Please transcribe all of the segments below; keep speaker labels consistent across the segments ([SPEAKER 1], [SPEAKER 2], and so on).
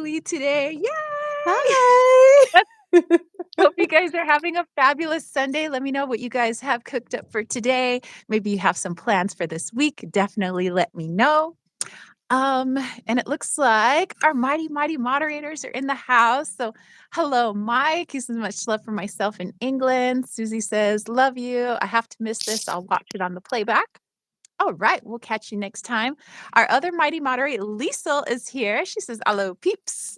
[SPEAKER 1] Lily today.
[SPEAKER 2] Hi.
[SPEAKER 1] Yay! Hope you guys are having a fabulous Sunday. Let me know what you guys have cooked up for today. Maybe you have some plans for this week. Definitely let me know. Um, and it looks like our mighty moderators are in the house. So, hello, Mike. He says much love for myself in England. Susie says, love you. I have to miss this. I'll watch it on the playback. All right, we'll catch you next time. Our other mighty moderator, Liesel, is here. She says, hello, peeps.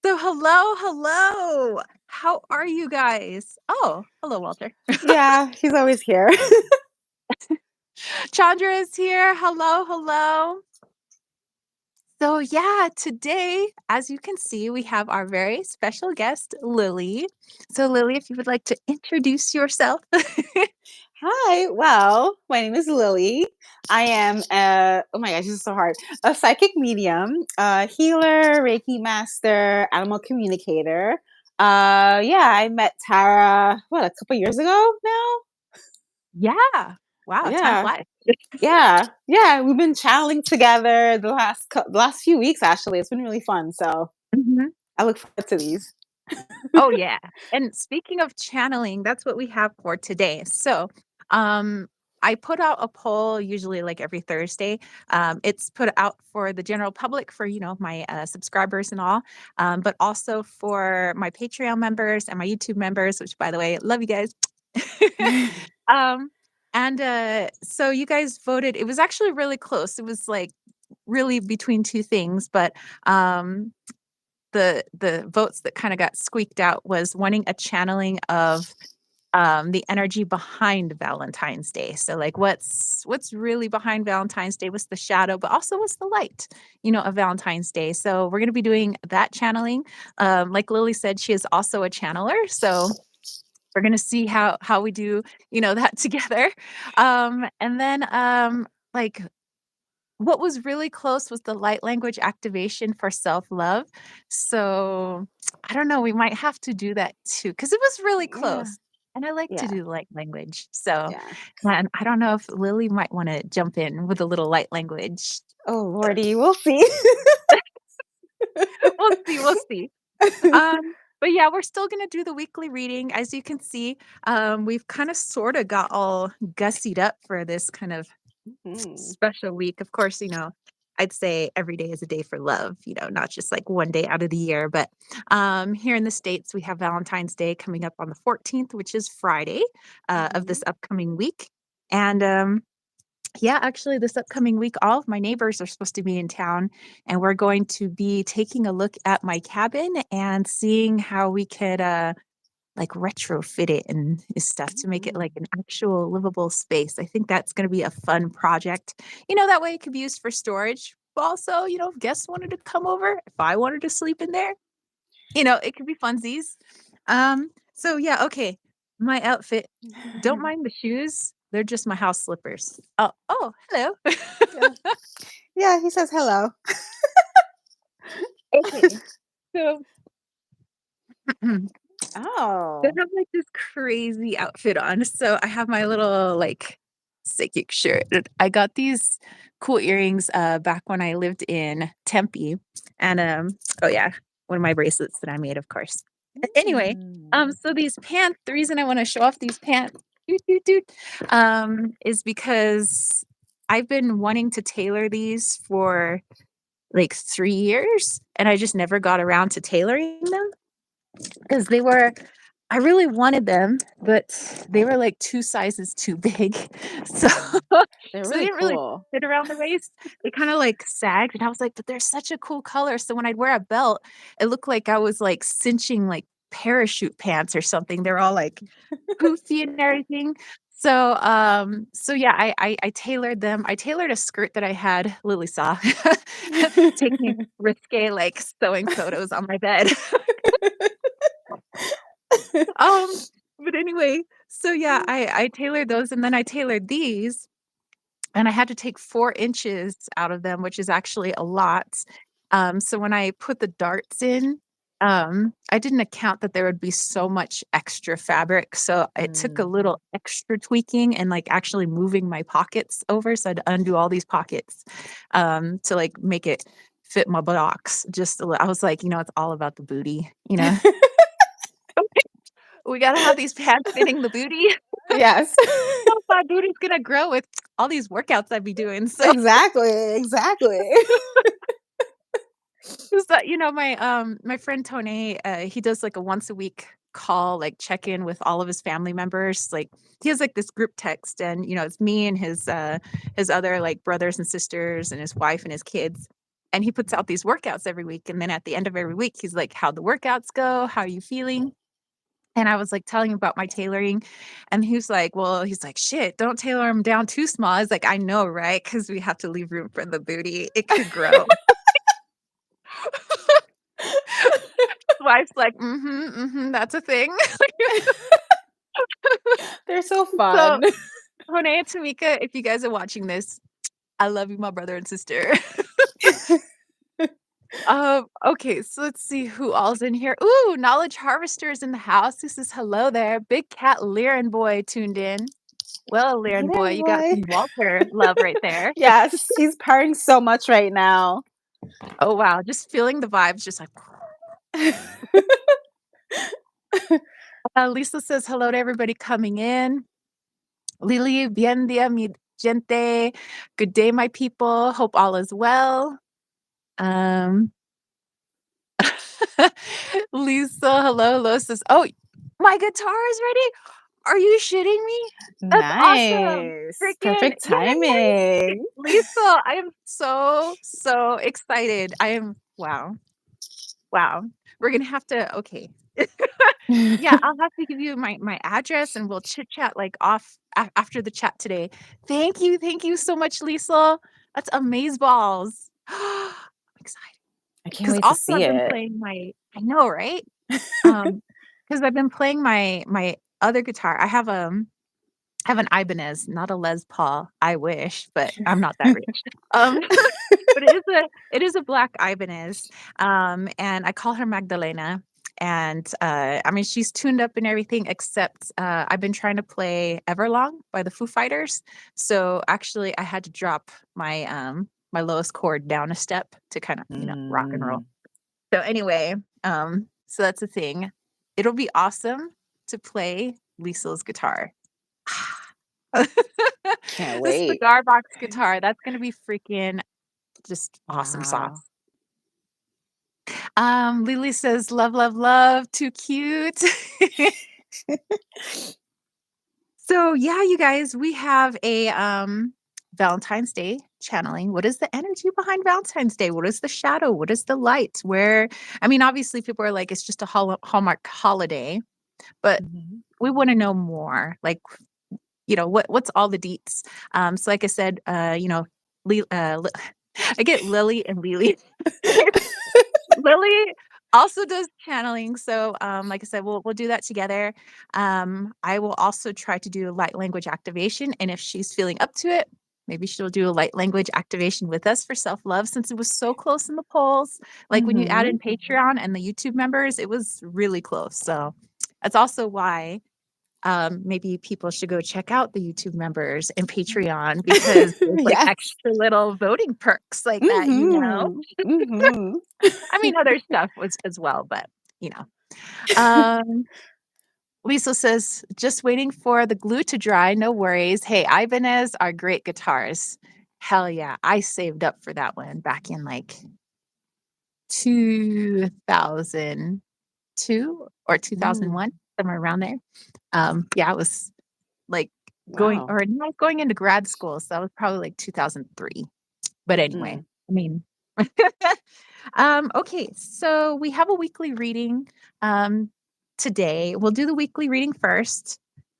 [SPEAKER 1] So, hello. How are you guys? Oh, hello, Walter.
[SPEAKER 2] Yeah, he's always here.
[SPEAKER 1] Chandra is here. Hello. So, yeah, today, as you can see, we have our very special guest, Lily. So, Lily, if you would like to introduce yourself.
[SPEAKER 2] Hi. Well, my name is Lily. I am oh my gosh, this is so hard. A psychic medium, a healer, Reiki master, animal communicator. Yeah, I met Tara a couple years ago now?
[SPEAKER 1] Yeah. Wow, time
[SPEAKER 2] Yeah.
[SPEAKER 1] flies.
[SPEAKER 2] Yeah. We've been channeling together the last few weeks actually. It's been really fun. So
[SPEAKER 1] Mhm.
[SPEAKER 2] I look forward to these.
[SPEAKER 1] Oh, yeah. And speaking of channeling, that's what we have for today. So, um, I put out a poll usually like every Thursday. It's put out for the general public, for my subscribers and all, but also for my Patreon members and my YouTube members. Which, by the way, love you guys. um, and so you guys voted. It was actually really close. It was like really between two things, but the votes that kind of got squeaked out was wanting a channeling of the energy behind Valentine's Day. So like what's really behind Valentine's Day? What's the shadow, but also what's the light, of Valentine's Day. So we're gonna be doing that channeling. Like Lily said, she is also a channeler. So we're gonna see how we do, that together. And then like what was really close was the light language activation for self-love. So, I don't know, we might have to do that too, because it was really
[SPEAKER 2] Yeah.
[SPEAKER 1] close, and I like to
[SPEAKER 2] Yeah.
[SPEAKER 1] do light language. So,
[SPEAKER 2] Yeah.
[SPEAKER 1] and I don't know if Lily might wanna jump in with a little light language.
[SPEAKER 2] Oh lordy, we'll see.
[SPEAKER 1] We'll see. But yeah, we're still gonna do the weekly reading. As you can see, we've kinda sorta got all gussied up for this kind of
[SPEAKER 2] Mhm.
[SPEAKER 1] special week. Of course, I'd say every day is a day for love, not just like one day out of the year. But here in the States, we have Valentine's Day coming up on the 14th, which is Friday of this
[SPEAKER 2] Mhm.
[SPEAKER 1] upcoming week. And yeah, actually, this upcoming week, all of my neighbors are supposed to be in town, and we're going to be taking a look at my cabin and seeing how we could like retrofit it and stuff to make it like
[SPEAKER 2] Mhm.
[SPEAKER 1] an actual livable space. I think that's going to be a fun project. That way it could be used for storage. But also, if guests wanted to come over, if I wanted to sleep in there, it could be funsies. So yeah, okay. My outfit. Don't mind the shoes. They're just my house slippers. Oh, hello.
[SPEAKER 2] Yeah. Yeah, he says hello.
[SPEAKER 1] Okay. So I
[SPEAKER 2] Oh.
[SPEAKER 1] have like this crazy outfit on. So I have my little like psychic shirt. I got these cool earrings back when I lived in Tempe. And oh yeah, one of my bracelets that I made, of course. Anyway,
[SPEAKER 2] Mm.
[SPEAKER 1] so these pants, the reason I want to show off these pants is because I've been wanting to tailor these for like 3 years and I just never got around to tailoring them because I really wanted them, but they were like 2 sizes too big. So
[SPEAKER 2] Mm. They're
[SPEAKER 1] so they
[SPEAKER 2] really
[SPEAKER 1] didn't really
[SPEAKER 2] cool.
[SPEAKER 1] fit around the waist. They kinda like sagged, and I was like, "But they're such a cool color." So when I'd wear a belt, it looked like I was like cinching like parachute pants or something. They're all like poofy and everything. So yeah, I tailored them. I tailored a skirt that I had, Lily saw, taking risque, like, sewing photos on my bed. Um, but anyway, so yeah, I tailored those and then I tailored these and I had to take 4 inches out of them, which is actually a lot. So when I put the darts in, I didn't account that there would be so much extra fabric. So it took a
[SPEAKER 2] Mm.
[SPEAKER 1] little extra tweaking and like actually moving my pockets over. So I had to undo all these pockets to like make it fit my buttocks just a little. I was like, it's all about the booty, We gotta have these pants fitting the booty.
[SPEAKER 2] Yes.
[SPEAKER 1] My booty's gonna grow with all these workouts I'd be doing, so
[SPEAKER 2] Exactly, exactly.
[SPEAKER 1] is that, my friend Tony, he does, like, a once a week call, like, check-in with all of his family members, like, he has, like, this group text and, it's me and his other, like, brothers and sisters and his wife and his kids, and he puts out these workouts every week, and then at the end of every week, he's like, "How'd the workouts go? How are you feeling?" And I was, like, telling him about my tailoring, and he's like, "Shit, don't tailor them down too small." I was like, "I know, right? Because we have to leave room for the booty. It could grow." Wife's like, "Mhm, mhm, that's a thing."
[SPEAKER 2] They're so
[SPEAKER 1] So,
[SPEAKER 2] fun.
[SPEAKER 1] Renee and Tamika, if you guys are watching this, I love you, my brother and sister. Okay, so let's see who all's in here. Ooh, Knowledge Harvester is in the house. This is hello there. Big Cat Liren Boy tuned in. Well,
[SPEAKER 2] Hey
[SPEAKER 1] Liren Boy,
[SPEAKER 2] there,
[SPEAKER 1] you got
[SPEAKER 2] boy.
[SPEAKER 1] some Walter love right there.
[SPEAKER 2] Yes, he's purring so much right now.
[SPEAKER 1] Oh, wow, just feeling the vibes, just like Lisa says hello to everybody coming in. Lily, bien dia, mi gente. Good day, my people. Hope all is well. Um, Lisa, hello. Lo says, "Oh, my guitar is ready? Are you shitting me? That's awesome.
[SPEAKER 2] Nice.
[SPEAKER 1] Freaking
[SPEAKER 2] Perfect
[SPEAKER 1] yay!
[SPEAKER 2] timing.
[SPEAKER 1] Lisa, I am so, so excited. I am wow. Wow. We're gonna have to okay. Yeah, I'll have to give you my address, and we'll chit chat, like, off after the chat today. Thank you so much, Lisa. That's amazeballs. I'm excited
[SPEAKER 2] I can't
[SPEAKER 1] because
[SPEAKER 2] wait to
[SPEAKER 1] also
[SPEAKER 2] see
[SPEAKER 1] I've been
[SPEAKER 2] it.
[SPEAKER 1] playing my I know, right? Because 'cause I've been playing my other guitar. I have an Ibanez, not a Les Paul. I wish, but I'm not that rich. Um, but it is a black Ibanez, and I call her Magdalena, and, I mean, she's tuned up and everything except, I've been trying to play Everlong by the Foo Fighters, so, actually, I had to drop my lowest chord down a step to kinda, rock and roll.
[SPEAKER 2] Mm,
[SPEAKER 1] So, anyway, so that's the thing. It'll be awesome to play Liesl's guitar.
[SPEAKER 2] can't
[SPEAKER 1] The
[SPEAKER 2] wait.
[SPEAKER 1] cigar box guitar, that's gonna be freaking just awesome
[SPEAKER 2] Wow.
[SPEAKER 1] sauce. Lily says, "Love, love, love, too cute." So, yeah, you guys, we have a, Valentine's Day channeling. What is the energy behind Valentine's Day? What is the shadow? What is the light? I mean, obviously, people are like, "It's just a Hallmark holiday," but
[SPEAKER 2] Mhm.
[SPEAKER 1] we wanna know more, like, what's all the deets? So like I said, Li Li I get Lily and Lily. Lily also does channeling, so, like I said, we'll do that together. I will also try to do a light language activation, and if she's feeling up to it, maybe she'll do a light language activation with us for self-love since it was so close in the polls. Like, when you add
[SPEAKER 2] Mhm.
[SPEAKER 1] in Patreon and the YouTube members, it was really close, so that's also why maybe people should go check out the YouTube members and Patreon because there's like
[SPEAKER 2] Yes.
[SPEAKER 1] extra little voting perks like that.
[SPEAKER 2] Mhm. Mhm.
[SPEAKER 1] I mean, other stuff was as well, but you know. Um, Lisa says, just waiting for the glue to dry. No worries. Hey, Ibanez are great guitars. Hell yeah. I saved up for that one back in like 2002 or
[SPEAKER 2] Mm.
[SPEAKER 1] 2001, somewhere around there. Yeah, I was like
[SPEAKER 2] Wow.
[SPEAKER 1] going into grad school, so that was probably like 2003. But anyway,
[SPEAKER 2] Mm.
[SPEAKER 1] I mean, okay, so we have a weekly reading um, today. We'll do the weekly reading first.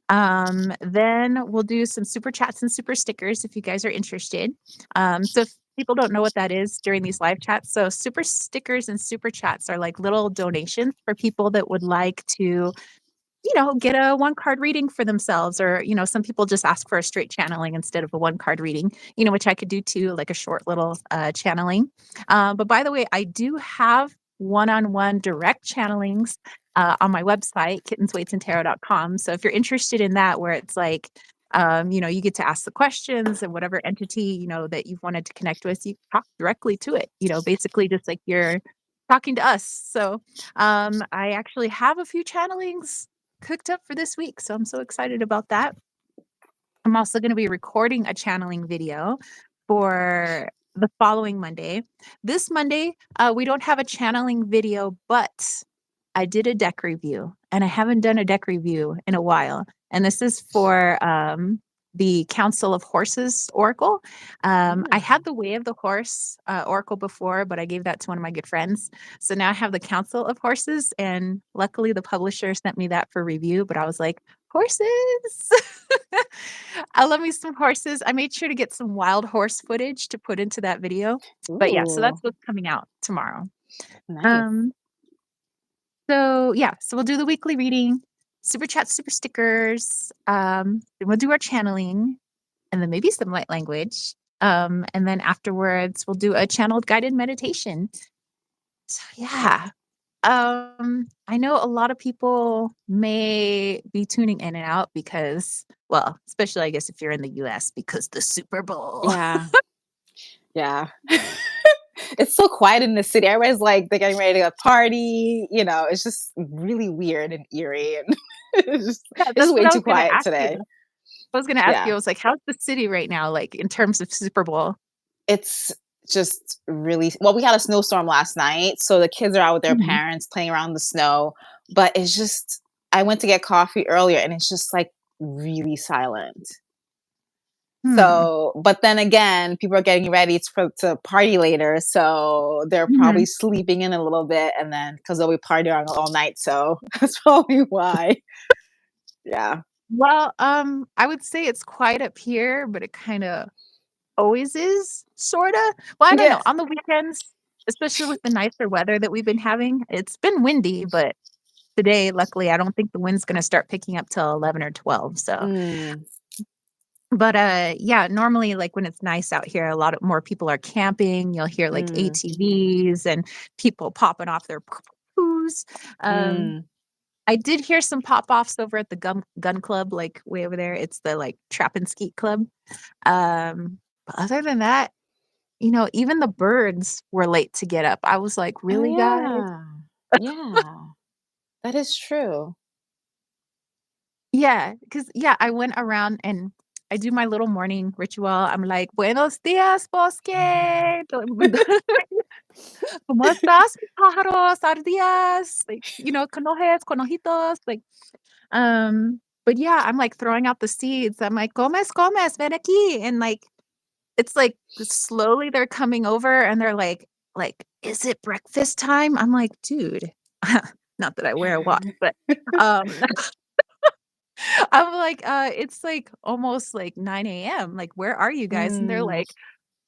[SPEAKER 1] Then we'll do some super chats and super stickers if you guys are interested. So if people don't know what that is during these live chats, so super stickers and super chats are like little donations for people that would like to get a one card reading for themselves, or, some people just ask for a straight channeling instead of a one card reading, which I could do too, like a short little channeling. But by the way, I do have one-on-one direct channelings on my website, kittensweightsandtarot.com. So if you're interested in that, where it's like You get to ask the questions, and whatever entity, that you've wanted to connect with, you talk directly to it, basically just like you're talking to us. So, I actually have a few channelings cooked up for this week. So I'm so excited about that. I'm also going to be recording a channeling video for the following Monday. This Monday, we don't have a channeling video, but I did a deck review, and I haven't done a deck review in a while. And this is for the Council of Horses Oracle. I had
[SPEAKER 2] Ooh,
[SPEAKER 1] the Way of the Horse Oracle before, but I gave that to one of my good friends. So now I have the Council of Horses, and luckily the publisher sent me that for review. But I was like, horses! I love me some horses. I made sure to get some wild horse footage to put into that video. But yeah, so that's
[SPEAKER 2] ooh,
[SPEAKER 1] what's coming out tomorrow.
[SPEAKER 2] nice.
[SPEAKER 1] Um, so yeah, so we'll do the weekly reading, super chat, super stickers. Then we'll do our channeling, and then maybe some light language. And then afterwards we'll do a channeled guided meditation. So yeah. I know a lot of people may be tuning in and out because, well, especially I guess if you're in the US, because the Super Bowl.
[SPEAKER 2] Yeah, yeah. It's so quiet in the city. Everybody's like they're getting ready to go party. It's just really weird and eerie, and
[SPEAKER 1] Yeah,
[SPEAKER 2] it's
[SPEAKER 1] that's
[SPEAKER 2] just
[SPEAKER 1] what
[SPEAKER 2] way
[SPEAKER 1] I
[SPEAKER 2] too
[SPEAKER 1] was gonna
[SPEAKER 2] quiet
[SPEAKER 1] ask you.
[SPEAKER 2] today.
[SPEAKER 1] I was gonna ask you,
[SPEAKER 2] Yeah.
[SPEAKER 1] I was like, how's the city right now, like in terms of Super Bowl?
[SPEAKER 2] It's just really well, we had a snowstorm last night, so the kids are out with their
[SPEAKER 1] Mhm.
[SPEAKER 2] parents playing around in the snow, but it's just I went to get coffee earlier and it's just like really silent.
[SPEAKER 1] Hmm.
[SPEAKER 2] So, but then again, people are getting ready to party later, so they're probably
[SPEAKER 1] Mhm.
[SPEAKER 2] sleeping in a little bit and then because they'll be partying all night, so that's probably why. Yeah.
[SPEAKER 1] Well, I would say it's quiet up here, but it kinda always is, sorta. Well, I don't know.
[SPEAKER 2] Yes.
[SPEAKER 1] On the weekends, especially with the nicer weather that we've been having, it's been windy, but today, luckily, I don't think the wind's gonna start picking up till 11 or 12, so
[SPEAKER 2] Mm,
[SPEAKER 1] but, yeah, normally, like, when it's nice out here, a lot of more people are camping, you'll hear, like,
[SPEAKER 2] mm,
[SPEAKER 1] ATVs and people popping off their poos. Um,
[SPEAKER 2] mm.
[SPEAKER 1] I did hear some pop-offs over at the gun club, like, way over there. It's the, like, Trap and Skeet Club. But other than that, even the birds were late to get up. I was like,
[SPEAKER 2] Oh,
[SPEAKER 1] "Really, guys?"
[SPEAKER 2] yeah. Yeah. That is true.
[SPEAKER 1] Yeah, because yeah, I went around and I do my little morning ritual. I'm like, "Buenos dias, bosque. ¿Cómo estás, mis pájaros? Ardillas." Like, conojes, conojitos, like, but yeah, I'm, like, throwing out the seeds. I'm like, "Comes, comes, ven aquí." And, like, it's, like, slowly they're coming over and they're like, "Is it breakfast time?" I'm like, "Dude." Not that I wear a watch, but, um I'm like, it's, like, almost, like, 9 a.m. Like, "Where are you guys?" And they're
[SPEAKER 2] Mm.
[SPEAKER 1] like,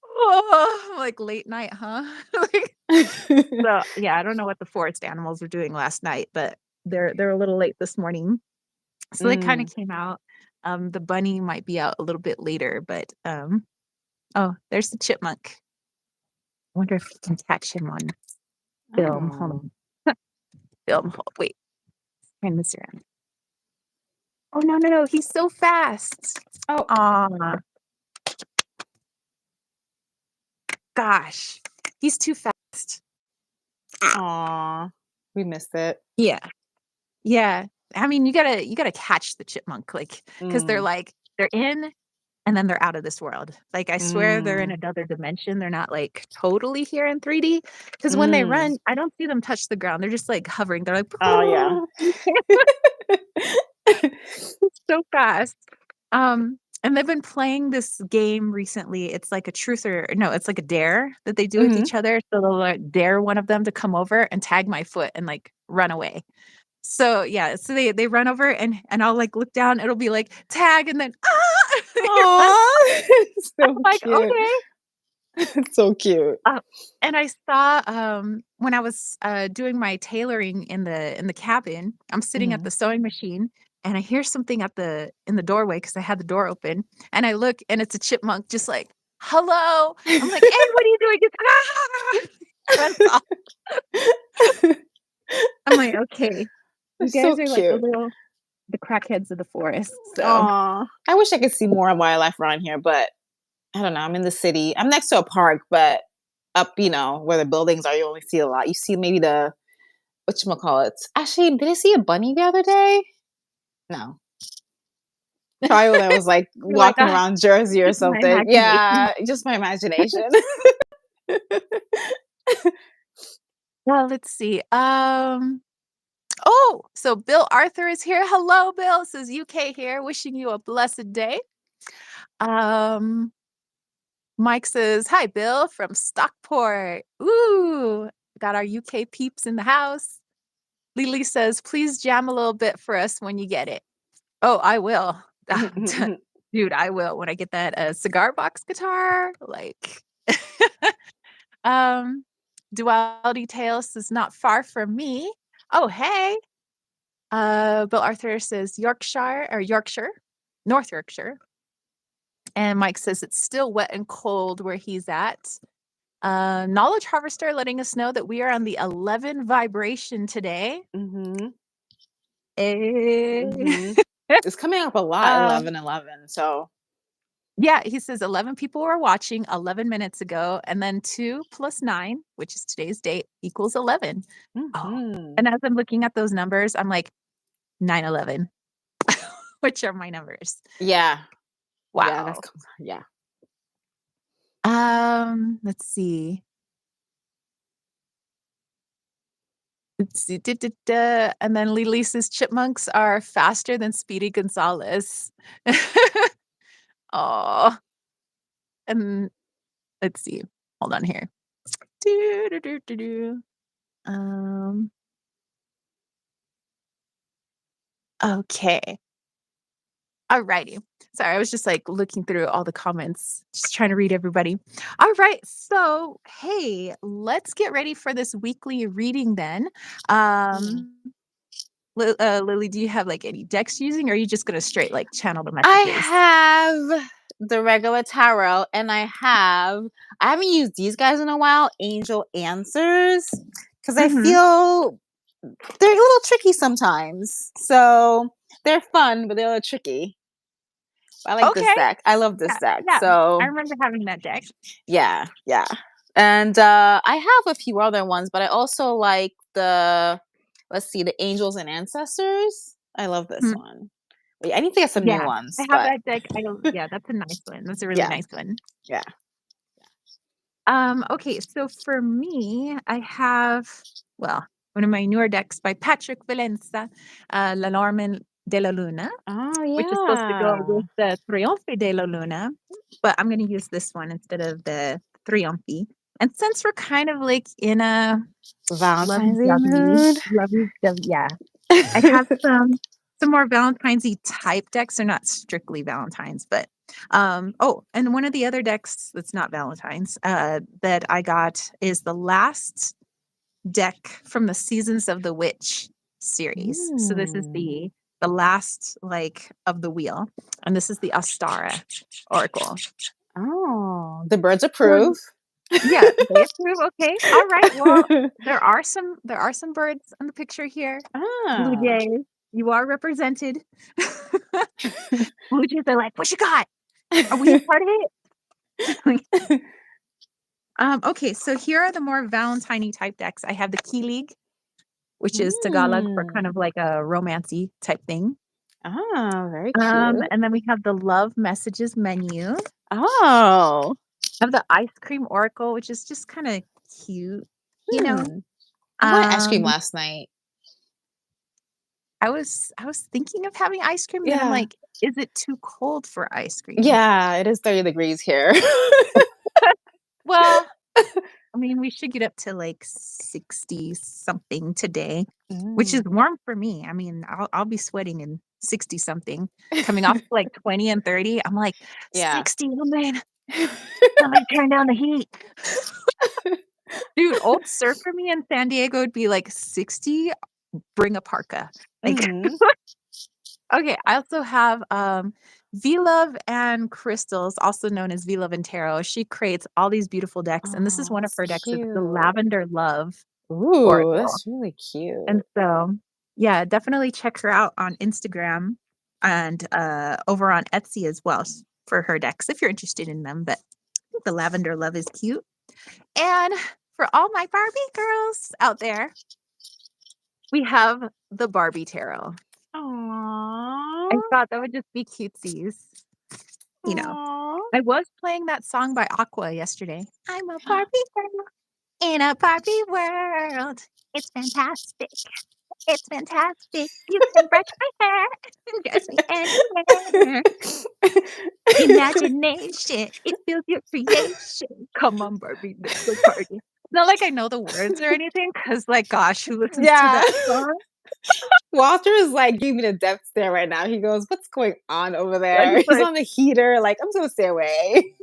[SPEAKER 1] "Oh," like, "Late night, huh?" Like, so, yeah, I don't know what the forest animals were doing last night, but they're a little late this morning. So they kinda
[SPEAKER 2] Mm.
[SPEAKER 1] came out. The bunny might be out a little bit later, but, oh, there's the chipmunk. I wonder if you can catch him on film. Hold
[SPEAKER 2] Oh.
[SPEAKER 1] on. Film, wait, turn this around. Oh, no, no, no, he's so fast.
[SPEAKER 2] Oh,
[SPEAKER 1] Aw, gosh, he's too fast.
[SPEAKER 2] aw. We missed it.
[SPEAKER 1] Yeah, yeah. I mean, you gotta catch the chipmunk, like, because 'cause
[SPEAKER 2] Mm.
[SPEAKER 1] they're in and then they're out of this world. Like, I swear they're in
[SPEAKER 2] Mm.
[SPEAKER 1] another dimension. They're not, like, totally here in 3D. Because when they
[SPEAKER 2] Mm.
[SPEAKER 1] run, I don't see them touch the ground. They're just, like, hovering. They're like,
[SPEAKER 2] Oh, yeah.
[SPEAKER 1] so fast. And they've been playing this game recently. It's like a truth or no, it's like a dare that they do with
[SPEAKER 2] Mhm.
[SPEAKER 1] each other. So they'll, like, dare one of them to come over and tag my foot and, like, run away. So, yeah, so they run over and I'll, like, look down, it'll be like, "Tag," and then, "Ah!" He runs.
[SPEAKER 2] Aw.
[SPEAKER 1] I'm
[SPEAKER 2] So
[SPEAKER 1] like,
[SPEAKER 2] cute.
[SPEAKER 1] "Okay."
[SPEAKER 2] So cute.
[SPEAKER 1] And I saw, when I was, doing my tailoring in the cabin, I'm sitting at
[SPEAKER 2] Mhm.
[SPEAKER 1] the sewing machine, and I hear something in the doorway because I had the door open, and I look, and it's a chipmunk just like, "Hello." I'm like, "Hey, what are you doing?" He's, "Ah!" Runs off. I'm like, "Okay,
[SPEAKER 2] They're
[SPEAKER 1] you guys
[SPEAKER 2] so
[SPEAKER 1] are like a
[SPEAKER 2] cute.
[SPEAKER 1] little." the crackheads of the forest. So
[SPEAKER 2] Aw, I wish I could see more wildlife around here, but I don't know. I'm in the city. I'm next to a park, but up, where the buildings are, you only see a lot. You see maybe the whatchamacallit. Actually, did I see a bunny the other day? No. Probably when I was like
[SPEAKER 1] you're like,
[SPEAKER 2] walking around Jersey or
[SPEAKER 1] just my
[SPEAKER 2] something.
[SPEAKER 1] imagination.
[SPEAKER 2] Yeah, just my imagination.
[SPEAKER 1] Well, let's see. Oh, so Bill Arthur is here. Hello, Bill. Says UK here. Wishing you a blessed day. Um, Mike says, "Hi, Bill from Stockport." Ooh, got our UK peeps in the house. Lily says, "Please jam a little bit for us when you get it." Oh, I will. Dude, I will when I get that cigar box guitar. Like, um, Duality Tales is not far from me. Oh, hey. Bill Arthur says Yorkshire, North Yorkshire. And Mike says it's still wet and cold where he's at. Knowledge Harvester letting us know that we are on the 11 vibration today.
[SPEAKER 2] Mhm.
[SPEAKER 1] Eh.
[SPEAKER 2] Mhm. It's coming up a lot,
[SPEAKER 1] um,
[SPEAKER 2] 11:11. So,
[SPEAKER 1] yeah, he says 11 people were watching 11 minutes ago, and then 2 plus 9, which is today's date, equals 11. Oh,
[SPEAKER 2] mhm.
[SPEAKER 1] and as I'm looking at those numbers, I'm like 911, which are my numbers.
[SPEAKER 2] Yeah. Yeah,
[SPEAKER 1] Wow.
[SPEAKER 2] yeah.
[SPEAKER 1] Let's see. Let's see. Da, da, da. And then Lily says chipmunks are faster than Speedy Gonzalez. Oh, and let's see. Hold on here. Do, do, do, do, do. Um, okay. Alrighty. Sorry, I was just like looking through all the comments, just trying to read everybody. All right. So, hey, let's get ready for this weekly reading then.
[SPEAKER 2] Mm.
[SPEAKER 1] Um, Lily, do you have like any decks using, or are you just gonna straight like channel the
[SPEAKER 2] I
[SPEAKER 1] messages?
[SPEAKER 2] have the regular tarot, and I haven't used these guys in a while, Angel Answers, because I
[SPEAKER 1] Mm-hmm.
[SPEAKER 2] feel they're a little tricky sometimes. So they're fun, but they're a little tricky. I like this
[SPEAKER 1] Okay.
[SPEAKER 2] deck. I love this
[SPEAKER 1] Yeah.
[SPEAKER 2] deck.
[SPEAKER 1] Yeah. I
[SPEAKER 2] So
[SPEAKER 1] remember having that deck.
[SPEAKER 2] yeah, yeah. And I have a few other ones, but I also like let's see, the Angels and Ancestors. I love this
[SPEAKER 1] Mhm.
[SPEAKER 2] one. Wait, I need to get some new
[SPEAKER 1] Yeah. I
[SPEAKER 2] ones,
[SPEAKER 1] have
[SPEAKER 2] but
[SPEAKER 1] that deck. Yeah, that's a nice one. That's a really
[SPEAKER 2] yeah,
[SPEAKER 1] nice one.
[SPEAKER 2] yeah.
[SPEAKER 1] Okay, so for me, I have, well, one of my newer decks by Patrick Valenza, La Norman de la Luna,
[SPEAKER 2] Oh
[SPEAKER 1] which is supposed to go
[SPEAKER 2] yeah.
[SPEAKER 1] with the Trionfe de la Luna, but I'm going to use this one instead of the Trionfe. And since we're kind of like in a
[SPEAKER 2] Valentine's Day
[SPEAKER 1] lovey-dovey,
[SPEAKER 2] mood.
[SPEAKER 1] lovey-dovey, yeah, I have some more Valentine's-y type decks. They're not strictly Valentine's, but oh, and one of the other decks that's not Valentine's that I got is the last deck from the Seasons of the Witch series. So this is
[SPEAKER 2] Mm.
[SPEAKER 1] the last like of the wheel, and this is the Astara Oracle.
[SPEAKER 2] Oh, the birds
[SPEAKER 1] So
[SPEAKER 2] approve.
[SPEAKER 1] yeah, they approve. Okay, all right. Well, there are some birds in the picture here. Blue
[SPEAKER 2] Ah.
[SPEAKER 1] jays, you are represented. Blue jays are like, what you got? Are we a part of it? Okay, so here are the more Valentine type decks. I have the Key League, which is Tagalog for kind of
[SPEAKER 2] Mm.
[SPEAKER 1] like a romancy type thing.
[SPEAKER 2] Ah, very cute.
[SPEAKER 1] And then we have the Love Messages menu.
[SPEAKER 2] Oh.
[SPEAKER 1] I have the Ice Cream Oracle, which is just kind of cute, you know.
[SPEAKER 2] Hmm. I wanted ice cream
[SPEAKER 1] Um,
[SPEAKER 2] last night.
[SPEAKER 1] I was thinking of having ice cream, then I'm
[SPEAKER 2] Yeah.
[SPEAKER 1] like, is it too cold for ice cream?
[SPEAKER 2] Yeah, it is 30 degrees here.
[SPEAKER 1] Well, I mean, we should get up to like 60 something today, which is
[SPEAKER 2] Mm.
[SPEAKER 1] warm for me. I mean, I'll be sweating in 60 something, coming off like 20 and 30. I'm like,
[SPEAKER 2] Yeah.
[SPEAKER 1] 60, oh man, somebody turn down the heat. Dude, old surfer me in San Diego would be like 60, bring a parka. Like,
[SPEAKER 2] Mhm.
[SPEAKER 1] okay, I also have V-Love and Crystals, also known as V-Love and Tarot. She creates all these beautiful decks, and this is
[SPEAKER 2] Oh,
[SPEAKER 1] one of
[SPEAKER 2] that's
[SPEAKER 1] her decks. It's the
[SPEAKER 2] cute.
[SPEAKER 1] Lavender Love
[SPEAKER 2] Ooh,
[SPEAKER 1] Oracle.
[SPEAKER 2] that's really cute.
[SPEAKER 1] And so Yeah, definitely check her out on Instagram and over on Etsy as well for her decks if you're interested in them. But I think the lavender love is cute. And for all my Barbie girls out there, we have the Barbie Tarot. I
[SPEAKER 2] Aww.
[SPEAKER 1] thought that would just be cutesies. You know,
[SPEAKER 2] Aww.
[SPEAKER 1] I was playing that song by Aqua yesterday. I'm a Barbie girl in a Barbie world. It's fantastic. It's fantastic. You can brush my hair and dress me anywhere. Imagination, it feels your creation. Come on, Barbie, let's go party. Not like I know the words or anything, because like, gosh, who listens to
[SPEAKER 2] Yeah.
[SPEAKER 1] that song?
[SPEAKER 2] Walter is like giving me the death stare right now. He goes, "What's going on over
[SPEAKER 1] I'm
[SPEAKER 2] there?"
[SPEAKER 1] just
[SPEAKER 2] He's
[SPEAKER 1] like,
[SPEAKER 2] on the heater, like, "I'm just gonna stay away."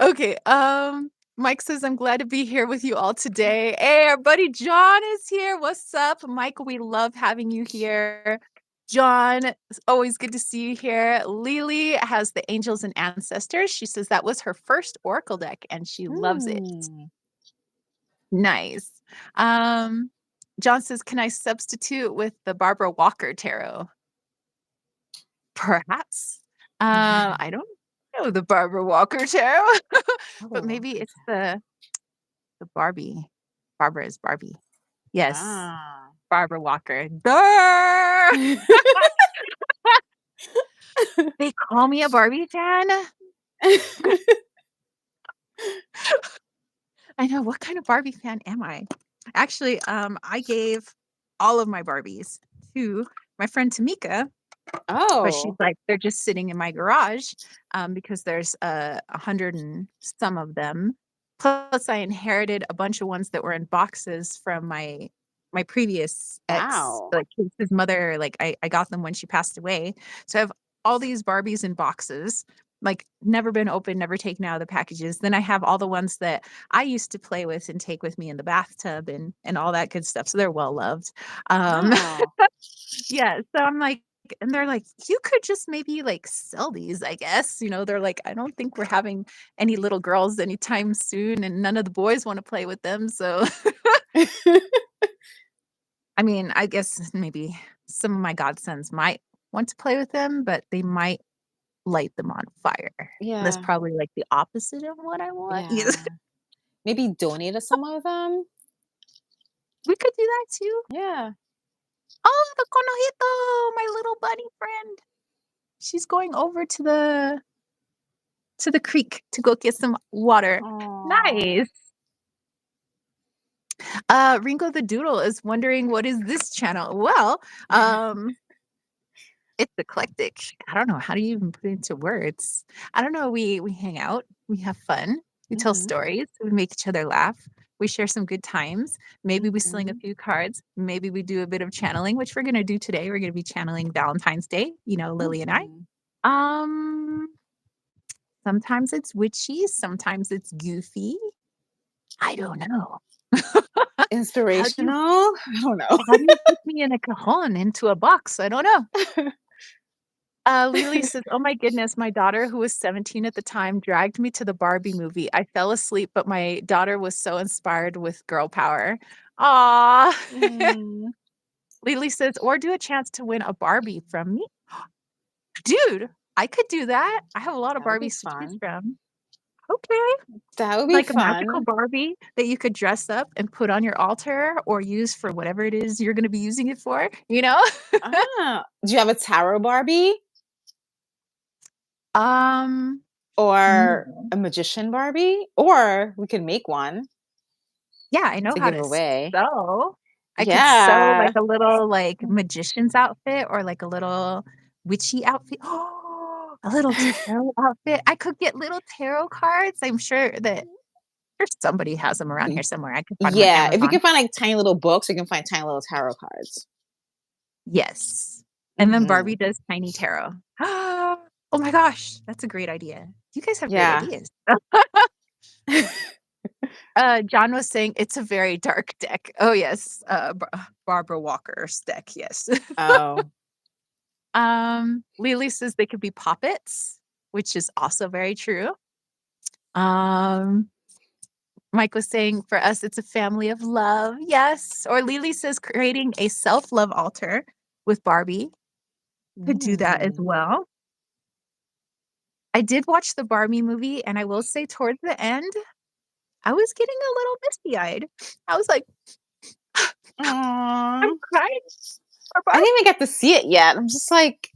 [SPEAKER 1] okay. Mike says, I'm glad to be here with you all today. Hey, our buddy John is here. What's up, Mike? We love having you here. John, it's always good to see you here. Lily has the Angels and Ancestors. She says that was her first Oracle deck and she loves it.
[SPEAKER 2] Mm.
[SPEAKER 1] Nice. Um, John says, can I substitute with the Barbara Walker Tarot? Perhaps. I don't know the Barbara Walker Tarot,
[SPEAKER 2] Barbara
[SPEAKER 1] but maybe
[SPEAKER 2] Walker.
[SPEAKER 1] it's the Barbie. Barbara is Barbie. Yes,
[SPEAKER 2] Ah.
[SPEAKER 1] Barbara Walker. Duh! They call me a Barbie fan? I know, what kind of Barbie fan am I? Actually, I gave all of my Barbies to my friend Tamika, but she's
[SPEAKER 2] Oh.
[SPEAKER 1] like, they're just sitting in my garage, because there's 100 and some of them. Plus, I inherited a bunch of ones that were in boxes from my previous ex,
[SPEAKER 2] Wow.
[SPEAKER 1] like his mother. Like I got them when she passed away, so I have all these Barbies in boxes, like never been opened, never taken out of the packages. Then I have all the ones that I used to play with and take with me in the bathtub and all that good stuff. So they're well loved. Um,
[SPEAKER 2] Wow.
[SPEAKER 1] yeah, so I'm like, and they're like, you could just maybe like sell these, I guess. They're like, I don't think we're having any little girls anytime soon, and none of the boys want to play with them. So, I mean, I guess maybe some of my godsons might want to play with them, but they might light them on fire. That's
[SPEAKER 2] Yeah.
[SPEAKER 1] probably like the opposite of what I want. Yes.
[SPEAKER 2] Yeah. Maybe donate to some of them?
[SPEAKER 1] We could do that too.
[SPEAKER 2] Yeah.
[SPEAKER 1] Oh, the conejito, my little bunny friend. She's going over to the creek to go get some water.
[SPEAKER 2] Aw.
[SPEAKER 1] Nice. Ringo the Doodle is wondering what is this channel? Well, it's eclectic. I don't know, how do you even put it into words? I don't know, we hang out, we have fun, we tell
[SPEAKER 2] Mhm.
[SPEAKER 1] stories, we make each other laugh, we share some good times. Maybe we sling a
[SPEAKER 2] Mhm.
[SPEAKER 1] few cards, maybe we do a bit of channeling, which we're gonna do today. We're gonna be channeling Valentine's Day, Lily and I.
[SPEAKER 2] Mhm.
[SPEAKER 1] Um, Sometimes it's witchy, sometimes it's goofy. I don't know. How do you
[SPEAKER 2] Inspirational? I don't know.
[SPEAKER 1] how do you put me in a cajon into a box? I don't know. Lily says, "Oh my goodness, my daughter, who was 17 at the time, dragged me to the Barbie movie. I fell asleep, but my daughter was so inspired with girl power." Aw.
[SPEAKER 2] Mm.
[SPEAKER 1] Lily says, "Or do a chance to win a Barbie from me." Dude, I could do that. I have a lot of
[SPEAKER 2] That would be
[SPEAKER 1] Barbies to choose
[SPEAKER 2] fun.
[SPEAKER 1] from. Okay.
[SPEAKER 2] That would be
[SPEAKER 1] Like a magical
[SPEAKER 2] fun.
[SPEAKER 1] Barbie that you could dress up and put on your altar or use for whatever it is you're gonna be using it for, you know?
[SPEAKER 2] Ah. Do you have a tarot Barbie
[SPEAKER 1] Um,
[SPEAKER 2] or
[SPEAKER 1] no.
[SPEAKER 2] a magician Barbie? Or we could make one
[SPEAKER 1] Yeah, I know
[SPEAKER 2] to
[SPEAKER 1] how
[SPEAKER 2] give
[SPEAKER 1] to
[SPEAKER 2] away.
[SPEAKER 1] sew. I could sew like
[SPEAKER 2] Yeah.
[SPEAKER 1] a little like magician's outfit or like a little witchy outfit. A little tarot outfit. I could get little tarot cards. I'm sure that there's somebody has them around here somewhere. I could find them on
[SPEAKER 2] Yeah, if you can
[SPEAKER 1] Amazon.
[SPEAKER 2] find, like, tiny little books, you can find tiny little tarot cards.
[SPEAKER 1] Yes. And then Barbie
[SPEAKER 2] Mhm.
[SPEAKER 1] does tiny tarot. Oh my gosh, that's a great idea. You guys have great
[SPEAKER 2] Yeah.
[SPEAKER 1] ideas. John was saying it's a very dark deck. Oh yes, Barbara Walker's deck. Yes.
[SPEAKER 2] Oh.
[SPEAKER 1] Lily says they could be poppets, which is also very true. Um, Mike was saying for us, it's a family of love. Yes. Or Lily says creating a self-love altar with Barbie could do that as
[SPEAKER 2] Mm.
[SPEAKER 1] well. I did watch the Barbie movie, and I will say towards the end, I was getting a little misty-eyed. I was like,
[SPEAKER 2] Aw.
[SPEAKER 1] I'm crying for
[SPEAKER 2] I didn't
[SPEAKER 1] Barbie.
[SPEAKER 2] even get to see it yet. I'm just like,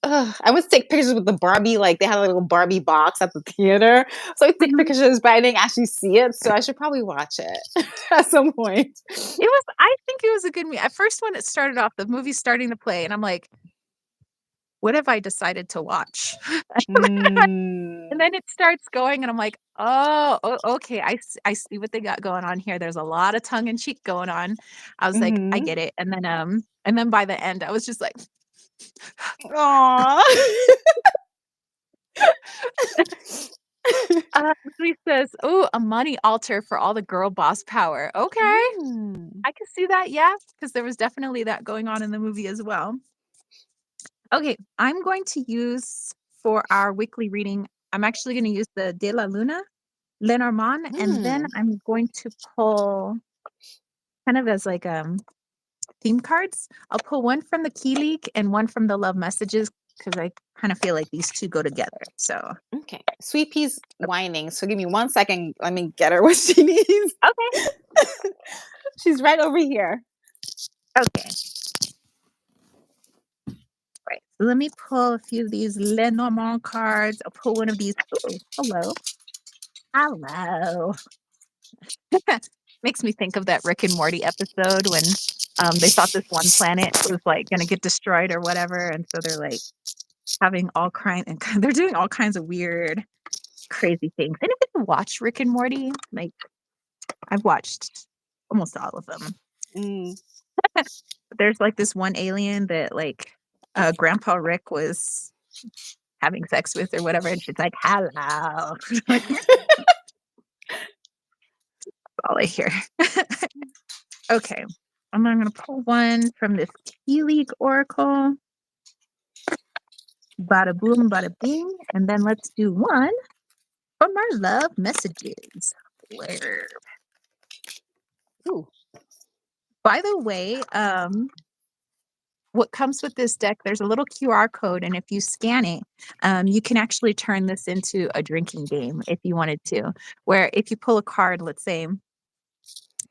[SPEAKER 2] ugh. I went to take pictures with the Barbie, like they had a little Barbie box at the theater. So I take
[SPEAKER 1] Mhm.
[SPEAKER 2] pictures, but I didn't actually see it. So I should probably watch it at some point.
[SPEAKER 1] I think it was a good movie. At first, when it started off, the movie's starting to play, and I'm like, what have I decided to watch? And
[SPEAKER 2] Mm.
[SPEAKER 1] then it starts going, and I'm like, "Oh, okay, I see what they got going on here. There's a lot of tongue in cheek going on." I was like, "I
[SPEAKER 2] Mhm.
[SPEAKER 1] get it." And then by the end, I was just like,
[SPEAKER 2] Aw.
[SPEAKER 1] Louis says, "Oh, a money altar for all the girl boss power." Okay,
[SPEAKER 2] Mm.
[SPEAKER 1] I can see that, yeah, because there was definitely that going on in the movie as well. Okay, I'm going to use for our weekly reading, I'm actually gonna use the De la Luna, Lenormand, and then
[SPEAKER 2] Mm.
[SPEAKER 1] I'm going to pull kind of as like, theme cards. I'll pull one from the Key League and one from the Love Messages because I kind of feel like these two go together. So,
[SPEAKER 2] Okay. Sweet Pea's whining. So give me 1 second. Let me get her what she needs.
[SPEAKER 1] okay,
[SPEAKER 2] She's right over here.
[SPEAKER 1] okay, right. So let me pull a few of these Lenormand cards. I'll pull one of these. Oh, hello, hello. Makes me think of that Rick and Morty episode when they thought this one planet was like going to get destroyed or whatever, and so they're like having all kind and they're doing all kinds of weird, crazy things. Anybody watch Rick and Morty? Like I've watched almost all of them.
[SPEAKER 2] Mm.
[SPEAKER 1] There's like this one alien that like Grandpa Rick was having sex with or whatever, and she's like, "Hello." Like that's all I hear. Okay, I'm gonna pull one from this Tea League Oracle. Bada boom, bada bing, and then let's do one from our love messages. Blurb.
[SPEAKER 2] Ooh.
[SPEAKER 1] By the way, what comes with this deck, there's a little QR code, and if you scan it, you can actually turn this into a drinking game if you wanted to. Where if you pull a card, let's say,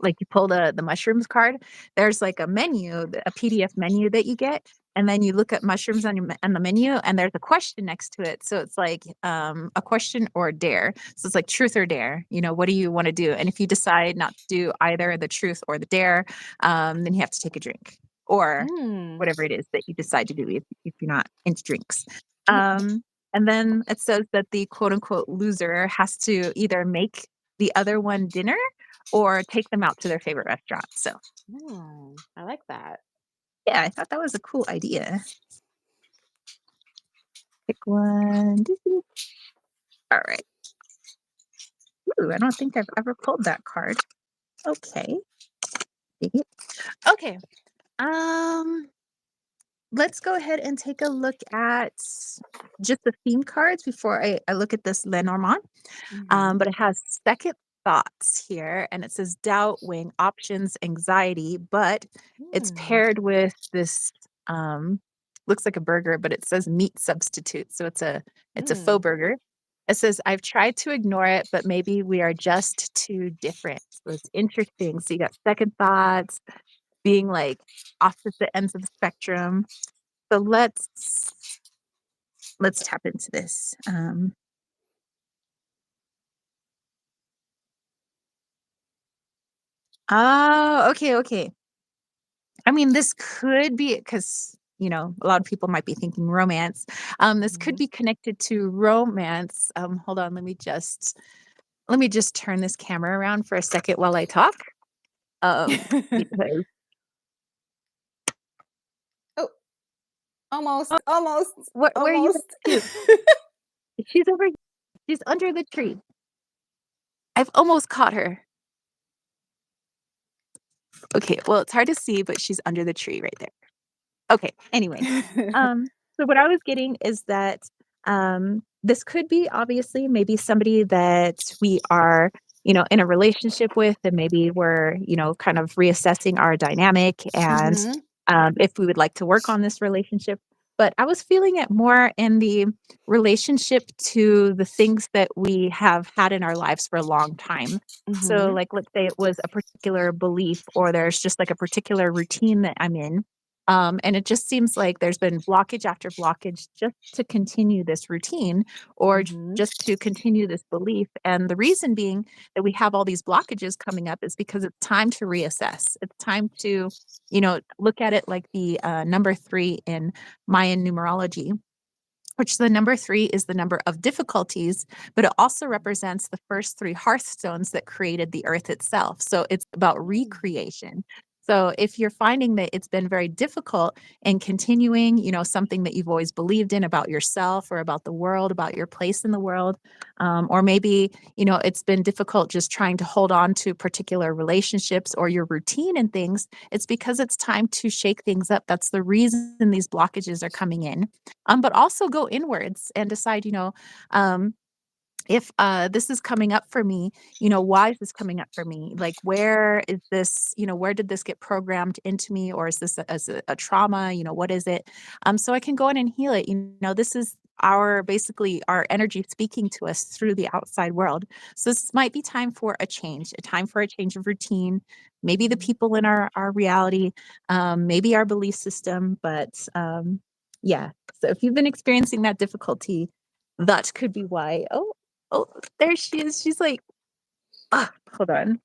[SPEAKER 1] like you pull the mushrooms card, there's like a menu, a PDF menu that you get, and then you look at mushrooms on on the menu, and there's a question next to it. So it's like a question or a dare. So it's like truth or dare. You know, what do you want to do? And if you decide not to do either the truth or the dare, then you have to take a drink or
[SPEAKER 2] Mm.
[SPEAKER 1] whatever it is that you decide to do if you're not into drinks.
[SPEAKER 2] Mm.
[SPEAKER 1] And then it says that the quote unquote loser has to either make the other one dinner or take them out to their favorite restaurant. So,
[SPEAKER 2] Mm. I like that.
[SPEAKER 1] yeah, I thought that was a cool idea. Pick one. Doo-doo. All right. Ooh, I don't think I've ever pulled that card. Okay. Dig it. Okay. Um, let's go ahead and take a look at just the theme cards before I look at this Lenormand.
[SPEAKER 2] Mhm.
[SPEAKER 1] But it has second thoughts here, and it says doubt, weighing options, anxiety, but it's
[SPEAKER 2] Mm.
[SPEAKER 1] paired with this looks like a burger, but it says meat substitute. So it's a faux
[SPEAKER 2] Mm.
[SPEAKER 1] burger. It says, I've tried to ignore it, but maybe we are just too different. So it's interesting. So you got second thoughts, being like opposite ends of the spectrum. So let's tap into this. Oh, okay, okay. I mean, this could be because, a lot of people might be thinking romance. This could
[SPEAKER 2] Mhm.
[SPEAKER 1] be connected to romance. Hold on, let me just turn this camera around for a second while I talk. Because
[SPEAKER 2] Oh,
[SPEAKER 1] oh,
[SPEAKER 2] almost, almost,
[SPEAKER 1] where are you
[SPEAKER 2] almost.
[SPEAKER 1] at too? She's over here. She's under the tree. I've almost caught her. Okay, well, it's hard to see, but she's under the tree right there. Okay, anyway. So what I was getting is that this could be obviously maybe somebody that we are in a relationship with, and maybe we're, kind of reassessing our dynamic and
[SPEAKER 2] Mhm.
[SPEAKER 1] if we would like to work on this relationship. But I was feeling it more in the relationship to the things that we have had in our lives for a long time. So,
[SPEAKER 2] Mhm.
[SPEAKER 1] like, let's say it was a particular belief, or there's just like a particular routine that I'm in. And it just seems like there's been blockage after blockage just to continue this routine or
[SPEAKER 2] Mhm.
[SPEAKER 1] just to continue this belief. And the reason being that we have all these blockages coming up is because it's time to reassess. It's time to, look at it like the number three in Mayan numerology, which the number three is the number of difficulties, but it also represents the first three hearthstones that created the earth itself. So it's about
[SPEAKER 2] Mm.
[SPEAKER 1] recreation. So if you're finding that it's been very difficult in continuing, something that you've always believed in about yourself or about the world, about your place in the world, or maybe, it's been difficult just trying to hold on to particular relationships or your routine and things, it's because it's time to shake things up. That's the reason these blockages are coming in, but also go inwards and decide, um, if this is coming up for me, why is this coming up for me? Like, where is this, where did this get programmed into me? Or is this a trauma? What is it? So I can go in and heal it. This is our basically our energy speaking to us through the outside world. So this might be time for a time for a change of routine, maybe the
[SPEAKER 2] Mhm.
[SPEAKER 1] people in our reality, maybe our belief system. But yeah, so if you've been experiencing that difficulty, that could be why. Oh, there she is. She's like, hold on.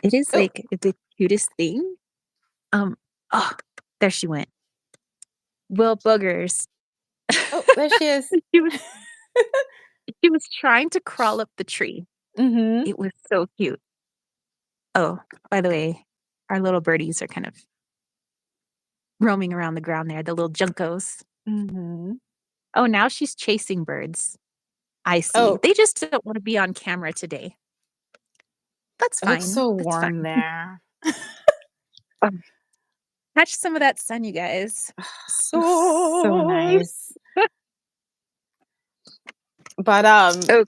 [SPEAKER 1] It is
[SPEAKER 2] Oh,
[SPEAKER 1] like the cutest thing. Um, oh, there she went. Well, boogers.
[SPEAKER 2] oh, there she is.
[SPEAKER 1] She was she was trying to crawl up the tree.
[SPEAKER 2] Mhm.
[SPEAKER 1] It was so cute. Oh, by the way, our little birdies are kind of roaming around the ground there, the little juncos.
[SPEAKER 2] Mhm.
[SPEAKER 1] Oh, now she's chasing birds. I see.
[SPEAKER 2] Oh,
[SPEAKER 1] They just don't want to be on camera today. That's
[SPEAKER 2] it looks
[SPEAKER 1] fine.
[SPEAKER 2] so
[SPEAKER 1] That's
[SPEAKER 2] warm
[SPEAKER 1] fine.
[SPEAKER 2] there.
[SPEAKER 1] Um, Catch some of that sun, you guys.
[SPEAKER 2] So
[SPEAKER 1] Sun.
[SPEAKER 2] nice. But,
[SPEAKER 1] Oh,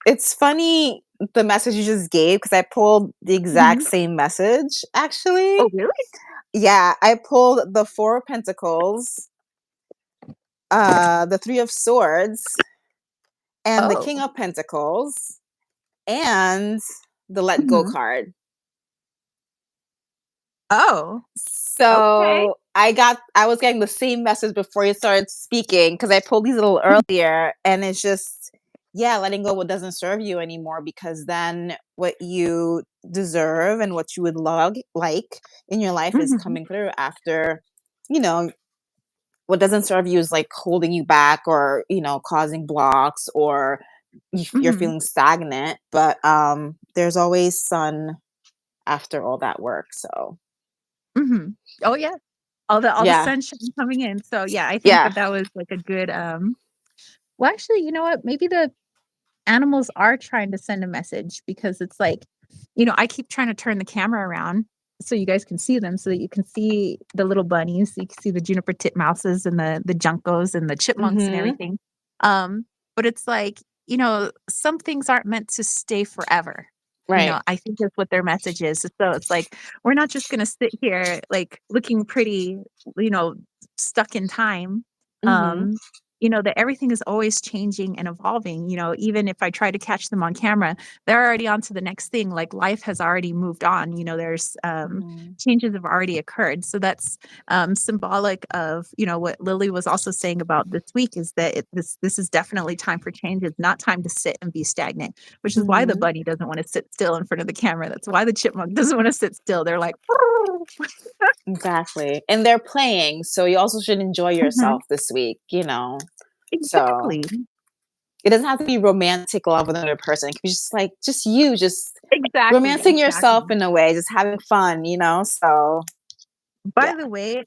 [SPEAKER 2] it's funny the message you just gave because I pulled the exact
[SPEAKER 1] mhm.
[SPEAKER 2] same message, actually.
[SPEAKER 1] Oh, really?
[SPEAKER 2] Yeah, I pulled the 4 of Pentacles, the 3 of Swords, and the
[SPEAKER 1] Oh.
[SPEAKER 2] King of Pentacles, and the Let Go
[SPEAKER 1] Mhm.
[SPEAKER 2] card.
[SPEAKER 1] Oh, okay.
[SPEAKER 2] So, I was getting the same message before you started speaking because I pulled these a little
[SPEAKER 1] Mhm,
[SPEAKER 2] earlier, and it's just, yeah, letting go what doesn't serve you anymore because then what you deserve and what you would like in your life is
[SPEAKER 1] mhm,
[SPEAKER 2] coming through after, you know, what doesn't serve you is like holding you back or, causing blocks or you're
[SPEAKER 1] mhm,
[SPEAKER 2] feeling stagnant, but there's always sun after all that work, so
[SPEAKER 1] mhm. Oh, yeah. All the
[SPEAKER 2] yeah.
[SPEAKER 1] sunshine coming in. So, yeah, I think
[SPEAKER 2] Yeah.
[SPEAKER 1] that was, like, a good, well, actually, you know what? Maybe the animals are trying to send a message because it's like, I keep trying to turn the camera around so you guys can see them, so that you can see the little bunnies, so you can see the juniper titmouses and the juncos and the chipmunks and
[SPEAKER 2] Mhm.
[SPEAKER 1] everything. But it's like, some things aren't meant to stay forever.
[SPEAKER 2] Right.
[SPEAKER 1] I think that's what their message is. So it's like, we're not just gonna sit here like looking pretty, you know, stuck in time.
[SPEAKER 2] Mhm.
[SPEAKER 1] Um, that everything is always changing and evolving. Even if I try to catch them on camera, they're already on to the next thing. Like, life has already moved on. There's
[SPEAKER 2] Mhm.
[SPEAKER 1] changes have already occurred. So that's symbolic of, what Lily was also saying about this week, is that this is definitely time for change. It's not time to sit and be stagnant, which is why the
[SPEAKER 2] Mhm.
[SPEAKER 1] bunny doesn't want to sit still in front of the camera. That's why the chipmunk doesn't want to sit still. They're like,
[SPEAKER 2] Exactly. And they're playing, so you also should enjoy
[SPEAKER 1] Mhm.
[SPEAKER 2] yourself this week. So,
[SPEAKER 1] Exactly.
[SPEAKER 2] it doesn't have to be romantic love with another person. It can be just like just you, just
[SPEAKER 1] Exactly,
[SPEAKER 2] romancing yourself
[SPEAKER 1] exactly.
[SPEAKER 2] in a way, just having fun. So,
[SPEAKER 1] By
[SPEAKER 2] yeah.
[SPEAKER 1] the way,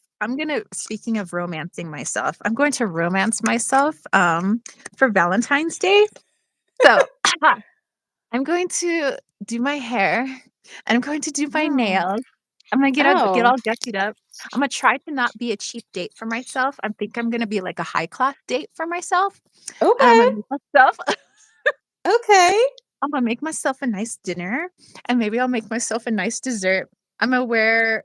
[SPEAKER 1] speaking of romancing myself, I'm going to romance myself, for Valentine's Day. So, I'm going to do my hair, and I'm going to do my
[SPEAKER 2] Oh.
[SPEAKER 1] nails. I'm gonna get
[SPEAKER 2] Oh.
[SPEAKER 1] all gussied up. I'm gonna try to not be a cheap date for myself. I'm gonna be like a high class date for myself, and I'm
[SPEAKER 2] Okay.
[SPEAKER 1] gonna make myself
[SPEAKER 2] Okay.
[SPEAKER 1] I'm gonna make myself a nice dinner, and maybe I'll make myself a nice dessert. I'm gonna wear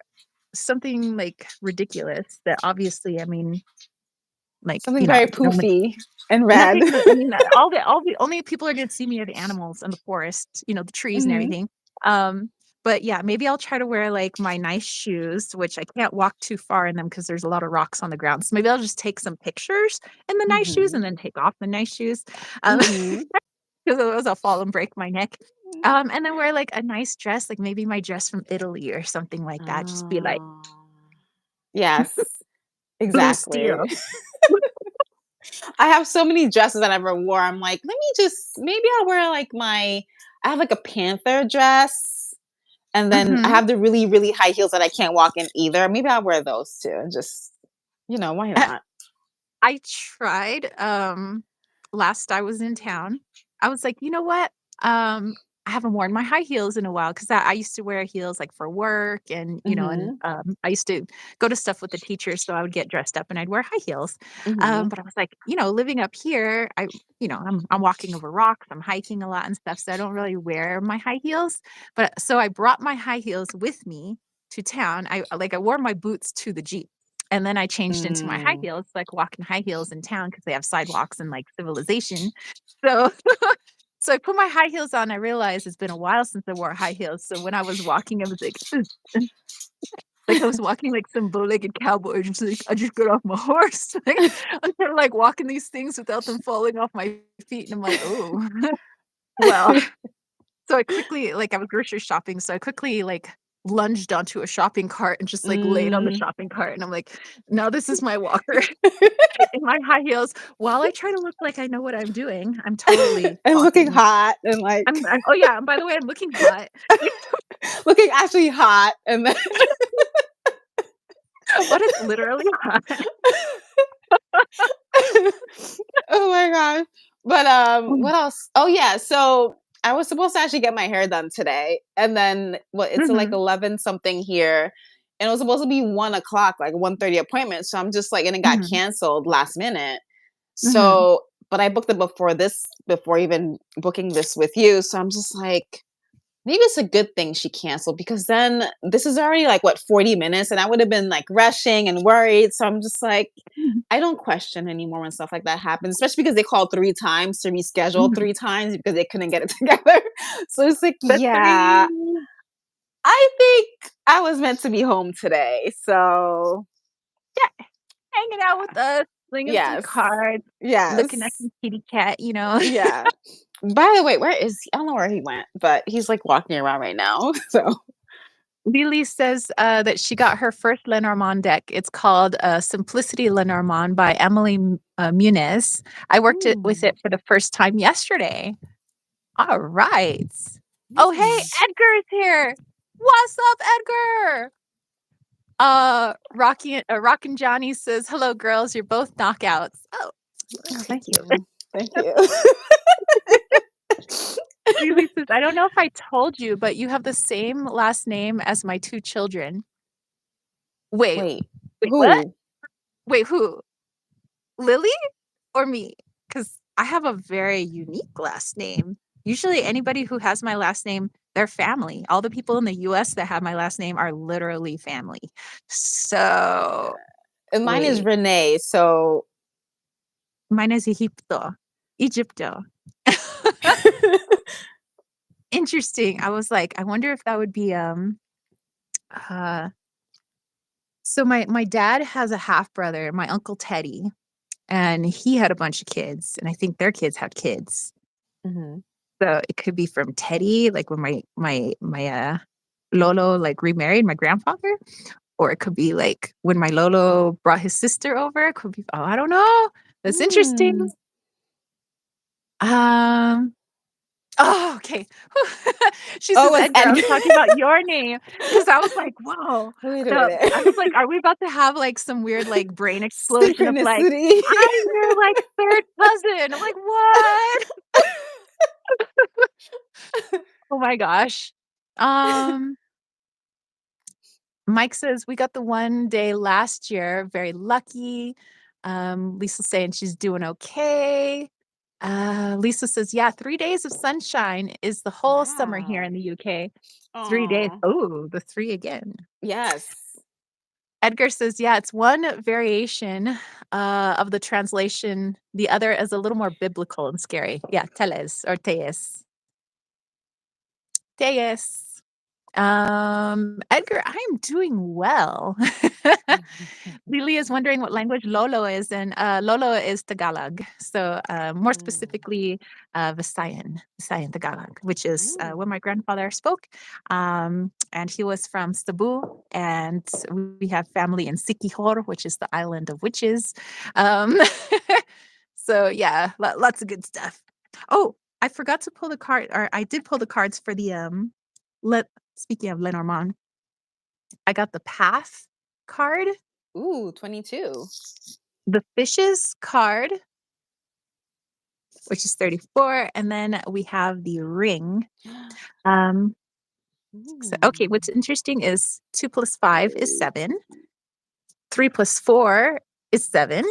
[SPEAKER 1] something, like, ridiculous that obviously, I mean, like,
[SPEAKER 2] Something very
[SPEAKER 1] no one
[SPEAKER 2] poofy and red.
[SPEAKER 1] nothing that I mean, all the only people are gonna see me are the animals and the forest, the trees and
[SPEAKER 2] Mhm,
[SPEAKER 1] everything. Um, but yeah, maybe I'll try to wear, like, my nice shoes, which I can't walk too far in them because there's a lot of rocks on the ground. So maybe I'll just take some pictures in the nice shoes
[SPEAKER 2] mhm,
[SPEAKER 1] and then take off the nice shoes, um,
[SPEAKER 2] mhm.
[SPEAKER 1] 'cause otherwise I'll fall and break my neck. And then wear, like, a nice dress, like, maybe my dress from Italy or something like that. Just be like,
[SPEAKER 2] Oh. Yes,
[SPEAKER 1] "Blue steel."
[SPEAKER 2] exactly. I have so many dresses I never wore. I'm like, let me just maybe I'll wear like I have like a panther dress, and then I
[SPEAKER 1] Mhm.
[SPEAKER 2] have the really, really high heels that I can't walk in either. Maybe I'll wear those too and just, why not?
[SPEAKER 1] I tried, last I was in town, I was like, "You know what? I haven't worn my high heels in a while because I used to wear heels, like, for work
[SPEAKER 2] Mhm,
[SPEAKER 1] I used to go to stuff with the teachers, so I would get dressed up and I'd wear high heels.
[SPEAKER 2] mhm,
[SPEAKER 1] But I was like, living up here, I'm walking over rocks, I'm hiking a lot and stuff, so I don't really wear my high heels. But so I brought my high heels with me to town. I wore my boots to the Jeep. And then I changed into my high
[SPEAKER 2] mm.
[SPEAKER 1] heels, so I could walk in high heels in town because they have sidewalks and, like, civilization. So so I put my high heels on, I realized it's been a while since I wore high heels, so when I was walking, I was like, like I was walking like some bow-legged cowboy, just like, I just got off my horse. Like, I'm kinda, like, walking these things without them falling off my feet, and I'm like, "Oh, well." So I quickly I was grocery shopping, so I quickly, like, lunged onto a shopping cart and just, like, laid on the
[SPEAKER 2] Mm.
[SPEAKER 1] shopping cart, and I'm like, "Now this is my walker." In my high heels, while I try to look like I know what I'm doing, I'm totally
[SPEAKER 2] And looking
[SPEAKER 1] walking.
[SPEAKER 2] hot and like
[SPEAKER 1] I'm oh, yeah, and by the way, I'm looking hot.
[SPEAKER 2] looking actually hot and then
[SPEAKER 1] What is literally hot?
[SPEAKER 2] oh my gosh. But
[SPEAKER 1] Mm,
[SPEAKER 2] what else? Oh yeah, so I was supposed to actually get my hair done today. And then it's like
[SPEAKER 1] mhm,
[SPEAKER 2] 11 something here. And it was supposed to be 1 o'clock, like 1:30 appointment. So I'm just like, and it got
[SPEAKER 1] mhm,
[SPEAKER 2] canceled last minute.
[SPEAKER 1] mhm,
[SPEAKER 2] So, but I booked it before even booking this with you. So I'm just like, maybe it's a good thing she canceled because then this is already like what 40 minutes and I would have been like rushing and worried. So I'm just like,
[SPEAKER 1] mhm,
[SPEAKER 2] I don't question anymore when stuff like that happens, especially because they called 3 times to reschedule
[SPEAKER 1] mhm.
[SPEAKER 2] 3 times because they couldn't get it together. So it's like,
[SPEAKER 1] The
[SPEAKER 2] yeah,
[SPEAKER 1] 3
[SPEAKER 2] I think I was meant to be home today. So
[SPEAKER 1] yeah, hanging out with us, slinging some
[SPEAKER 2] yes,
[SPEAKER 1] cards, looking at
[SPEAKER 2] yes,
[SPEAKER 1] some kitty cat.
[SPEAKER 2] yeah. By the way, where is he? I don't know where he went, but he's like walking around right now. So
[SPEAKER 1] Lily says, that she got her first Lenormand deck. It's called, Simplicity Lenormand by Emily Muniz. I worked with
[SPEAKER 2] mm,
[SPEAKER 1] it for the first time yesterday. Alright. Oh, hey,
[SPEAKER 2] mm.
[SPEAKER 1] Edgar's here. What's up, Edgar? Rockin' Johnny says, "Hello, girls. You're both knockouts." Oh, well,
[SPEAKER 2] Oh,
[SPEAKER 1] thank
[SPEAKER 2] thank
[SPEAKER 1] you.
[SPEAKER 2] you. Thank you.
[SPEAKER 1] Lily says, "I don't know if I told you, but you have the same last name as my 2 children." Wait,
[SPEAKER 2] Wait,
[SPEAKER 1] wait, what?
[SPEAKER 2] who?
[SPEAKER 1] Wait, who? Lily or me? Because I have a very unique last name. Usually anybody who has my last name, they're family. All the people in the US that have my last name are literally family. So,
[SPEAKER 2] And mine is
[SPEAKER 1] wait,
[SPEAKER 2] Renee, so
[SPEAKER 1] mine is Egipto. Egipto. Interesting. I was like, I wonder if that would be, uh so my dad has a half brother, my uncle Teddy, and he had a bunch of kids, and I think their kids had kids.
[SPEAKER 2] Mhm.
[SPEAKER 1] So it could be from Teddy, like when my Lolo, like, remarried my grandfather, or it could be, like, when my Lolo brought his sister over, it could be I don't know. That's interesting.
[SPEAKER 2] Mm.
[SPEAKER 1] Um, oh, okay. She
[SPEAKER 2] Oh,
[SPEAKER 1] says,
[SPEAKER 2] it was
[SPEAKER 1] "Edgar, I
[SPEAKER 2] Edgar.
[SPEAKER 1] was talking about your name because I was like, "Whoa."
[SPEAKER 2] Wait a minute.
[SPEAKER 1] I was like, "Are we about to have, like, some weird, like, brain explosion of, like,
[SPEAKER 2] Synchronicity.
[SPEAKER 1] I'm your, like, 3rd cousin." I'm like, "What?" Oh my gosh. Um, Mike says, "We got the one day last year, very lucky." Lisa's saying she's doing okay. Lisa says, yeah, 3 days of sunshine is the whole summer here
[SPEAKER 2] Wow.
[SPEAKER 1] in the UK. 3 days.
[SPEAKER 2] Oh,
[SPEAKER 1] Oh, the three again.
[SPEAKER 2] yes.
[SPEAKER 1] Edgar says, yeah, it's one variation of the translation. The other is a little more biblical and scary. Yeah, teles or tees. Tees. Edgar, I'm doing well. Lily is wondering what language Lolo is, and Lolo is Tagalog. So more
[SPEAKER 2] Mm.
[SPEAKER 1] specifically, Visayan Tagalog, which is
[SPEAKER 2] Ooh.
[SPEAKER 1] what my grandfather spoke. And he was from Cebu, and we have family in Siquijor, which is the island of witches. Um, so yeah, lots of good stuff. Oh, I forgot to pull the card, or I did pull the cards for the let speaking of Lenormand, I got the path card,
[SPEAKER 2] Ooh, 22.
[SPEAKER 1] the fishes card, which is 34, and then we have the ring. Um, okay,
[SPEAKER 2] Ooh.
[SPEAKER 1] what's interesting is 2 plus 5 is 7, 3 plus 4 is 7,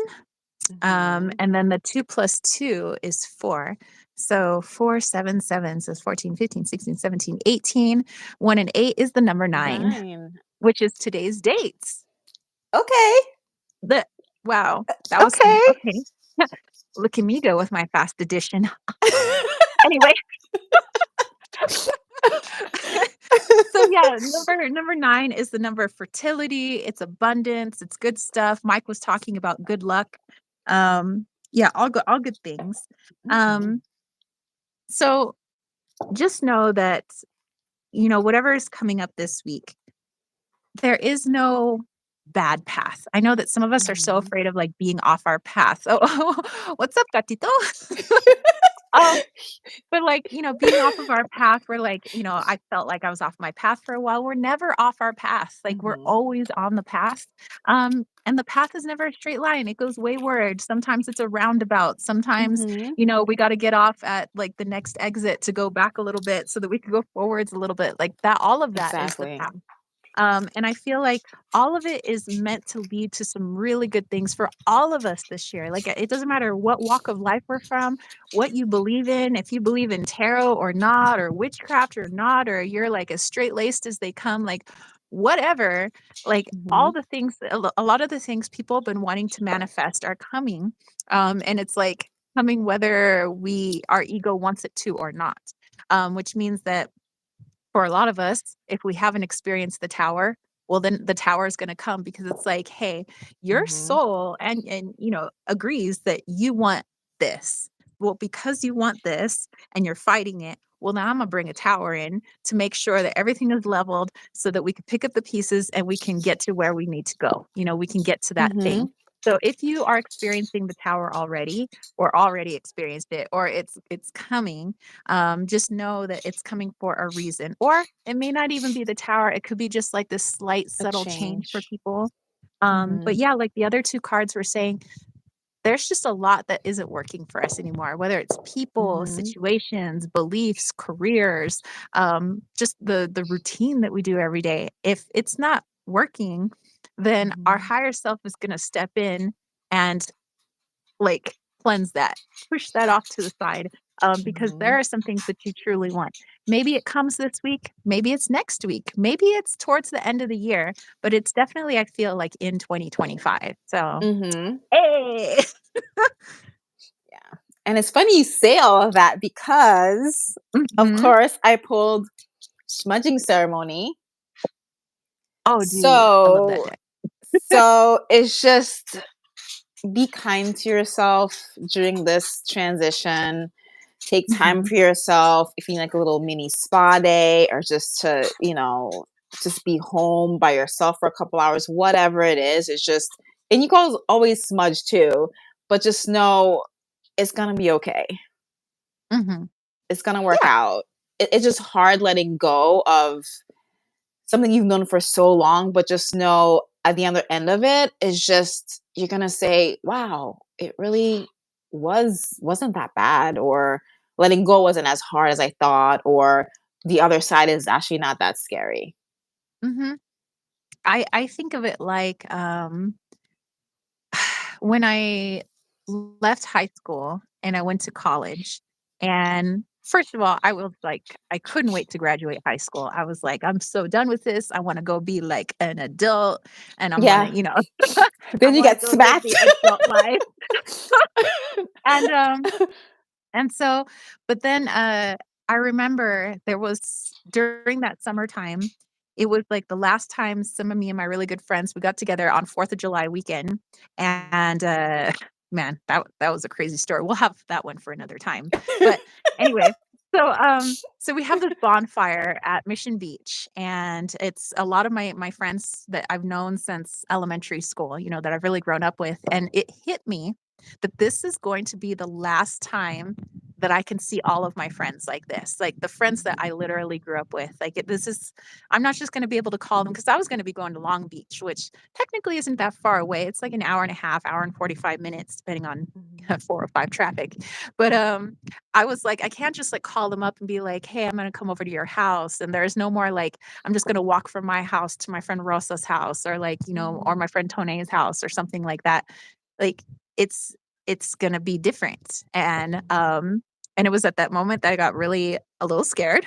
[SPEAKER 2] Mhm.
[SPEAKER 1] and then the 2 plus 2 is 4. So 4, 7, 7, so 14, 15, 16, 17, 18. 1 and 8 is the number 9,
[SPEAKER 2] 9.
[SPEAKER 1] which is today's dates.
[SPEAKER 2] Okay.
[SPEAKER 1] The Wow, that was
[SPEAKER 2] Okay.
[SPEAKER 1] okay. Look at me go with my fast addition. Anyway, so yeah, number 9 is the number of fertility, it's abundance, it's good stuff. Mike was talking about good luck. Yeah, all good things.
[SPEAKER 2] Mhm.
[SPEAKER 1] Um, so just know that, whatever is coming up this week, there is no bad path. I know that some of us are so
[SPEAKER 2] Mhm.
[SPEAKER 1] afraid of like being off our path. Oh, what's up, gatito? Um, But, like, being off of our path, we're like, I felt like I was off my path for a while. We're never off our path. Like, we're
[SPEAKER 2] Mhm.
[SPEAKER 1] always on the path. And the path is never a straight line. It goes wayward. Sometimes it's a roundabout. Sometimes,
[SPEAKER 2] Mhm.
[SPEAKER 1] we got to get off at like the next exit to go back a little bit so that we can go forwards a little bit. Like that, all of that is the
[SPEAKER 2] Exactly.
[SPEAKER 1] path. And I feel like all of it is meant to lead to some really good things for all of us this year. Like it doesn't matter what walk of life we're from, what you believe in, if you believe in tarot or not, or witchcraft or not, or you're like as straight laced as they come, like whatever, like all
[SPEAKER 2] Mhm.
[SPEAKER 1] the things, a lot of the things people have been wanting to manifest are coming. And it's like coming whether our ego wants it to or not. Which means that for a lot of us, if we haven't experienced the tower, well, then the tower is going to come because it's like, hey, your
[SPEAKER 2] Mhm.
[SPEAKER 1] soul and agrees that you want this. Well, because you want this and you're fighting it, well, now I'm gonna bring a tower in to make sure that everything is leveled so that we can pick up the pieces and we can get to where we need to go. We can get to that thing.
[SPEAKER 2] Mhm.
[SPEAKER 1] So if you are experiencing the tower already, or already experienced it, or it's coming, just know that it's coming for a reason. Or it may not even be the tower. It could be just like this slight,
[SPEAKER 2] A
[SPEAKER 1] subtle change for
[SPEAKER 2] change.
[SPEAKER 1] people. But
[SPEAKER 2] Mhm.
[SPEAKER 1] yeah, like the other two cards were saying, there's just a lot that isn't working for us anymore, whether it's people,
[SPEAKER 2] Mhm.
[SPEAKER 1] situations, beliefs, careers, just the routine that we do every day. If it's not working, then our
[SPEAKER 2] Mhm.
[SPEAKER 1] higher self is going to step in and like cleanse that, push that off to the side, because there
[SPEAKER 2] Mhm.
[SPEAKER 1] are some things that you truly want. Maybe it comes this week, maybe it's next week, maybe it's towards the end of the year, but it's definitely, I feel like, in 2025. So,
[SPEAKER 2] Mhm.
[SPEAKER 1] hey.
[SPEAKER 2] Yeah. And it's funny you say all of that because, of
[SPEAKER 1] Mhm.
[SPEAKER 2] course, I pulled smudging ceremony.
[SPEAKER 1] Oh, dude, I love that
[SPEAKER 2] So
[SPEAKER 1] deck.
[SPEAKER 2] it's just be kind to yourself during this transition. Take time
[SPEAKER 1] Mhm.
[SPEAKER 2] for yourself. If you need like a little mini spa day or just to, just be home by yourself for a couple hours, whatever it is, it's just, and you can always smudge too, but just know it's gonna be okay.
[SPEAKER 1] Mhm.
[SPEAKER 2] It's gonna work
[SPEAKER 1] Yeah.
[SPEAKER 2] out. It's just hard letting go of something you've known for so long, but just know at the other end of it is just you're gonna say, "Wow, it really wasn't that bad," or letting go wasn't as hard as I thought, or the other side is actually not that scary.
[SPEAKER 1] Mhm. I think of it like, when I left high school and I went to college. And first of all, I was like, I couldn't wait to graduate high school. I was like, I'm so done with this. I want to go be like an adult and I'm gonna,
[SPEAKER 2] Yeah.
[SPEAKER 1] you know, I
[SPEAKER 2] Then you
[SPEAKER 1] want to
[SPEAKER 2] get
[SPEAKER 1] go live
[SPEAKER 2] smacked.
[SPEAKER 1] the adult life. And so, but then, I remember there was during that summertime, it was, like, the last time some of me and my really good friends, we got together on 4th of July weekend,
[SPEAKER 2] Mhm.
[SPEAKER 1] and, man, that was a crazy story. We'll have that one for another time. But anyway, so we have this bonfire at Mission Beach, and it's a lot of my friends that I've known since elementary school, you know, that I've really grown up with, and it hit me that this is going to be the last time that I can see all of my friends like this, like the friends that I literally grew up with. Like this is, I'm not just going to be able to call them because I was going to be going to Long Beach, which technically isn't that far away. It's like an hour and a half, hour and 45 minutes, depending on
[SPEAKER 2] Mhm.
[SPEAKER 1] 405 traffic. But I was like, I can't just like call them up and be like, hey, I'm going to come over to your house. And there's no more like, I'm just going to walk from my house to my friend Rosa's house or like, you know, or
[SPEAKER 2] Mhm.
[SPEAKER 1] my friend Tone's house or something like that. Like it's it's gonna be different.
[SPEAKER 2] Mhm.
[SPEAKER 1] And it was at that moment that I got really a little scared.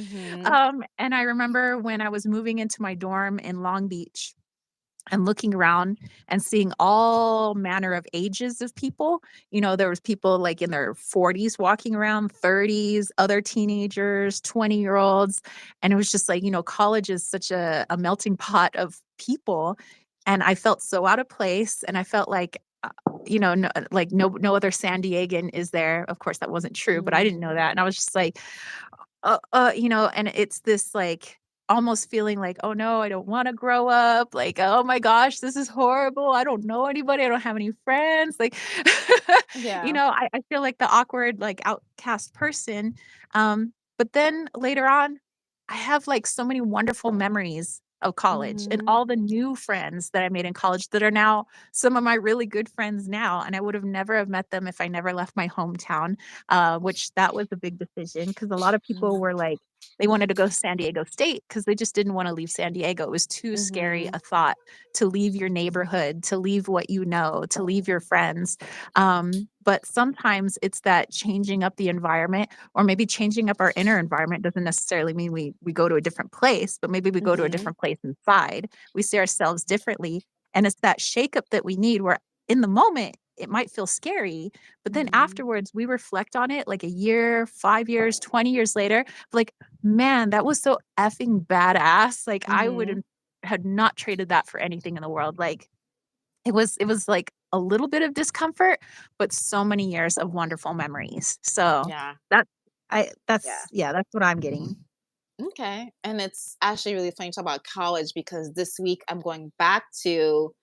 [SPEAKER 2] Mhm.
[SPEAKER 1] And I remember when I was moving into my dorm in Long Beach and looking around and seeing all manner of ages of people. You know, there was people like in their 40s walking around, 30s, other teenagers, 20-year-olds. And it was just like, you know, college is such a melting pot of people. And I felt so out of place. And I felt like, you know, no, like no other San Diegan is there. Of course, that wasn't true, but I didn't know
[SPEAKER 2] Mhm.
[SPEAKER 1] that. And I was just like, you know, and it's this like almost feeling like, oh no, I don't want to grow up. Like, oh my gosh, this is horrible. I don't know anybody. I don't have any friends. Like, you
[SPEAKER 2] Yeah.
[SPEAKER 1] know, I feel like the awkward, like outcast person. But then later on, I have like so many wonderful memories of college and
[SPEAKER 2] Mhm.
[SPEAKER 1] all the new friends that I made in college that are now some of my really good friends now. And I would have never have met them if I never left my hometown, which that was a big decision because a lot of people
[SPEAKER 2] Mhm.
[SPEAKER 1] were like, they wanted to go to San Diego State because they just didn't want to leave San Diego. It was too scary
[SPEAKER 2] Mhm.
[SPEAKER 1] a thought to leave your neighborhood, to leave what you know, to leave your friends. But sometimes it's that changing up the environment or maybe changing up our inner environment doesn't necessarily mean we go to a different place, but maybe we go to a
[SPEAKER 2] Mhm.
[SPEAKER 1] different place inside. We see ourselves differently. And it's that shakeup that we need where in the moment it might feel scary, but then
[SPEAKER 2] Mhm.
[SPEAKER 1] afterwards we reflect on it like a year, 5 years, 20 years later, like, man, that was so effing badass. Like I
[SPEAKER 2] Mhm.
[SPEAKER 1] wouldn't had not traded that for anything in the world. Like it was like a little bit of discomfort, but so many years of wonderful memories. So
[SPEAKER 2] Yeah.
[SPEAKER 1] that
[SPEAKER 2] Yeah.
[SPEAKER 1] that's yeah, that's what I'm getting.
[SPEAKER 2] Okay. And it's actually really funny to talk about college because this week I'm going back to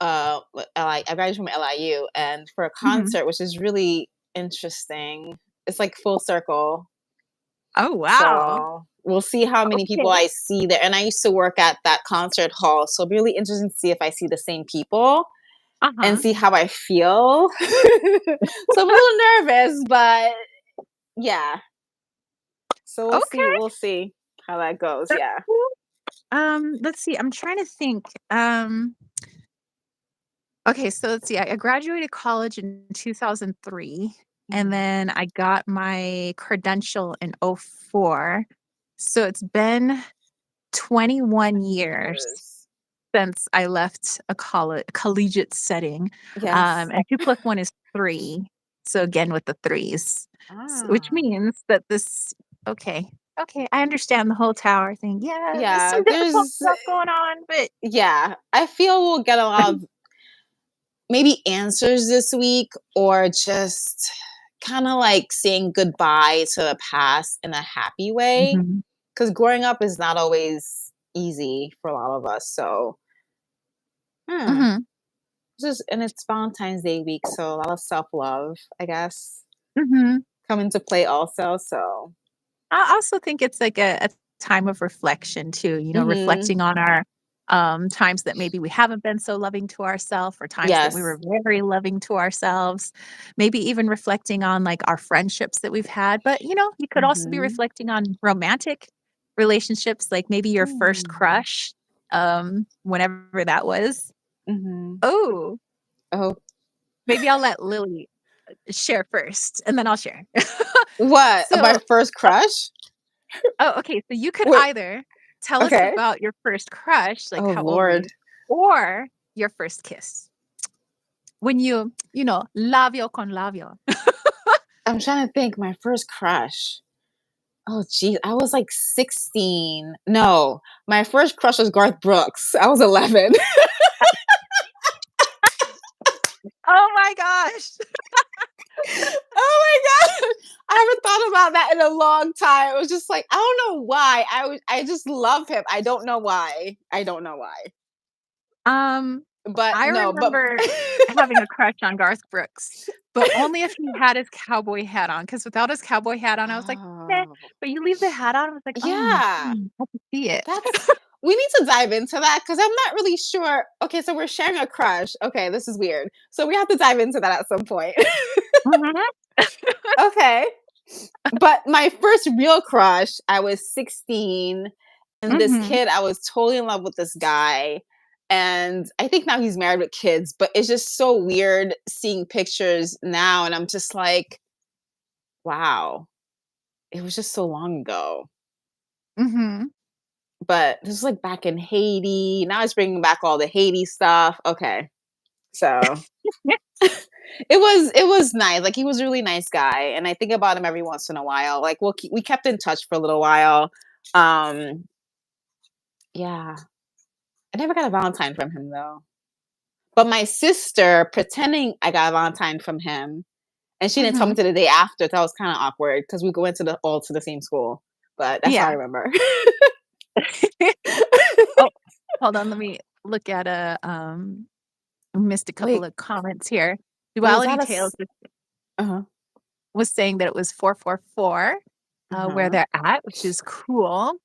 [SPEAKER 2] LI. I graduated from LIU and for a
[SPEAKER 1] Mhm.
[SPEAKER 2] concert, which is really interesting. It's like full circle.
[SPEAKER 1] Oh, wow.
[SPEAKER 2] So we'll see how many people
[SPEAKER 1] Okay.
[SPEAKER 2] I see there. And I used to work at that concert hall. So it'll be really interesting to see if I see the same people and
[SPEAKER 1] Uh-huh.
[SPEAKER 2] see how I feel. So I'm a little nervous, but yeah. So we'll see.
[SPEAKER 1] Okay,
[SPEAKER 2] We'll see how that goes.
[SPEAKER 1] that's
[SPEAKER 2] Yeah.
[SPEAKER 1] cool. Let's see, I'm trying to think. Okay, so let's see, I graduated college in 2003, and
[SPEAKER 2] Mhm.
[SPEAKER 1] then I got my credential in '04. So it's been 21 years
[SPEAKER 2] Years.
[SPEAKER 1] since I left a collegiate setting,
[SPEAKER 2] Yes.
[SPEAKER 1] and 2 plus 1 is 3, so again with the 3s, which
[SPEAKER 2] Ah.
[SPEAKER 1] means that this okay, okay, I understand the whole tower thing. Yeah, there's
[SPEAKER 2] Yeah,
[SPEAKER 1] some difficult
[SPEAKER 2] there's
[SPEAKER 1] stuff going on, but
[SPEAKER 2] yeah, I feel we'll get a lot of maybe answers this week or just kind of like saying goodbye to the past in a happy way
[SPEAKER 1] Mhm,
[SPEAKER 2] because growing up is not always easy for a lot of us. So, hmm,
[SPEAKER 1] mhm,
[SPEAKER 2] just and it's Valentine's Day week, so a lot of self-love, I guess,
[SPEAKER 1] mhm.
[SPEAKER 2] come into play also. So,
[SPEAKER 1] I also think it's like a time of reflection too, you know,
[SPEAKER 2] mhm.
[SPEAKER 1] reflecting on our times that maybe we haven't been so loving to ourselves or times that we
[SPEAKER 2] Yes.
[SPEAKER 1] were very loving to ourselves. Maybe even reflecting on like our friendships that we've had. But you know, you could also be
[SPEAKER 2] Mhm.
[SPEAKER 1] reflecting on romantic relationships, like maybe your first
[SPEAKER 2] Mm.
[SPEAKER 1] crush, whenever that was.
[SPEAKER 2] Mhm.
[SPEAKER 1] Oh,
[SPEAKER 2] Oh,
[SPEAKER 1] maybe I'll let Lily share first, and then I'll share.
[SPEAKER 2] What? My
[SPEAKER 1] So,
[SPEAKER 2] first
[SPEAKER 1] uh
[SPEAKER 2] crush?
[SPEAKER 1] okay, so you could
[SPEAKER 2] Wait,
[SPEAKER 1] either tell us
[SPEAKER 2] okay.
[SPEAKER 1] about your first crush, like
[SPEAKER 2] Oh,
[SPEAKER 1] how old were
[SPEAKER 2] Lord.
[SPEAKER 1] you, or your first kiss when labio con labio.
[SPEAKER 2] I'm trying to think my first crush. Oh, geez, I was, like, 16. No, my first crush was Garth Brooks. I was 11.
[SPEAKER 1] Oh my gosh.
[SPEAKER 2] Oh my god! I haven't thought about that in a long time. It was just like, I don't know why. I just love him. I don't know why. I don't know why.
[SPEAKER 1] Um,
[SPEAKER 2] But
[SPEAKER 1] I
[SPEAKER 2] no, but
[SPEAKER 1] remember having a crush on Garth Brooks, but only if he had his cowboy hat on. Because without his cowboy hat on, I was like, "Meh,"
[SPEAKER 2] Oh,
[SPEAKER 1] but you leave the hat on, I was like,
[SPEAKER 2] yeah.
[SPEAKER 1] I can see it."
[SPEAKER 2] That's we need to dive into that because I'm not really sure. Okay, so we're sharing a crush. Okay, this is weird. So we have to dive into that at some point.
[SPEAKER 1] Mhm,
[SPEAKER 2] Okay. But my first real crush, I was 16, and this
[SPEAKER 1] mhm,
[SPEAKER 2] kid, I was totally in love with this guy. And I think now he's married with kids, but it's just so weird seeing pictures now. And I'm just like, wow, it was just so long ago.
[SPEAKER 1] mhm.
[SPEAKER 2] But this was like back in Haiti. Now it's bringing back all the Haiti stuff. Okay. So it was nice. Like he was a really nice guy, and I think about him every once in a while. Like we kept in touch for a little while. Um, yeah, I never got a Valentine from him though. But my sister, pretending I got a Valentine from him, and she didn't tell me
[SPEAKER 1] Mhm.
[SPEAKER 2] till the day after. That was kind of awkward because we went to the all to the same school. But that's how I
[SPEAKER 1] Yeah.
[SPEAKER 2] remember.
[SPEAKER 1] Oh, hold on, let me look at missed a couple
[SPEAKER 2] wait,
[SPEAKER 1] of comments here.
[SPEAKER 2] wait, is
[SPEAKER 1] Duality
[SPEAKER 2] that a?
[SPEAKER 1] Tales
[SPEAKER 2] Uh
[SPEAKER 1] was saying that it was 444, where
[SPEAKER 2] huh.
[SPEAKER 1] they're at, which is cool.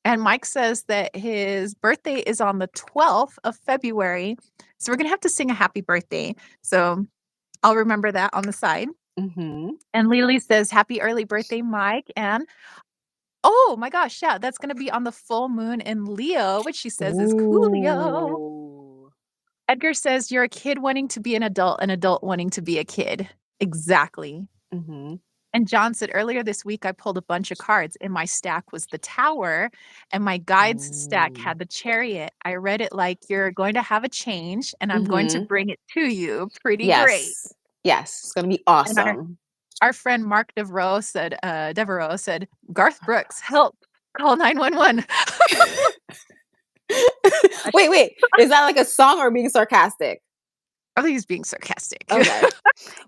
[SPEAKER 1] And Mike says that his birthday is on the 12th of February. So we're going to have to sing a happy birthday. So I'll remember that on the side.
[SPEAKER 2] Mm-hmm.
[SPEAKER 1] And Lily says, happy early birthday, Mike. And oh my gosh, yeah, that's going to be on the full moon in Leo, which she says is coolio.
[SPEAKER 2] Ooh.
[SPEAKER 1] Edgar says, you're a kid wanting to be an adult wanting to be a kid. Exactly.
[SPEAKER 2] Mm-hmm.
[SPEAKER 1] And John said, earlier this week, I pulled a bunch of cards, and my stack was the tower, and my guides stack
[SPEAKER 2] Ooh.
[SPEAKER 1] had the chariot. I read it like, you're going to have a change, and I'm going to
[SPEAKER 2] Mm-hmm.
[SPEAKER 1] bring it to you. Pretty great.
[SPEAKER 2] Yes. Yes. It's gonna be
[SPEAKER 1] And our,
[SPEAKER 2] awesome.
[SPEAKER 1] our friend Mark Devereaux said, Garth Brooks, help, call 911.
[SPEAKER 2] Wait, wait. Is that like a song or being sarcastic?
[SPEAKER 1] I think he's being sarcastic.
[SPEAKER 2] Okay.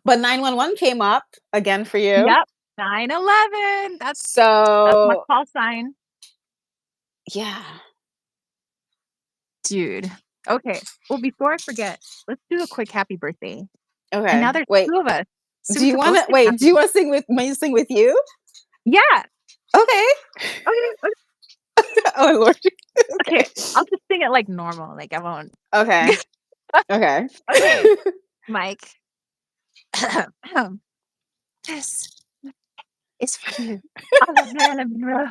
[SPEAKER 2] But 911 came up again for you.
[SPEAKER 1] Yep. 911. That's my
[SPEAKER 2] So,
[SPEAKER 1] call sign.
[SPEAKER 2] yeah.
[SPEAKER 1] Dude. Okay. Well, before I forget, let's do a quick happy birthday. And
[SPEAKER 2] Okay.
[SPEAKER 1] now there's
[SPEAKER 2] Wait.
[SPEAKER 1] 2 of us.
[SPEAKER 2] Do
[SPEAKER 1] Soon
[SPEAKER 2] you
[SPEAKER 1] to
[SPEAKER 2] want to
[SPEAKER 1] post it
[SPEAKER 2] wait? Do
[SPEAKER 1] happy.
[SPEAKER 2] you want to sing with me? Sing with you?
[SPEAKER 1] Yeah.
[SPEAKER 2] Okay.
[SPEAKER 1] Okay,
[SPEAKER 2] Oh Lord.
[SPEAKER 1] okay.
[SPEAKER 2] Okay.
[SPEAKER 1] I'll just sing it like normal, like I won't.
[SPEAKER 2] Okay. Okay.
[SPEAKER 1] Okay, Mike. This is for you. I love Marilyn Monroe.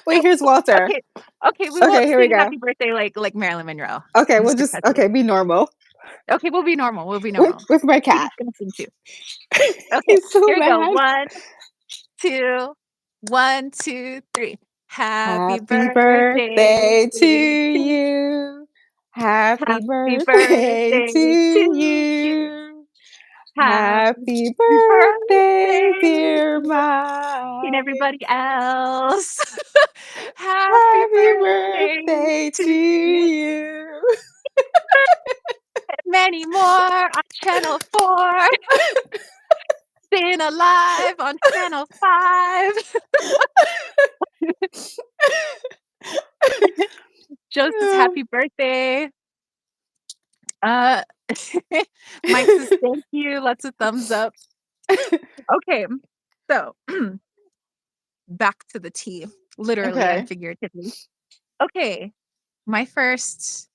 [SPEAKER 2] Wait. Here's Walter.
[SPEAKER 1] Okay, okay, we
[SPEAKER 2] Okay.
[SPEAKER 1] won't
[SPEAKER 2] Here we
[SPEAKER 1] sing
[SPEAKER 2] go.
[SPEAKER 1] happy birthday like Marilyn Monroe.
[SPEAKER 2] Okay. We'll
[SPEAKER 1] Mr.
[SPEAKER 2] just
[SPEAKER 1] President.
[SPEAKER 2] be normal
[SPEAKER 1] Okay, we'll be normal, we'll be normal.
[SPEAKER 2] with my
[SPEAKER 1] He's
[SPEAKER 2] cat.
[SPEAKER 1] gonna sing too. Okay,
[SPEAKER 2] He's so
[SPEAKER 1] here we go.
[SPEAKER 2] mad.
[SPEAKER 1] 1, 2, 1, 2, 3. Happy
[SPEAKER 2] Happy
[SPEAKER 1] birthday
[SPEAKER 2] birthday to
[SPEAKER 1] to you.
[SPEAKER 2] you. Happy
[SPEAKER 1] Happy
[SPEAKER 2] birthday to
[SPEAKER 1] birthday to you.
[SPEAKER 2] you.
[SPEAKER 1] Happy
[SPEAKER 2] Happy birthday,
[SPEAKER 1] birthday,
[SPEAKER 2] dear
[SPEAKER 1] and
[SPEAKER 2] Mike.
[SPEAKER 1] everybody else. Happy
[SPEAKER 2] Happy
[SPEAKER 1] birthday
[SPEAKER 2] birthday
[SPEAKER 1] to
[SPEAKER 2] to
[SPEAKER 1] you.
[SPEAKER 2] you.
[SPEAKER 1] Many more on Channel 4. Staying alive on Channel 5. Joe says, happy birthday. Uh, Mike says, thank you. Lots of thumbs up. Okay, so back to the tea, literally and
[SPEAKER 2] Okay.
[SPEAKER 1] figuratively. Okay, my first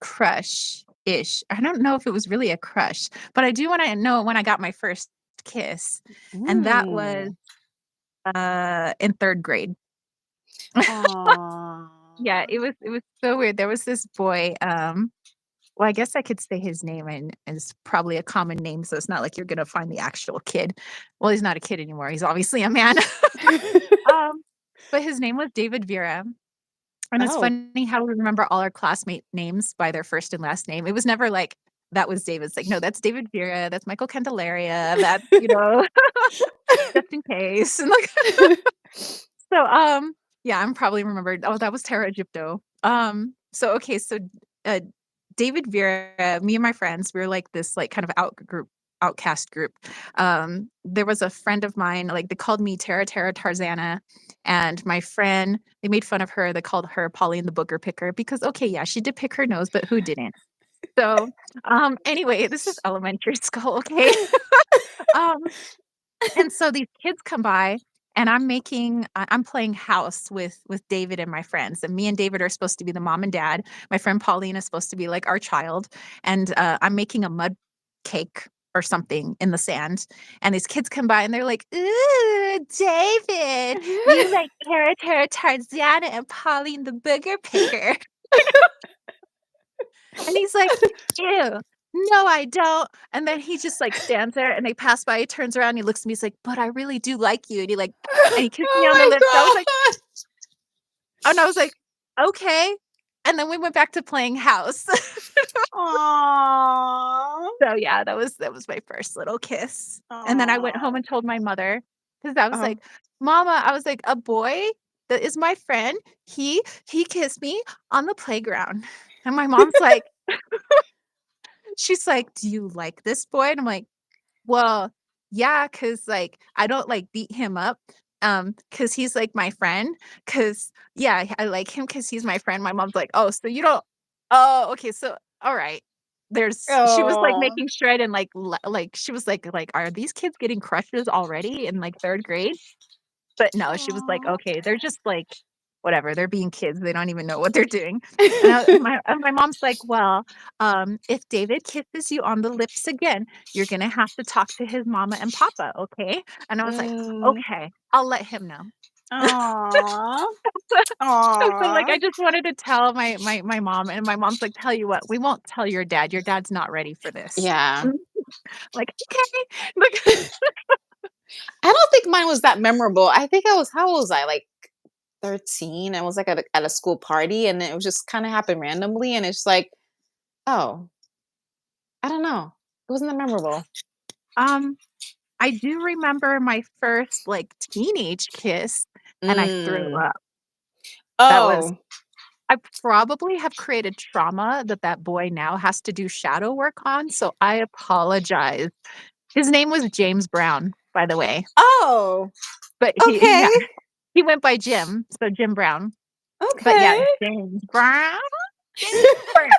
[SPEAKER 1] crush-ish. I don't know if it was really a crush, but I do wanna know when I got my first kiss, and that was,
[SPEAKER 2] Mm.
[SPEAKER 1] in 3rd grade.
[SPEAKER 2] Aw.
[SPEAKER 1] Yeah, it was so weird. There was this boy, Well, I guess I could say his name, and it's probably a common name, so it's not like you're gonna find the actual kid. Well, he's not a kid anymore, he's obviously a man. Um, but his name was David Vera, and it's
[SPEAKER 2] Oh.
[SPEAKER 1] funny how we remember all our classmate names by their first and last name. It was never like, "That was David." It's like, "No, that's David Vera, that's Michael Candelaria, that's," just in case, and, like so, yeah, I'm probably remembered, "Oh, that was Terra Egipto." Okay, so, uh, David Vera, me and my friends, we were like this, like, kind of outcast group. There was a friend of mine, like, they called me Tara Tara Tarzana, and my friend, they made fun of her, they called her Pauline the Booger Picker because, okay, yeah, she did pick her nose, but who didn't? So, anyway, this is elementary school, okay? Um and so these kids come by, and I'm playing house with David and my friends, and me and David are supposed to be the mom and dad. My friend Pauline is supposed to be, like, our child, and, I'm making a mud cake or something in the sand, and these kids come by, and they're like, "Ooh, David, you like Tara Tara Tarzana and Pauline the Booger Picker." And he's like, "Ew, no, I don't." And then he just, like, stands there, and they pass by, he turns around, he looks at me, he's like, "But I really do like you." And he kissed me on the
[SPEAKER 2] Oh
[SPEAKER 1] lips.
[SPEAKER 2] my god.
[SPEAKER 1] I was like, "Okay." And then we went back to playing house.
[SPEAKER 2] Aw.
[SPEAKER 1] So, yeah, that was my first little kiss. And then I went home
[SPEAKER 2] Aw.
[SPEAKER 1] and told my mother, because I was
[SPEAKER 2] Uh-huh.
[SPEAKER 1] like, "Mama," I was like, "A boy that is my friend, he kissed me on the playground." And my mom's like she's like, "Do you like this boy?" And I'm like, "Well, yeah, cause like, I don't, like, beat him up, cause he's, like, my friend, cause yeah, I like him cause he's my friend." My mom's like, "Oh, so you don't oh, okay, so alright." She was, like,
[SPEAKER 2] Oh.
[SPEAKER 1] making sure I didn't, like, she was like, "Are these kids getting crushes already in, like, 3rd grade?" But no, she was like,
[SPEAKER 2] Aw.
[SPEAKER 1] "Okay, they're just, like, whatever, they're being kids, they don't even know what they're doing." And my mom's like, "Well, if David kisses you on the lips again, you're gonna have to talk to his mama and papa, okay?" And I was like,
[SPEAKER 2] Mm.
[SPEAKER 1] "Okay, I'll let him know."
[SPEAKER 2] Aw.
[SPEAKER 1] So, like,
[SPEAKER 2] Aw.
[SPEAKER 1] I just wanted to tell my mom, and my mom's like, "Tell you what, we won't tell your dad's not ready for this."
[SPEAKER 2] Yeah.
[SPEAKER 1] Like, "Okay." Like
[SPEAKER 2] I don't think mine was that memorable. I think I was how old was I? Like 13. I was like at a school party and it was just kind of happened randomly and it's like, oh, I don't know. It wasn't that memorable.
[SPEAKER 1] um I do remember my first, like, teenage kiss, and I threw
[SPEAKER 2] Mm.
[SPEAKER 1] up. That was
[SPEAKER 2] Oh.
[SPEAKER 1] I probably have created trauma that that boy now has to do shadow work on, so I apologize. His name was James Brown, by the way,
[SPEAKER 2] Oh.
[SPEAKER 1] but he
[SPEAKER 2] Okay.
[SPEAKER 1] yeah, he went by Jim, so Jim Brown. But yeah,
[SPEAKER 2] Okay.
[SPEAKER 1] James Brown, James Brown.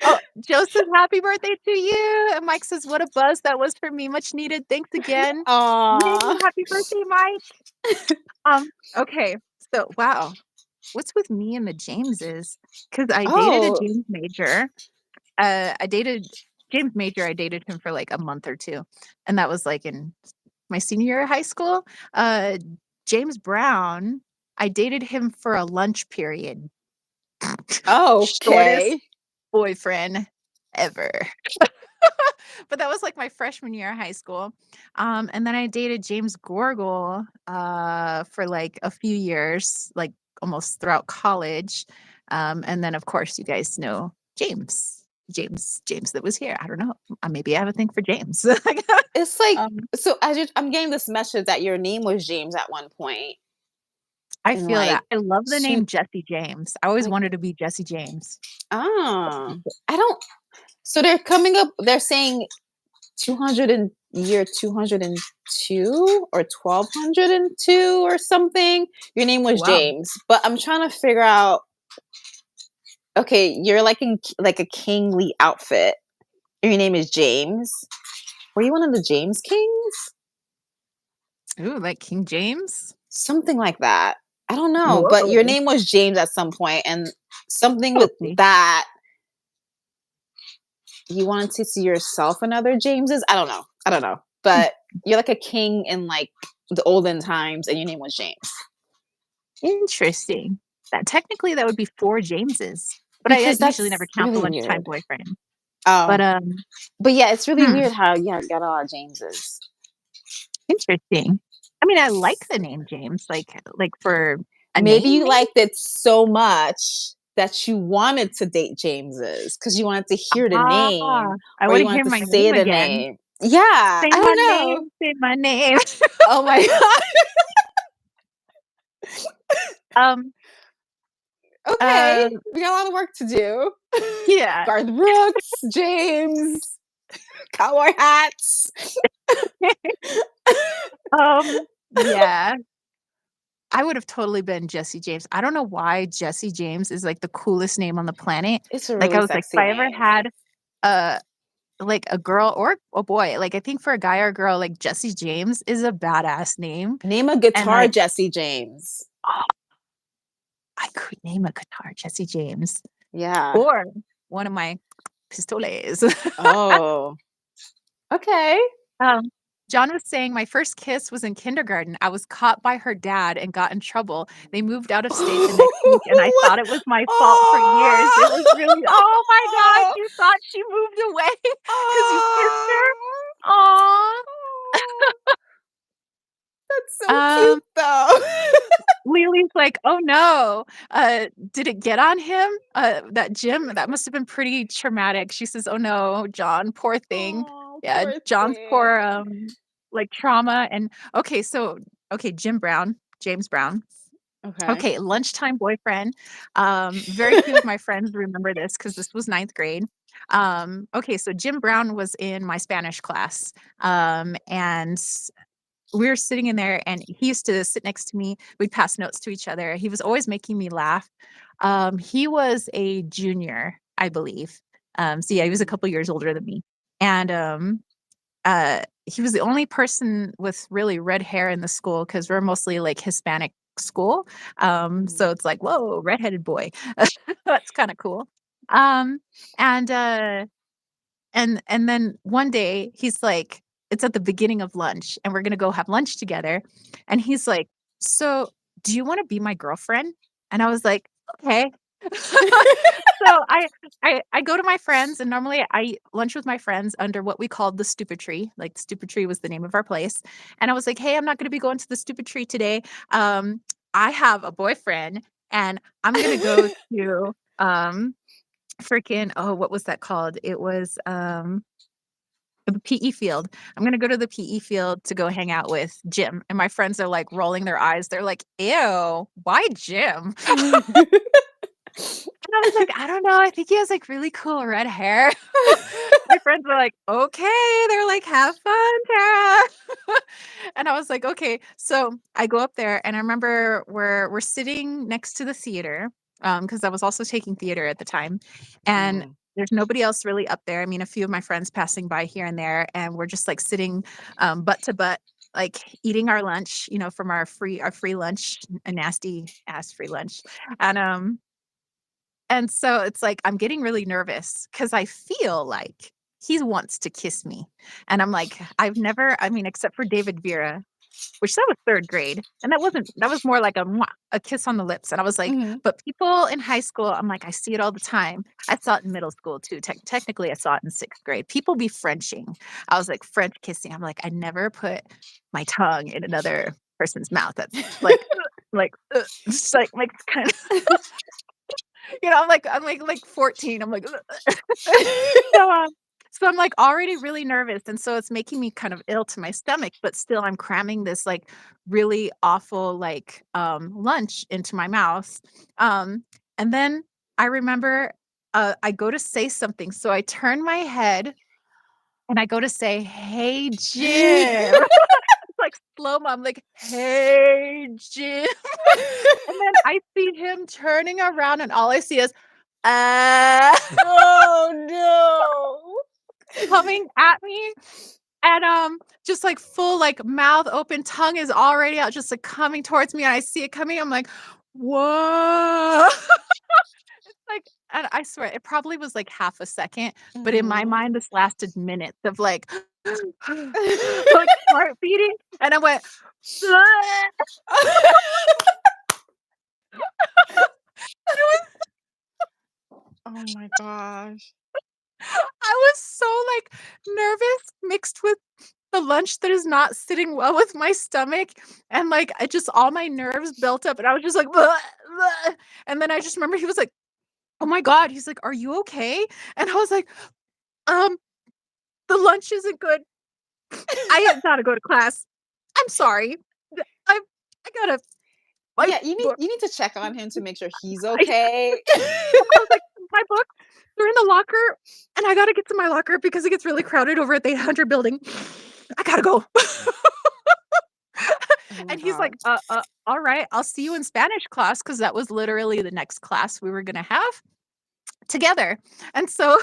[SPEAKER 1] Oh, Joe says, "Happy birthday to you," and Mike says, "What a buzz that was for me, much needed, thanks again." Yay,
[SPEAKER 2] Aw.
[SPEAKER 1] happy birthday, Mike. Okay, so wow, what's with me and the Jameses? Because I dated a
[SPEAKER 2] Oh.
[SPEAKER 1] James major. I dated James Major, I dated him for, like, a month or 2, and that was, like, in my senior year of high school. Uh, James Brown, I dated him for a lunch period. Shortest
[SPEAKER 2] Okay.
[SPEAKER 1] boyfriend ever. But that was, like, my freshman year of high school. And then I dated James Gorgel, for, like, a few years, like, almost throughout college. And then, of course, you guys know James. James that was here. I don't know. Maybe I have a thing for James.
[SPEAKER 2] It's like
[SPEAKER 1] Um,
[SPEAKER 2] so I'm getting this message that your name was James at one point
[SPEAKER 1] I
[SPEAKER 2] and
[SPEAKER 1] feel that.
[SPEAKER 2] like
[SPEAKER 1] I love the
[SPEAKER 2] two
[SPEAKER 1] name Jesse James. I always
[SPEAKER 2] like
[SPEAKER 1] wanted to be Jesse James.
[SPEAKER 2] ah I don't so they're coming up they're saying 200 and year 202 or 1202 or something. Your name was
[SPEAKER 1] Wow.
[SPEAKER 2] James, but I'm trying to figure out. Okay, you're like in like a kingly outfit. Your name is James. Were you one of the James Kings?
[SPEAKER 1] Ooh, like King James?
[SPEAKER 2] Something like that. I don't know, but your
[SPEAKER 1] Whoa.
[SPEAKER 2] name was James at some point, and something with
[SPEAKER 1] Okay.
[SPEAKER 2] that. You wanted to see yourself in other Jameses. I don't know. I don't know, but you're like a king in like the olden times, and your name was James.
[SPEAKER 1] Interesting. That technically, that would be 4 Jameses. but I
[SPEAKER 2] Because
[SPEAKER 1] usually never
[SPEAKER 2] that's
[SPEAKER 1] count the
[SPEAKER 2] really
[SPEAKER 1] lunchtime
[SPEAKER 2] weird.
[SPEAKER 1] boyfriend. But,
[SPEAKER 2] Oh, but yeah, it's really
[SPEAKER 1] hmm,
[SPEAKER 2] weird how yeah, got a lot of Jameses.
[SPEAKER 1] interesting. I mean, I like the name James, like, for a
[SPEAKER 2] Maybe
[SPEAKER 1] name,
[SPEAKER 2] you
[SPEAKER 1] maybe?
[SPEAKER 2] liked it so much that you wanted to date Jameses because you wanted to hear the
[SPEAKER 1] Ah,
[SPEAKER 2] name
[SPEAKER 1] I
[SPEAKER 2] or you
[SPEAKER 1] wanna
[SPEAKER 2] wanted
[SPEAKER 1] hear
[SPEAKER 2] to
[SPEAKER 1] my
[SPEAKER 2] say
[SPEAKER 1] name
[SPEAKER 2] the
[SPEAKER 1] again.
[SPEAKER 2] name. Yeah, I
[SPEAKER 1] Say my
[SPEAKER 2] don't know.
[SPEAKER 1] name, say my name.
[SPEAKER 2] Oh my god.
[SPEAKER 1] Um,
[SPEAKER 2] Okay,
[SPEAKER 1] uh,
[SPEAKER 2] we got a lot of work to do.
[SPEAKER 1] yeah.
[SPEAKER 2] Garth Brooks, James, cowboy hats.
[SPEAKER 1] Yeah. I would have totally been Jesse James. I don't know why Jesse James is, like, the coolest name on the planet.
[SPEAKER 2] It's a
[SPEAKER 1] Like,
[SPEAKER 2] really
[SPEAKER 1] I was like, if
[SPEAKER 2] sexy
[SPEAKER 1] I ever
[SPEAKER 2] name.
[SPEAKER 1] had a like, a girl or a boy, like, I think for a guy or a girl, like, Jesse James is a badass name,
[SPEAKER 2] Name a
[SPEAKER 1] and,
[SPEAKER 2] guitar
[SPEAKER 1] like,
[SPEAKER 2] Jesse James.
[SPEAKER 1] oh, I could name a guitar Jesse James
[SPEAKER 2] Yeah.
[SPEAKER 1] or one of my pistoles.
[SPEAKER 2] Oh, okay.
[SPEAKER 1] Um, John was saying, "My first kiss was in kindergarten. I was caught by her dad and got in trouble. They moved out of state the next week, and I
[SPEAKER 2] What?
[SPEAKER 1] thought it was my fault for years. It was really
[SPEAKER 2] Oh.
[SPEAKER 1] oh my gosh, you thought she moved away because you kissed her?
[SPEAKER 2] Oh.
[SPEAKER 1] Aw."
[SPEAKER 2] Oh. That's so
[SPEAKER 1] Um,
[SPEAKER 2] cute though.
[SPEAKER 1] Lily's like, "Oh, no. Did it get on him? That gym? That must have been pretty traumatic." She says, "Oh, no, John, poor thing."
[SPEAKER 2] Oh,
[SPEAKER 1] Yeah,
[SPEAKER 2] poor
[SPEAKER 1] John's poor,
[SPEAKER 2] thing.
[SPEAKER 1] like, trauma and okay, so okay, James Brown.
[SPEAKER 2] Okay.
[SPEAKER 1] Okay, lunchtime boyfriend. Very few of my friends remember this because this was ninth grade. Okay, so Jim Brown was in my Spanish class, and we were sitting in there, and he used to sit next to me. We'd pass notes to each other. He was always making me laugh. He was a junior, I believe. So yeah, he was a
[SPEAKER 2] Mhm,
[SPEAKER 1] couple years older than me, and he was the only person with really red hair in the school because 'cause we're mostly, like, Hispanic school,
[SPEAKER 2] mhm.
[SPEAKER 1] so it's like, "Whoa, redheaded boy." That's kinda cool. Um, and, uh, and then one day, he's like it's at the beginning of lunch, and we're gonna go have lunch together, and he's like, "So, do you wanna be my girlfriend?" And I was like, "Okay." So I go to my friends, and normally I eat lunch with my friends under what we called the stupid tree. Like, the stupid tree was the name of our place. And I was like, "Hey, I'm not gonna be going to the stupid tree today. I have a boyfriend, and I'm gonna go to, freaking oh, what was that called? It was, the PE field. I'm gonna go to the PE field to go hang out with Jim." And my friends are, like, rolling their eyes. They're like, "Ew, why Jim?" And I was like, "I don't know, I think he has, like, really cool red hair." My friends were like, "Okay." They're like, "Have fun, Tara." And I was like, "Okay." So, I go up there, and I remember we're sitting next to the theater, because I was also taking theater at the time, and
[SPEAKER 2] Mm.
[SPEAKER 1] there's nobody else really up there. I mean, a few of my friends passing by here and there, and we're just, like, sitting, butt to butt, like, eating our lunch, from our free lunch, a nasty ass free lunch, and, and so it's like I'm getting really nervous because I feel like he wants to kiss me. And I'm like, I've never, I mean, except for David Vera, which that was third grade. And that was more like a mwah, a kiss on the lips. And I was like,
[SPEAKER 2] Mhm.
[SPEAKER 1] but people in high school, I'm like, I see it all the time. I saw it in middle school too. Technically, I saw it in sixth grade. People be Frenching. I was like, French kissing. I'm like, I never put my tongue in another person's mouth. That's just like makes kind of I'm like 14. I'm like, "Ugh." So, so I'm, like, already really nervous, and so it's making me kind of ill to my stomach, but still I'm cramming this, like, really awful, like, lunch into my mouth. Um, and then I remember, I go to say something, so I turn my head and I go to say, "Hey, Jim." It's like slow-mo. I'm like, "Hey, Jim." And then I see him turning around, and all I see is, uh,
[SPEAKER 2] Oh, no.
[SPEAKER 1] coming at me, and, just, like, full, like, mouth open, tongue is already out, just, like, coming towards me, and I see it coming, I'm like, "Whoa." Like and I swear, it probably was, like, half a second, but in my
[SPEAKER 2] Mhm.
[SPEAKER 1] mind, this lasted minutes of, like, like, heart beating, and I went,
[SPEAKER 2] Oh my gosh.
[SPEAKER 1] I was so, like, nervous mixed with the lunch that is not sitting well with my stomach, and, like, I just all my nerves built up, and I was just like, "Bleh, bleh," and then I just remember he was like, "Oh my god." He's like, "Are you okay?" And I was like, "Um, the lunch isn't good. I gotta go to class. I'm sorry. I I gotta my
[SPEAKER 2] Yeah,
[SPEAKER 1] book."
[SPEAKER 2] you need to check on him to make sure he's
[SPEAKER 1] I
[SPEAKER 2] okay.
[SPEAKER 1] I was like, "My books, they're in the locker, and I gotta get to my locker because it gets really crowded over at the 800 building. I gotta go."
[SPEAKER 2] Oh my
[SPEAKER 1] And he's like,
[SPEAKER 2] god.
[SPEAKER 1] Alright, I'll see you in Spanish class," because that was literally the next class we were gonna have together. And so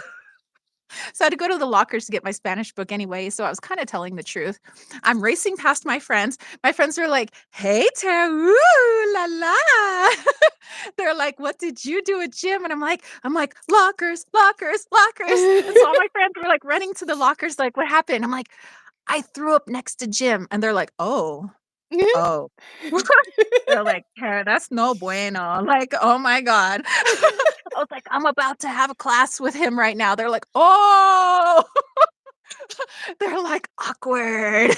[SPEAKER 1] I had to go to the lockers to get my Spanish book anyway, so I was kinda telling the truth. I'm racing past my friends. My friends are like, "Hey, Tara, ooh, la la." They're like, "What did you do at gym?" And I'm like, "Lockers, lockers, lockers." And so all my friends were, like, running to the lockers like, "What happened?" I'm like, "I threw up next to gym." And they're like, "Oh, oh." They're like, "Tara, that's no bueno." Like, "Oh my god." I was like, "I'm about to have a class with him right now." They're like, "Oh." They're like, "Awkward."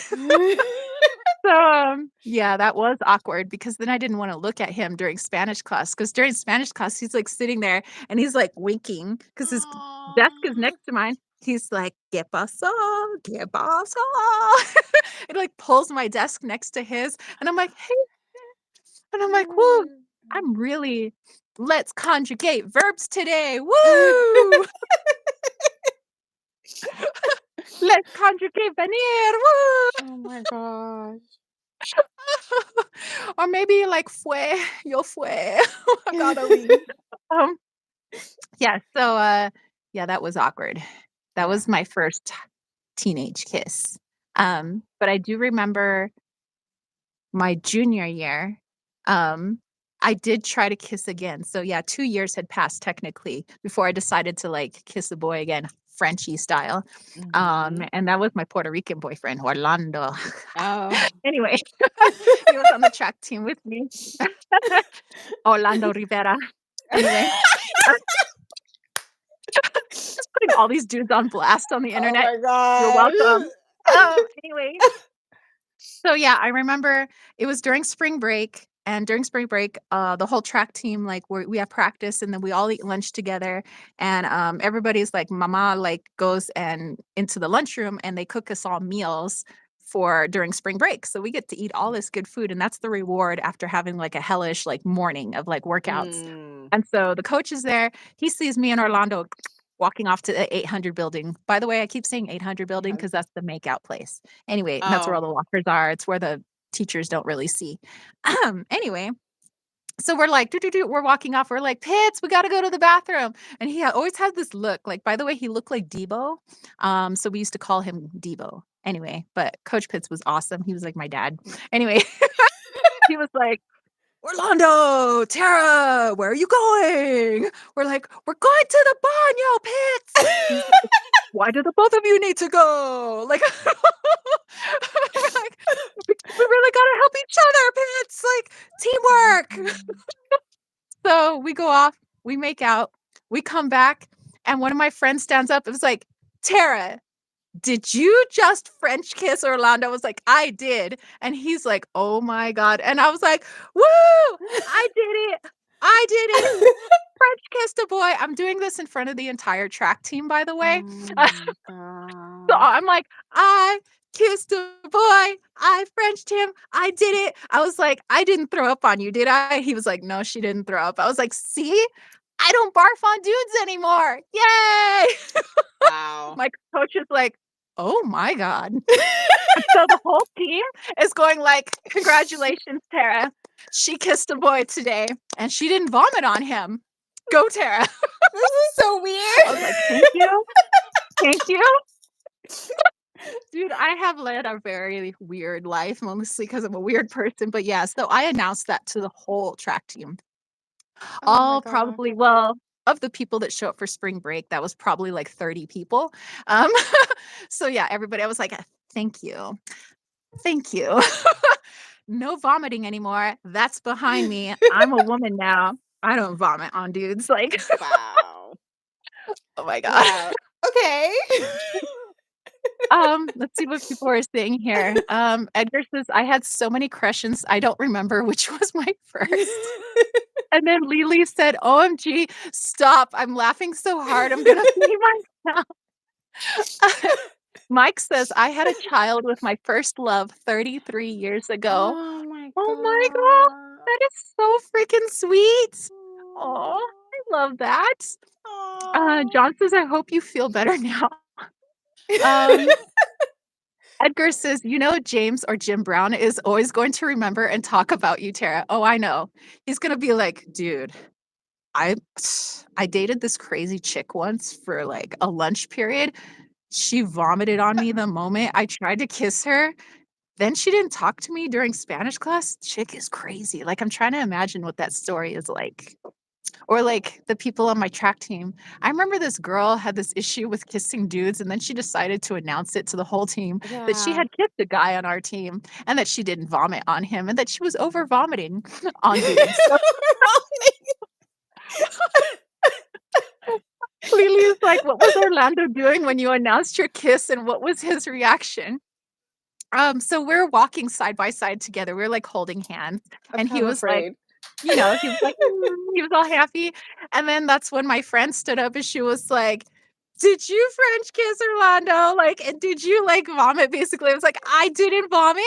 [SPEAKER 1] So, yeah, that was awkward because then I didn't wanna look at him during Spanish class. Because during Spanish class, he's, like, sitting there and he's, like, winking because his desk is
[SPEAKER 2] Aw.
[SPEAKER 1] next to mine. He's like, "¿Qué pasó? ¿Qué pasó?" It, like, pulls my desk next to his, and I'm like, "Hey." And I'm like, "Woo, I'm really let's conjugate verbs today. Woo! Let's conjugate venir. Woo!"
[SPEAKER 2] Oh my gosh.
[SPEAKER 1] Or maybe like fue, yo fue. I gotta leave. Um, yeah, so yeah, that was awkward. That
[SPEAKER 2] Yeah.
[SPEAKER 1] was my first teenage kiss. But I do remember my junior year, um, I did try to kiss again. So yeah, 2 years had passed technically before I decided to, like, kiss a boy again, Frenchie style.
[SPEAKER 2] Mhm.
[SPEAKER 1] And that was my Puerto Rican boyfriend, Orlando.
[SPEAKER 2] Oh.
[SPEAKER 1] Anyway, he was on the track team with me. Orlando Rivera. Anyway, I'm just putting all these dudes on blast on the
[SPEAKER 2] Oh
[SPEAKER 1] internet.
[SPEAKER 2] my
[SPEAKER 1] You're welcome.
[SPEAKER 2] gosh.
[SPEAKER 1] Anyway, so yeah, I remember it was during spring break, and during spring break, the whole track team, like, we have practice, and then we all eat lunch together, and everybody's like, mama like goes and into the lunchroom, and they cook us all meals for during spring break, so we get to eat all this good food, and that's the reward after having like a hellish like morning of like workouts.
[SPEAKER 2] Mm,
[SPEAKER 1] And so the coach is there. He sees me and Orlando walking off to the 800 building. By the way, I keep saying 800 building
[SPEAKER 2] yeah.
[SPEAKER 1] because that's the makeout place. Anyway, that's where all
[SPEAKER 2] Oh.
[SPEAKER 1] the lockers are. It's where the teachers don't really see. Anyway, so we're like, "Do, we're walking off. We're like, Pitts, we got to go to the bathroom. And he always had this look. Like, by the way, he looked like Debo. So we used to call him Debo. Anyway, but Coach Pitts was awesome. He was like my dad. Anyway, he was like, Orlando, Tara, where are you going? We're like, we're going to the banyo pits. He's like, why do the both of you need to go? Like, we're like, we really gotta help each other, Pits. Like
[SPEAKER 2] Oh my
[SPEAKER 1] teamwork.
[SPEAKER 2] god.
[SPEAKER 1] So we go off, we make out, we come back, and one of my friends stands up. It was like, Tara, did you just French kiss Orlando? I was like, I did. And he's like, oh my God. And I was like, woo, I did it. I did it. French kissed a boy. I'm doing this in front of the entire track team, by the way.
[SPEAKER 2] Oh my
[SPEAKER 1] So
[SPEAKER 2] gosh.
[SPEAKER 1] I'm like, I kissed a boy. I Frenched him. I did it. I was like, I didn't throw up on you, did I? He was like, no, she didn't throw up. I was like, see, I don't barf on dudes anymore. Yay.
[SPEAKER 2] Wow.
[SPEAKER 1] My coach is like, oh my God. So the whole team is going like, "Congratulations, Tara. She kissed a boy today, and she didn't vomit on him. Go, Tara."
[SPEAKER 2] This is so
[SPEAKER 1] I was
[SPEAKER 2] weird.
[SPEAKER 1] like, "Thank you. Thank you." Dude, I have led a very weird life, mostly because 'cause I'm a weird person, but yeah, so I announced that to the whole track team.
[SPEAKER 2] Oh my
[SPEAKER 1] All
[SPEAKER 2] god.
[SPEAKER 1] probably well, of the people that show up for spring break, that was probably like 30 people. Um, so yeah, everybody I was like, "Thank you. Thank you." No vomiting anymore. That's behind me. I'm a woman now. I don't vomit on dudes, like,
[SPEAKER 2] Wow.
[SPEAKER 1] Oh my god.
[SPEAKER 2] Wow. Okay.
[SPEAKER 1] Let's see what people are saying here. Edgar says, "I had so many crushes, I don't remember which was my first." And then Lily said, "OMG, stop. I'm laughing so hard, I'm gonna pee myself." Mike says, "I had a child with my first love 33 years ago."
[SPEAKER 2] Oh my
[SPEAKER 1] Oh my god,
[SPEAKER 2] god.
[SPEAKER 1] that is so freaking sweet. Oh, I love that.
[SPEAKER 2] Aw.
[SPEAKER 1] John says, "I hope you feel better now." Um, Edgar says, "You know, James or Jim Brown is always going to remember and talk about you, Tara." Oh, I know. He's gonna be like, "Dude, I I dated this crazy chick once for like a lunch period. She vomited on me the moment I tried to kiss her. Then she didn't talk to me during Spanish class. Chick is crazy." Like, I'm trying to imagine what that story is like. Or like the people on my track team. I remember this girl had this issue with kissing dudes, and then she decided to announce it to the whole team that she
[SPEAKER 2] Yeah.
[SPEAKER 1] had kissed a guy on our team and that she didn't vomit on him and that she was over vomiting on dudes. So Lily like, "What was Orlando doing when you announced your kiss and what was his reaction?" So we're walking side by side together. We're like holding hands,
[SPEAKER 2] I'm
[SPEAKER 1] and he
[SPEAKER 2] kind of
[SPEAKER 1] was like,
[SPEAKER 2] afraid.
[SPEAKER 1] he was like, he was all happy. And then that's when my friend stood up and she was like, "Did you French kiss Orlando? Like, and did you like vomit?" Basically, I was like, "I didn't vomit.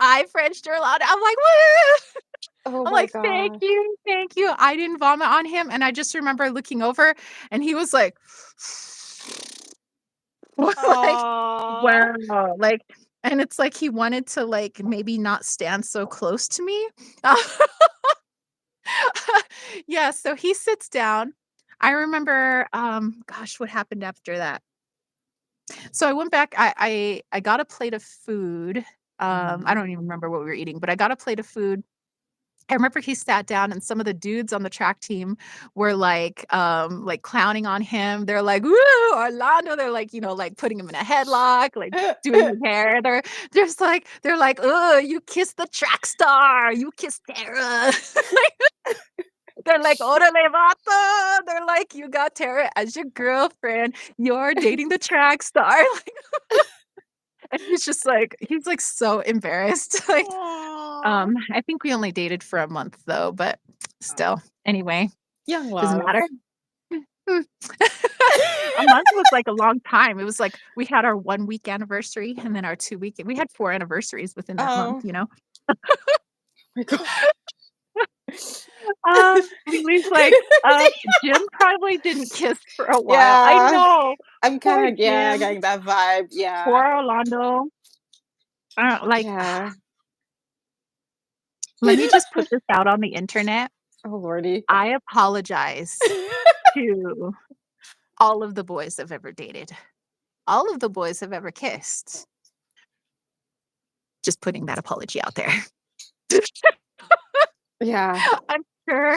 [SPEAKER 1] I Frenched Orlando." I'm like, "Woo!"
[SPEAKER 2] Oh
[SPEAKER 1] I'm
[SPEAKER 2] my
[SPEAKER 1] like, "Thank
[SPEAKER 2] gosh.
[SPEAKER 1] you, thank you." I didn't vomit on him, and I just remember looking over, and he was like, like,
[SPEAKER 2] Aw.
[SPEAKER 1] wow, like, and it's like he wanted to like maybe not stand so close to me. Yeah, so he sits down. I remember, gosh, what happened after that? So I went back, I got a plate of food. I
[SPEAKER 2] Mhm.
[SPEAKER 1] don't even remember what we were eating, but I got a plate of food. I remember he sat down and some of the dudes on the track team were like clowning on him. They're like, "Woo, Orlando." They're like, like putting him in a headlock, like doing his hair. They're just like, they're like, "Oh, you kissed the track star. You kissed Tara." They're like, "Orale vato." They're like, "You got Tara as your girlfriend. You're dating the track star." And he's like so embarrassed. Like,
[SPEAKER 2] Aw.
[SPEAKER 1] I think we only dated for a month though, but
[SPEAKER 2] Oh.
[SPEAKER 1] still. Anyway,
[SPEAKER 2] Young
[SPEAKER 1] doesn't
[SPEAKER 2] love.
[SPEAKER 1] matter. Hmm. A month was like a long time. It was like we had our 1 week anniversary and then our 2 week. We had 4 anniversaries within that month,
[SPEAKER 2] Oh my god.
[SPEAKER 1] Lily's like, Jim probably didn't kiss for a while. I
[SPEAKER 2] Yeah.
[SPEAKER 1] know.
[SPEAKER 2] I'm
[SPEAKER 1] Poor
[SPEAKER 2] kinda, yeah,
[SPEAKER 1] Jim.
[SPEAKER 2] getting that vibe. Yeah.
[SPEAKER 1] Poor Orlando. Like,
[SPEAKER 2] Yeah.
[SPEAKER 1] let me just put this out on the internet.
[SPEAKER 2] Oh lordy.
[SPEAKER 1] I apologize to all of the boys I've ever dated, all of the boys I've ever kissed. Just putting that apology out there.
[SPEAKER 2] Yeah.
[SPEAKER 1] I'm sure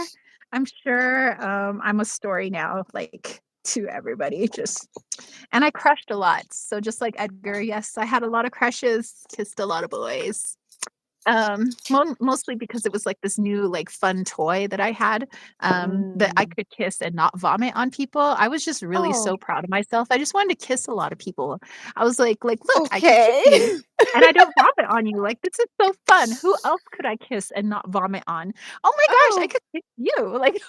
[SPEAKER 1] I'm sure, I'm a story now, like, to everybody, just and I crushed a lot, so just like Edgar, yes, I had a lot of crushes, kissed a lot of boys. Mostly because it was, like, this new, like, fun toy that I had, that I
[SPEAKER 2] Mm.
[SPEAKER 1] could kiss and not vomit on people. I was just really
[SPEAKER 2] Oh,
[SPEAKER 1] so proud of myself. I just wanted to kiss a lot of people. I was like, "Look, I could kiss
[SPEAKER 2] okay.
[SPEAKER 1] you, and I don't vomit on you, like, this is so fun. Who else could I kiss and not vomit on? Oh my gosh, I
[SPEAKER 2] Oh,
[SPEAKER 1] could kiss you." Like,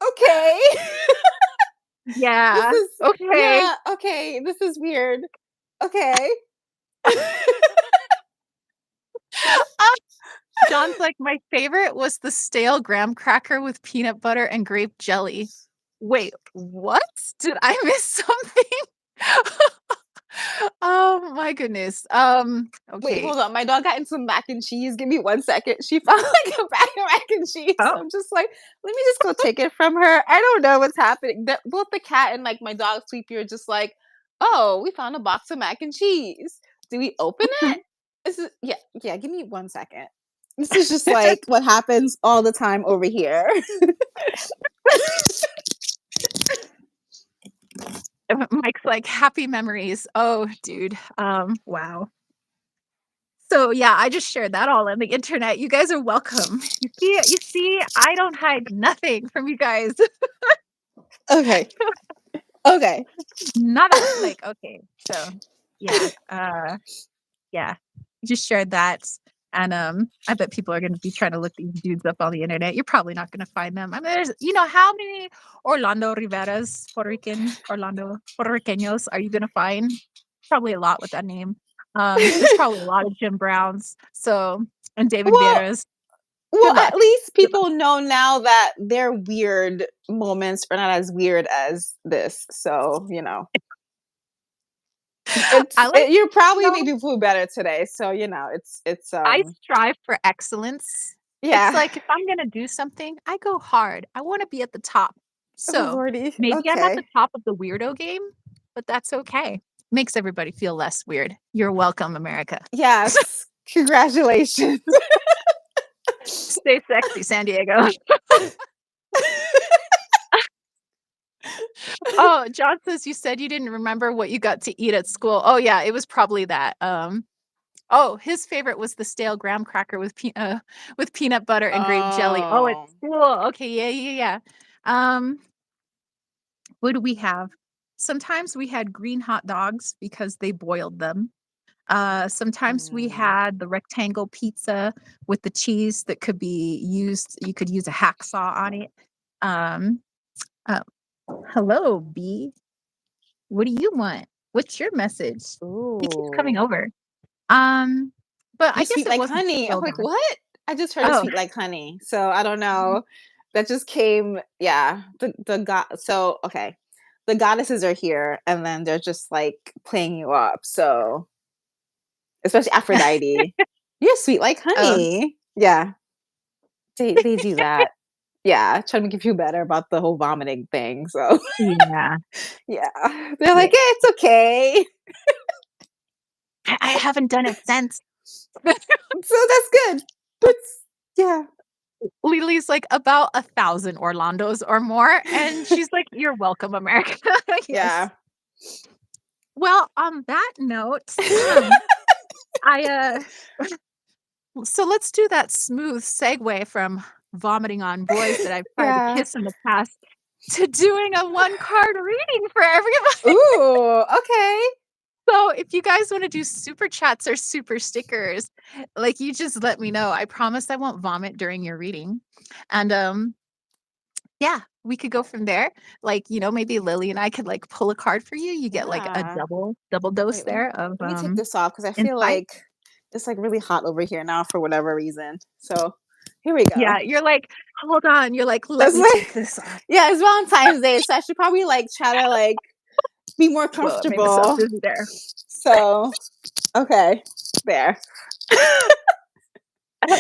[SPEAKER 2] okay. This
[SPEAKER 1] yeah,
[SPEAKER 2] is
[SPEAKER 1] okay.
[SPEAKER 2] yeah, okay, this is weird. Okay.
[SPEAKER 1] John's like, "My favorite was the stale graham cracker with peanut butter and grape jelly." Wait, what? Did I miss something? Oh my goodness.
[SPEAKER 2] Wait,
[SPEAKER 1] Okay.
[SPEAKER 2] hold on. My dog got into mac and cheese. Give me 1 second. She found like a bag of mac and cheese. So
[SPEAKER 1] Oh,
[SPEAKER 2] I'm just like, let me just go take it from her. I don't know what's happening. Both the cat and like my dog Sleepy are just like, oh, we found a box of mac and cheese. Do we open it?
[SPEAKER 1] mhm.
[SPEAKER 2] This is yeah, yeah. Give me 1 second. This is just like what happens all the time over here.
[SPEAKER 1] Mike's like, "Happy memories." Oh, dude. Wow. So yeah, I just shared that all on the internet. You guys are welcome. You see, I don't hide nothing from you guys.
[SPEAKER 2] Okay. Okay.
[SPEAKER 1] Nada. Like, okay. So yeah. Yeah. Just shared that. And I bet people are gonna be trying to look these dudes up on the internet. You're probably not gonna find them. I mean, there's how many Orlando Riveras, Orlando Puerto Ricanos are you gonna find? Probably a lot with that name. There's probably a lot of Jim Browns. So and David
[SPEAKER 2] Well,
[SPEAKER 1] Vieras.
[SPEAKER 2] well,
[SPEAKER 1] Good
[SPEAKER 2] at
[SPEAKER 1] luck.
[SPEAKER 2] least
[SPEAKER 1] Good luck.
[SPEAKER 2] people know now that their weird moments are not as weird as this. So,
[SPEAKER 1] I like,
[SPEAKER 2] you're
[SPEAKER 1] you
[SPEAKER 2] probably
[SPEAKER 1] know,
[SPEAKER 2] maybe feel better today. So, it's
[SPEAKER 1] I strive for excellence. It's
[SPEAKER 2] yeah.
[SPEAKER 1] like if I'm gonna do something, I go hard. I wanna be at the top.
[SPEAKER 2] Oh
[SPEAKER 1] So,
[SPEAKER 2] lordy.
[SPEAKER 1] maybe I'm at the
[SPEAKER 2] Okay.
[SPEAKER 1] top of the weirdo game, but that's okay. Makes everybody feel less weird. You're welcome, America.
[SPEAKER 2] Yes. Congratulations.
[SPEAKER 1] Stay sexy, San Diego. Oh, John says you said you didn't remember what you got to eat at school. Oh, yeah, it was probably that. Oh, his favorite was the stale graham cracker with peanut butter and grape jelly. Oh, it's
[SPEAKER 2] Oh.
[SPEAKER 1] cool. Okay, yeah, yeah, yeah. Um, what do we have? Sometimes we had green hot dogs because they boiled them. Sometimes we
[SPEAKER 2] Mm.
[SPEAKER 1] had the rectangle pizza with the cheese that could be used. You could use a hacksaw on it. Um, uh, Hello, B. What do you want? What's your message? He keeps coming
[SPEAKER 2] Ooh.
[SPEAKER 1] over. Um, but I
[SPEAKER 2] You
[SPEAKER 1] guess
[SPEAKER 2] sweet
[SPEAKER 1] it
[SPEAKER 2] like
[SPEAKER 1] wasn't
[SPEAKER 2] honey. I'm
[SPEAKER 1] so
[SPEAKER 2] like,
[SPEAKER 1] bad.
[SPEAKER 2] what? I just heard a
[SPEAKER 1] Oh,
[SPEAKER 2] sweet like honey. So I don't know. That just came, yeah. The god so okay. The goddesses are here and then they're just like playing you up. So especially Aphrodite. You're sweet like
[SPEAKER 1] oh,
[SPEAKER 2] honey. Yeah. They do that. Yeah. Trying to make you feel better about the whole vomiting thing. So
[SPEAKER 1] yeah,
[SPEAKER 2] yeah. They're
[SPEAKER 1] yeah.
[SPEAKER 2] like, it's okay.
[SPEAKER 1] I haven't done it since.
[SPEAKER 2] So that's good. That's yeah.
[SPEAKER 1] Lily's like about 1,000 Orlandos or more, and she's like, "You're welcome, America." Yes.
[SPEAKER 2] Yeah.
[SPEAKER 1] Well, on that note, I so let's do that smooth segue from vomiting on boys that I've tried to
[SPEAKER 2] Yeah.
[SPEAKER 1] kiss in the past to doing a one card reading for everybody.
[SPEAKER 2] Ooh, okay.
[SPEAKER 1] So if you guys want to do super chats or super stickers, like you just let me know. I promise I won't vomit during your reading. And yeah, we could go from there. Like, maybe Lily and I could like pull a card for you. You get like a
[SPEAKER 2] Yeah.
[SPEAKER 1] double dose
[SPEAKER 2] Wait, let me
[SPEAKER 1] there of
[SPEAKER 2] let me take this off because I feel
[SPEAKER 1] insight.
[SPEAKER 2] like it's like really hot over here now for whatever reason. So here we go.
[SPEAKER 1] Yeah, you're like, hold on. You're like, let
[SPEAKER 2] That's
[SPEAKER 1] me
[SPEAKER 2] like
[SPEAKER 1] take this off.
[SPEAKER 2] yeah, it's Valentine's Day, so I should probably like try to like be more
[SPEAKER 1] Well, I made myself
[SPEAKER 2] comfortable.
[SPEAKER 1] dizzy there.
[SPEAKER 2] So okay, there.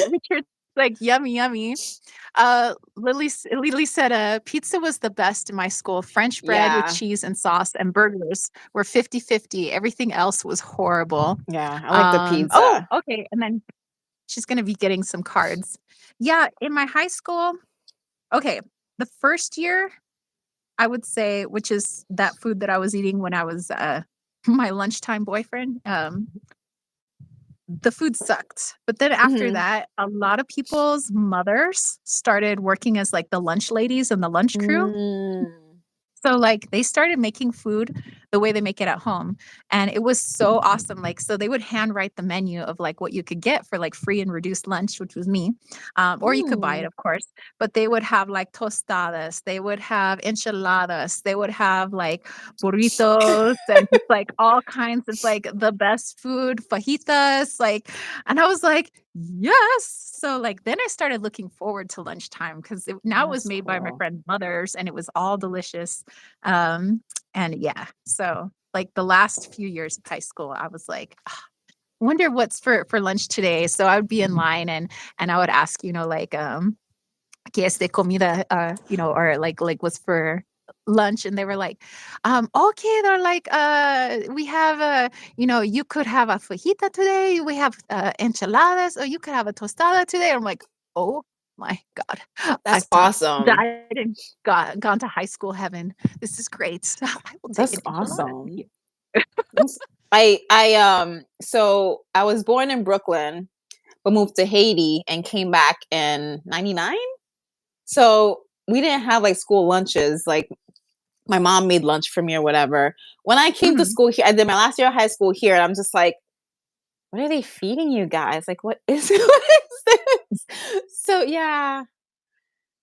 [SPEAKER 1] Richard's like, yummy, yummy. Lily said, pizza was the best in my school. French bread with
[SPEAKER 2] Yeah,
[SPEAKER 1] cheese and sauce and burgers were 50-50. Everything else was horrible.
[SPEAKER 2] yeah, I like the
[SPEAKER 1] Oh,
[SPEAKER 2] pizza.
[SPEAKER 1] okay. And then she's going to be getting some cards. Yeah, in my high school, okay, the first year, I would say, which is that food that I was eating when I was my lunchtime boyfriend. The food sucked. But then after
[SPEAKER 2] Mhm.
[SPEAKER 1] that, a lot of people's mothers started working as like the lunch ladies and the lunch crew.
[SPEAKER 2] Mm.
[SPEAKER 1] So, like, they started making food the way they make it at home, and it was so awesome, like, so they would handwrite the menu of, like, what you could get for, like, free and reduced lunch, which was me, or you could buy it,
[SPEAKER 2] Mm.
[SPEAKER 1] of course, but they would have, like, tostadas, they would have enchiladas, they would have, like, burritos and just, like, all kinds of, like, the best food, fajitas, like and I was like, "Yes!" So, like, then I started looking forward to lunchtime 'cause now it was
[SPEAKER 2] That's
[SPEAKER 1] made by my
[SPEAKER 2] cool.
[SPEAKER 1] friend's mothers, and it was all delicious. Um, and yeah, so, like, the last few years of high school, I was like, "Ah, wonder what's for lunch today." So I would be in line and I would ask, like, "¿Qué es de comida?" Or like, "What's for lunch?" And they were like, "Okay." They're like, "We have, you could have a fajita today, we have, enchiladas, or you could have a tostada today." I'm like, "Oh my god. I
[SPEAKER 2] That's
[SPEAKER 1] thought
[SPEAKER 2] awesome.
[SPEAKER 1] died and gone to high school heaven. This is great. I will take
[SPEAKER 2] That's
[SPEAKER 1] an enchilada. Thank
[SPEAKER 2] awesome.
[SPEAKER 1] you."
[SPEAKER 2] So I was born in Brooklyn, but moved to Haiti and came back in '99. So we didn't have like school lunches. Like my mom made lunch for me or whatever. When I came to
[SPEAKER 1] Mhm.
[SPEAKER 2] school here, I did my last year of high school here, and I'm just like, what are they feeding you guys? Like, what is what is this? So yeah,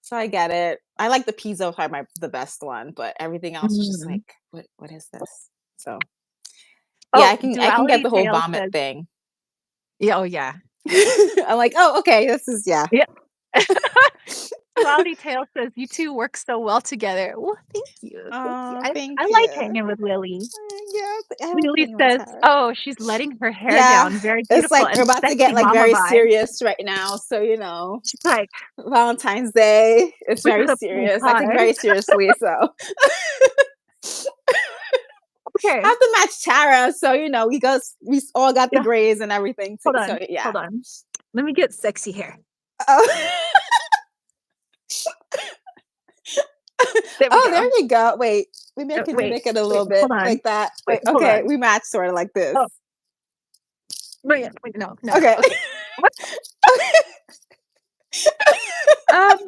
[SPEAKER 2] so I get it. I like the pizza pie, the best one, but everything else is just
[SPEAKER 1] Mhm.
[SPEAKER 2] like, what is this? So yeah,
[SPEAKER 1] Oh,
[SPEAKER 2] I can get
[SPEAKER 1] Duality
[SPEAKER 2] the whole
[SPEAKER 1] Tales
[SPEAKER 2] vomit
[SPEAKER 1] says
[SPEAKER 2] thing.
[SPEAKER 1] yeah, oh, yeah.
[SPEAKER 2] I'm like, oh, okay, this is yeah.
[SPEAKER 1] Yeah. Duality Tales says, "You 2 work so well together." Well, thank you, thank you.
[SPEAKER 2] Oh,
[SPEAKER 1] I
[SPEAKER 2] thank
[SPEAKER 1] like
[SPEAKER 2] you.
[SPEAKER 1] hanging with Lily.
[SPEAKER 2] Yeah, I love
[SPEAKER 1] Lily
[SPEAKER 2] hanging with
[SPEAKER 1] says,
[SPEAKER 2] her.
[SPEAKER 1] "Oh, she's letting her hair
[SPEAKER 2] Yeah,
[SPEAKER 1] down. Very
[SPEAKER 2] it's
[SPEAKER 1] beautiful
[SPEAKER 2] like we're
[SPEAKER 1] and
[SPEAKER 2] about to get
[SPEAKER 1] sexy
[SPEAKER 2] like
[SPEAKER 1] mama
[SPEAKER 2] very
[SPEAKER 1] vibe."
[SPEAKER 2] serious right now. So,
[SPEAKER 1] She's like,
[SPEAKER 2] Valentine's Day, it's
[SPEAKER 1] "We
[SPEAKER 2] very
[SPEAKER 1] gotta play
[SPEAKER 2] serious. I take it
[SPEAKER 1] hard."
[SPEAKER 2] very seriously. So,
[SPEAKER 1] Okay.
[SPEAKER 2] have to match Tara. So, we all got the
[SPEAKER 1] Yeah,
[SPEAKER 2] grays and everything. So, yeah.
[SPEAKER 1] hold on. Let me get sexy hair.
[SPEAKER 2] Oh.
[SPEAKER 1] There we
[SPEAKER 2] Oh, there
[SPEAKER 1] go.
[SPEAKER 2] you go. Wait, maybe I can
[SPEAKER 1] Wait,
[SPEAKER 2] remake it a little bit
[SPEAKER 1] hold on.
[SPEAKER 2] like that.
[SPEAKER 1] Wait,
[SPEAKER 2] Wait,
[SPEAKER 1] hold
[SPEAKER 2] okay,
[SPEAKER 1] on.
[SPEAKER 2] we match sort of like this.
[SPEAKER 1] Oh, wait, no, no, no.
[SPEAKER 2] Okay.
[SPEAKER 1] Okay. What? Um,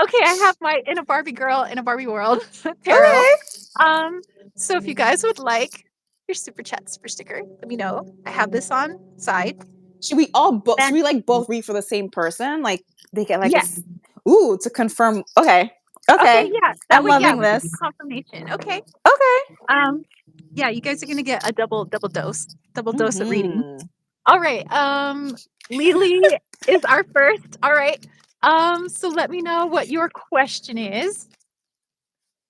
[SPEAKER 1] okay, I have my In a Barbie Girl in a Barbie World tarot.
[SPEAKER 2] Okay.
[SPEAKER 1] Um, so if you guys would like your super chat super sticker, let me know. I have this on side.
[SPEAKER 2] Should
[SPEAKER 1] Then
[SPEAKER 2] we like both read for the same person? Like they get like
[SPEAKER 1] yeah.
[SPEAKER 2] ooh, to confirm. Okay.
[SPEAKER 1] Okay,
[SPEAKER 2] Okay.
[SPEAKER 1] yeah. That
[SPEAKER 2] I'm
[SPEAKER 1] way, yeah,
[SPEAKER 2] loving
[SPEAKER 1] we can do
[SPEAKER 2] this.
[SPEAKER 1] confirmation. Okay.
[SPEAKER 2] Okay.
[SPEAKER 1] Um, yeah, you guys are gonna get a double dose of reading.
[SPEAKER 2] Mhm.
[SPEAKER 1] All right. Lily is our first. All right. So let me know what your question is.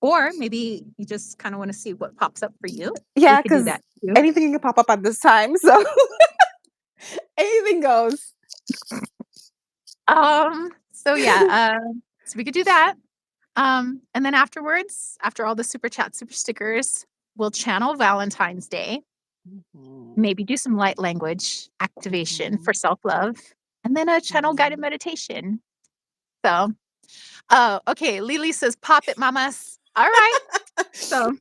[SPEAKER 1] Or maybe you just kind of want to see what pops up for you. We
[SPEAKER 2] Yeah,
[SPEAKER 1] could do
[SPEAKER 2] because
[SPEAKER 1] that too.
[SPEAKER 2] anything can pop up at this time. So anything goes.
[SPEAKER 1] So yeah, so we could do that. And then afterwards, after all the super chat, super stickers, we'll channel Valentine's Day,
[SPEAKER 2] Mhm.
[SPEAKER 1] maybe do some light language activation
[SPEAKER 2] Mhm.
[SPEAKER 1] for self-love, and then a channel guided
[SPEAKER 2] Mhm.
[SPEAKER 1] meditation. So, oh, okay. Lily says, pop it, mamas. All right. So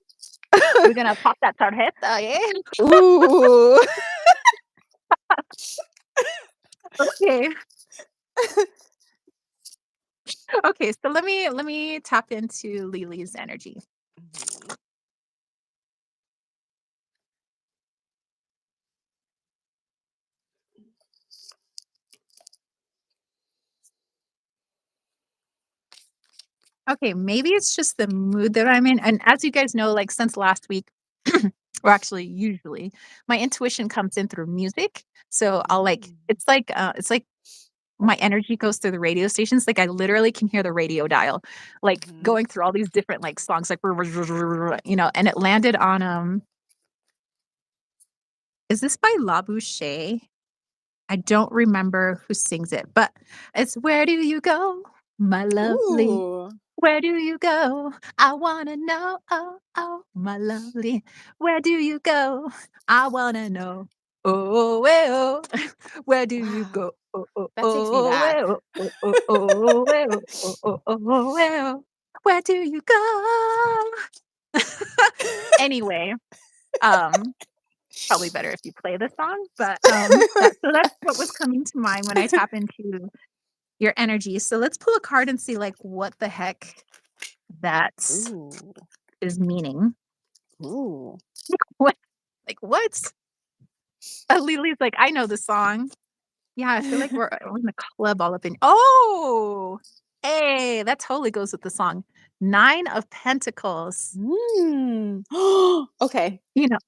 [SPEAKER 1] we're gonna pop that tarjeta, yeah.
[SPEAKER 2] Ooh.
[SPEAKER 1] Okay. Okay, so let me tap into Lily's energy.
[SPEAKER 2] Mhm.
[SPEAKER 1] Okay, maybe it's just the mood that I'm in. And as you guys know, like since last week, or actually usually, my intuition comes in through music. So I'll like
[SPEAKER 2] Mm.
[SPEAKER 1] it's like my energy goes through the radio stations. Like I literally can hear the radio dial, like
[SPEAKER 2] Mhm.
[SPEAKER 1] going through all these different like songs, like and it landed on is this by La Boucher? I don't remember who sings it, but it's "Where do you go, my lovely?
[SPEAKER 2] Ooh.
[SPEAKER 1] Where do you go? I wanna know, oh, oh, my lovely. Where do you go? I wanna know. Oh, eh, oh. Where do you
[SPEAKER 2] Wow.
[SPEAKER 1] go? Oh, oh,
[SPEAKER 2] That takes me
[SPEAKER 1] oh,
[SPEAKER 2] back.
[SPEAKER 1] eh, oh, oh, oh, oh, eh, oh, oh, oh, oh, eh, oh. Where do you go? Anyway, um, probably better if you play the song, but, that's what was coming to mind when I tap into your energy. So let's pull a card and see, like, what the heck that
[SPEAKER 2] Ooh.
[SPEAKER 1] is meaning.
[SPEAKER 2] Ooh.
[SPEAKER 1] What? Like, what? Lily's like, "I know the song." Yeah, I feel like we're in the club all up in oh! Hey, that totally goes with the song. 9 of Pentacles.
[SPEAKER 2] Mm. Okay.
[SPEAKER 1] You know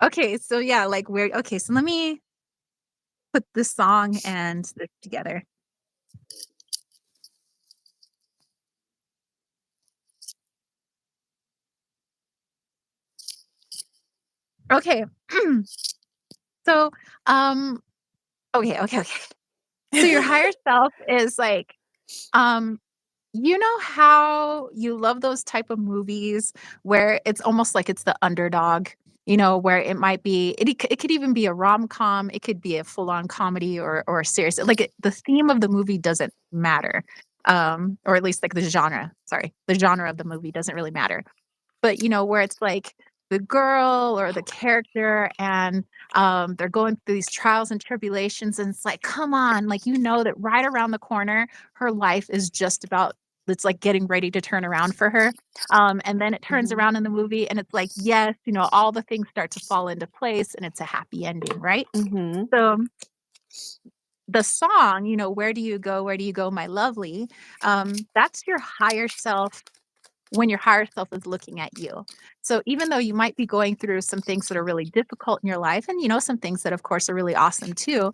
[SPEAKER 1] okay, so yeah, like, where okay, so let me put this song and this together. Okay. So, um okay. So your higher self is like, um, you know how you love those type of movies where it's almost like it's the underdog, where it might be it could even be a rom-com, it could be a full-on comedy or a serious like the theme of the movie doesn't matter. Or at least like the genre. Sorry. The genre of the movie doesn't really matter. But, where it's like the girl or the character and, they're going through these trials and tribulations, and it's like, "Come on," like, that right around the corner, her life is just about it's like getting ready to turn around for her. And then it turns
[SPEAKER 2] Mhm.
[SPEAKER 1] around in the movie and it's like, yes, all the things start to fall into place and it's a happy ending, right?
[SPEAKER 2] Mhm.
[SPEAKER 1] So the song, Where Do You Go? Where Do You Go, My Lovely? That's your higher self when your higher self is looking at you. So even though you might be going through some things that are really difficult in your life, and some things that of course are really awesome too,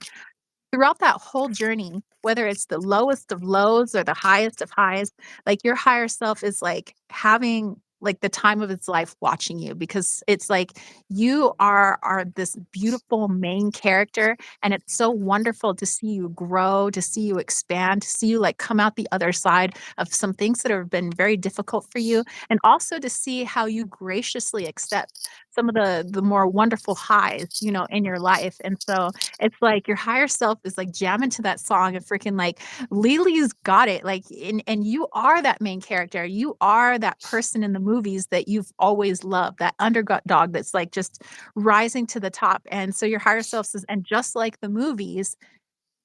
[SPEAKER 1] throughout that whole journey, whether it's the lowest of lows or the highest of highs, like your higher self is like having like the time of its life watching you because it's like you are this beautiful main character and it's so wonderful to see you grow, to see you expand, to see you like come out the other side of some things that have been very difficult for you and also to see how you graciously accept some of the more wonderful highs, in your life. And so it's like your higher self is like jamming to that song and freaking like Lily's got it. Like and you are that main character. You are that person in the movies that you've always loved, that underdog that's like just rising to the top. And so your higher self says, and just like the movies,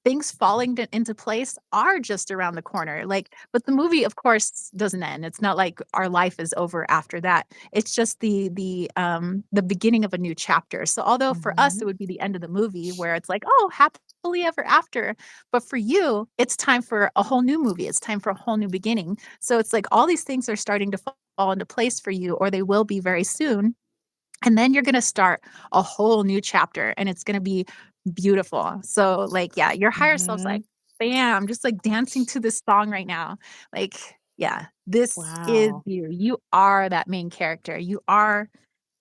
[SPEAKER 1] things falling into place are just around the corner. Like, but the movie, of course, doesn't end. It's not like our life is over after that. It's just the beginning of a new chapter. So although for us it
[SPEAKER 2] Mhm.
[SPEAKER 1] would be the end of the movie where it's like, oh, happily ever after, but for you, it's time for a whole new movie. It's time for a whole new beginning. So it's like all these things are starting to fall into place for you, or they will be very soon. And then you're gonna start a whole new chapter, and it's gonna be beautiful. So, like, yeah, your higher self's like,
[SPEAKER 2] Mhm.
[SPEAKER 1] "Bam, just, like, dancing to this song right now." Like, yeah, this is
[SPEAKER 2] Wow.
[SPEAKER 1] you. You are that main character. You are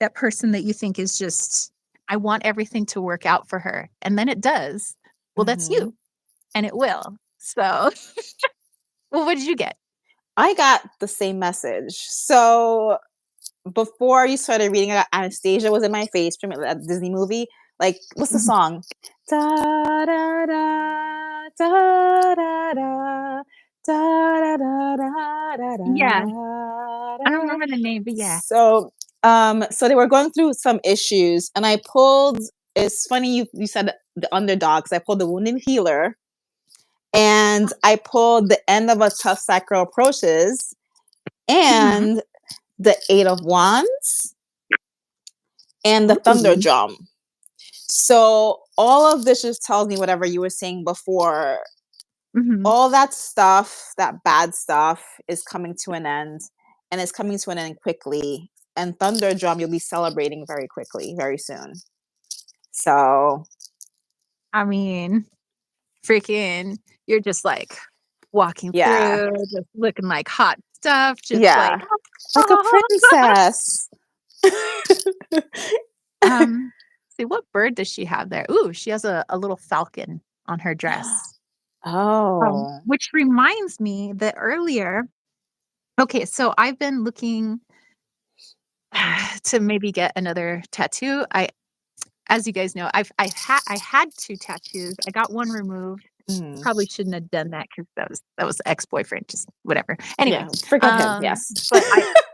[SPEAKER 1] that person that you think is just, "I want everything to work out for her," and then it does. Well, that's you,
[SPEAKER 2] Mhm.
[SPEAKER 1] and it will. So, well, what did you get?
[SPEAKER 2] I got the same message. So before you started reading it, Anastasia was in my face from that Disney movie. Like, what's the
[SPEAKER 1] Mhm.
[SPEAKER 2] song? Da da da da da da da da da da da
[SPEAKER 1] Yeah, I don't
[SPEAKER 2] da.
[SPEAKER 1] remember the name, but yeah.
[SPEAKER 2] So they were going through some issues, and I pulled. It's funny you said the underdogs. I pulled the wounded healer, and I pulled the end of a tough cycle approaches,
[SPEAKER 1] Mhm.
[SPEAKER 2] and the Eight of Wands, and the Thunder
[SPEAKER 1] Ooh.
[SPEAKER 2] Drum. So all of this just tells me whatever you were saying before.
[SPEAKER 1] Mhm.
[SPEAKER 2] All that stuff, that bad stuff, is coming to an end, and it's coming to an end quickly. And Thunder Drum, you'll be celebrating very quickly, very soon. So
[SPEAKER 1] I mean, freaking you're just, like, walking
[SPEAKER 2] yeah,
[SPEAKER 1] through, just looking like hot stuff, just like,
[SPEAKER 2] yeah, like a princess.
[SPEAKER 1] um, see, what bird does she have there? Ooh, she has a little falcon on her dress.
[SPEAKER 2] Oh.
[SPEAKER 1] Which reminds me that earlier okay, so I've been looking to maybe get another tattoo. As you guys know, I had 2 tattoos. I got 1 removed.
[SPEAKER 2] Mm.
[SPEAKER 1] Probably shouldn't have done that because that was ex-boyfriend, just whatever. Anyway,
[SPEAKER 2] Yeah, forget him. Yes.
[SPEAKER 1] but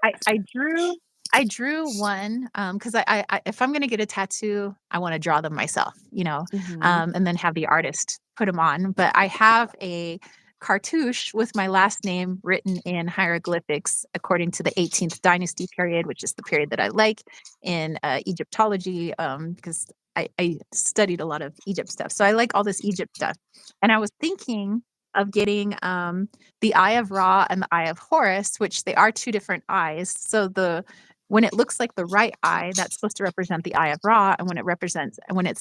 [SPEAKER 1] I drew one, because if I'm gonna get a tattoo, I wanna draw them myself,
[SPEAKER 2] Mhm.
[SPEAKER 1] and then have the artist put them on. But I have a cartouche with my last name written in hieroglyphics according to the 18th dynasty period, which is the period that I like in Egyptology, because I studied a lot of Egypt stuff. So I like all this Egypt stuff. And I was thinking of getting the Eye of Ra and the Eye of Horus, which they are 2 different eyes. So the when it looks like the right eye, that's supposed to represent the Eye of Ra, and when it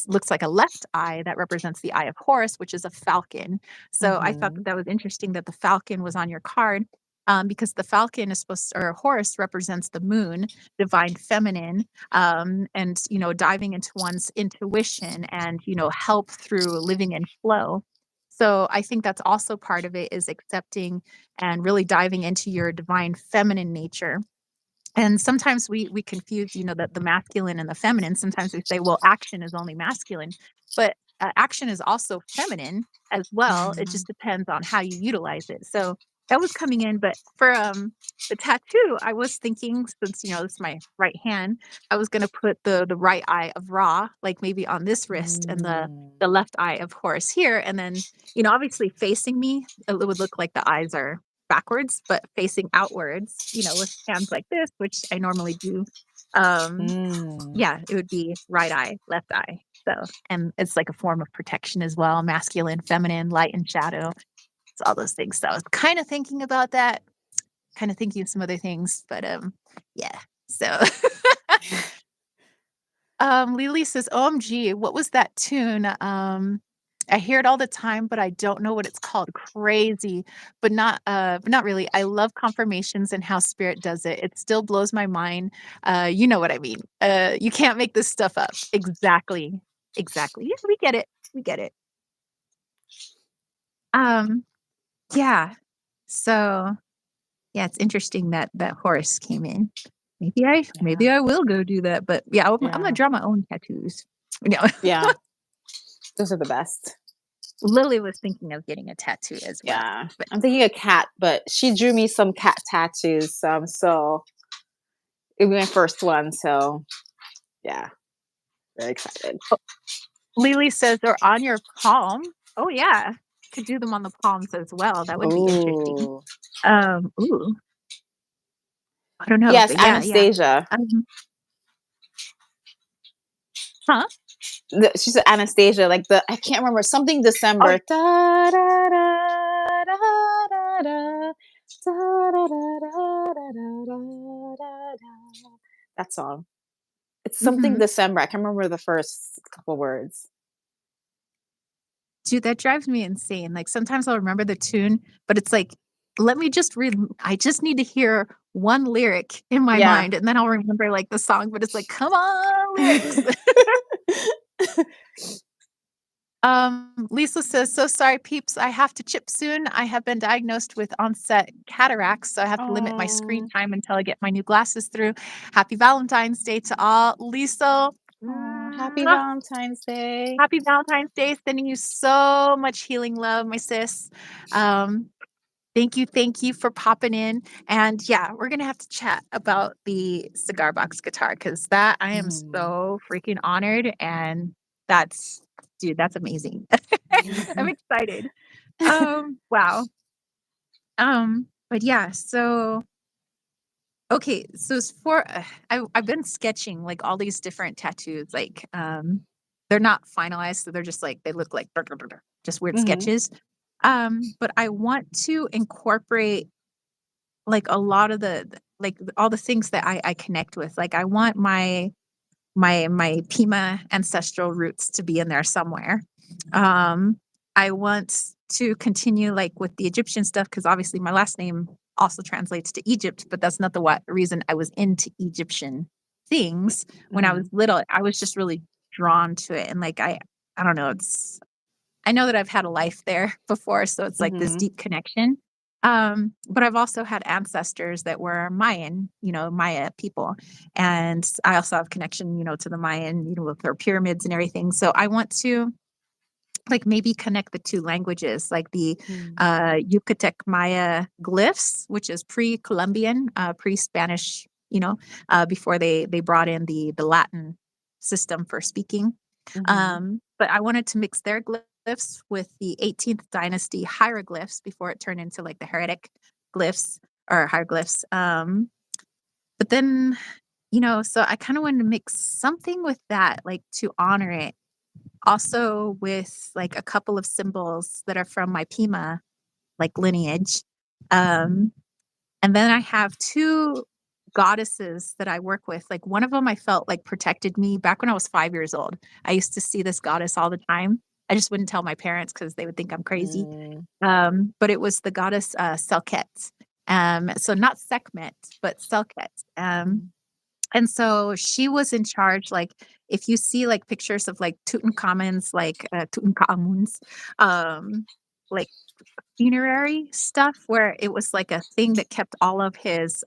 [SPEAKER 1] looks like a left eye, that represents the Eye of Horus, which is a falcon. So I thought that
[SPEAKER 2] Mhm.
[SPEAKER 1] that was interesting that the falcon was on your card, because the falcon is supposed to, or Horus represents the moon, divine feminine, and diving into one's intuition and help through living in flow. So I think that's also part of it, is accepting and really diving into your divine feminine nature. And sometimes we confuse, the masculine and the feminine. Sometimes we say, well, action is only masculine, but action is also feminine as well. It
[SPEAKER 2] Mhm.
[SPEAKER 1] just depends on how you utilize it. So that was coming in. But for the tattoo, I was thinking, since this is my right hand, I was going to put the right eye of Ra, like maybe on this wrist, and the
[SPEAKER 2] Mm.
[SPEAKER 1] left eye of Horus here, and then obviously facing me, it would look like the eyes are backwards, but facing outwards, with hands like this, which I normally do. Um,
[SPEAKER 2] Mm.
[SPEAKER 1] yeah, it would be right eye, left eye. So, and it's like a form of protection as well, masculine, feminine, light and shadow. It's all those things. So I was kind of thinking about that, kind of thinking of some other things, but yeah. So Lily says, OMG, what was that tune? I hear it all the time, but I don't know what it's called. Crazy, but not really. I love confirmations and how spirit does it. It still blows my mind. You know what I mean. You can't make this stuff up. Exactly. Exactly. Yeah, we get it. We get it. Um, yeah. So yeah, it's interesting that that horse came in.
[SPEAKER 2] Yeah.
[SPEAKER 1] Maybe I will go do that. But yeah, I'm gonna
[SPEAKER 2] Yeah.
[SPEAKER 1] draw my own tattoos. No.
[SPEAKER 2] Yeah. Those are the best.
[SPEAKER 1] Lily was thinking of getting a tattoo as well.
[SPEAKER 2] Yeah.
[SPEAKER 1] But
[SPEAKER 2] I'm thinking a cat, but she drew me some cat tattoos. So it'll be my first one. So yeah, very excited.
[SPEAKER 1] oh, Lily says they're on your palm. Oh yeah. Could do them on the palms as well. That would be interesting.
[SPEAKER 2] Oh.
[SPEAKER 1] Ooh, I don't know,
[SPEAKER 2] Yes,
[SPEAKER 1] but yeah, yeah.
[SPEAKER 2] Anastasia.
[SPEAKER 1] Um, huh?
[SPEAKER 2] She said Anastasia, like I can't remember something
[SPEAKER 1] Oh,
[SPEAKER 2] December. Da, da, da, da, da, da, da, da, da, da, da, da, da, da. That song. It's something
[SPEAKER 1] mm-hmm.
[SPEAKER 2] December. I can't remember the first couple words.
[SPEAKER 1] Dude, that drives me insane. Like sometimes I'll remember the tune, but it's like, let me just read. I just need to hear one lyric in my
[SPEAKER 2] Yeah.
[SPEAKER 1] mind, and then I'll remember like the song. But it's like, come on, lyrics. Lisa says, so sorry, peeps. I have to chip soon. I have been diagnosed with onset cataracts, so I have to limit my screen
[SPEAKER 2] Oh,
[SPEAKER 1] time until I get my new glasses through. Happy Valentine's Day to all. Lisa,
[SPEAKER 2] oh, happy
[SPEAKER 1] mwah,
[SPEAKER 2] Valentine's Day.
[SPEAKER 1] happy Valentine's Day. Sending you so much healing love, my sis. Um, thank you for popping in. And yeah, we're gonna have to chat about the cigar box guitar because that I am
[SPEAKER 2] Mhm.
[SPEAKER 1] so freaking honored and that's dude, that's amazing. I'm excited. Wow. But yeah, so okay, so it's for I've been sketching like all these different tattoos, like they're not finalized, so they're just like they look like just weird
[SPEAKER 2] Mhm.
[SPEAKER 1] sketches. But I want to incorporate like a lot of like all the things that I connect with. Like I want my Pima ancestral roots to be in there somewhere. I want to continue like with the Egyptian stuff because obviously my last name also translates to Egypt, but that's not the reason I was into Egyptian things when I was
[SPEAKER 2] Mhm.
[SPEAKER 1] little. I was just really drawn to it, and like I don't know, it's I know that I've had a life there before, so it's like this
[SPEAKER 2] Mhm.
[SPEAKER 1] deep connection. But I've also had ancestors that were Mayan, Maya people. And I also have connection, to the Mayan, with their pyramids and everything. So I want to like maybe connect the two languages, like the
[SPEAKER 2] Mhm.
[SPEAKER 1] Yucatec Maya glyphs, which is pre-Columbian, pre-Spanish, before they brought in the Latin system for speaking.
[SPEAKER 2] Mhm.
[SPEAKER 1] But I wanted to mix their glyphs with the 18th dynasty hieroglyphs before it turned into like the heretic glyphs or hieroglyphs. But then, so I kind of wanted to mix something with that, like to honor it. Also with like a couple of symbols that are from my Pima like lineage. Um, and then I have two goddesses that I work with. Like one of them I felt like protected me back when I was 5 years old. I used to see this goddess all the time. I just wouldn't tell my parents because they would think I'm crazy.
[SPEAKER 2] Mm.
[SPEAKER 1] But it was the goddess Selket. So not Sekhmet, but Selket.
[SPEAKER 2] Mhm.
[SPEAKER 1] And so she was in charge. Like, if you see like pictures of like Tutankhamun's, like Tutankhamun's, like funerary stuff where it was like a thing that kept all of his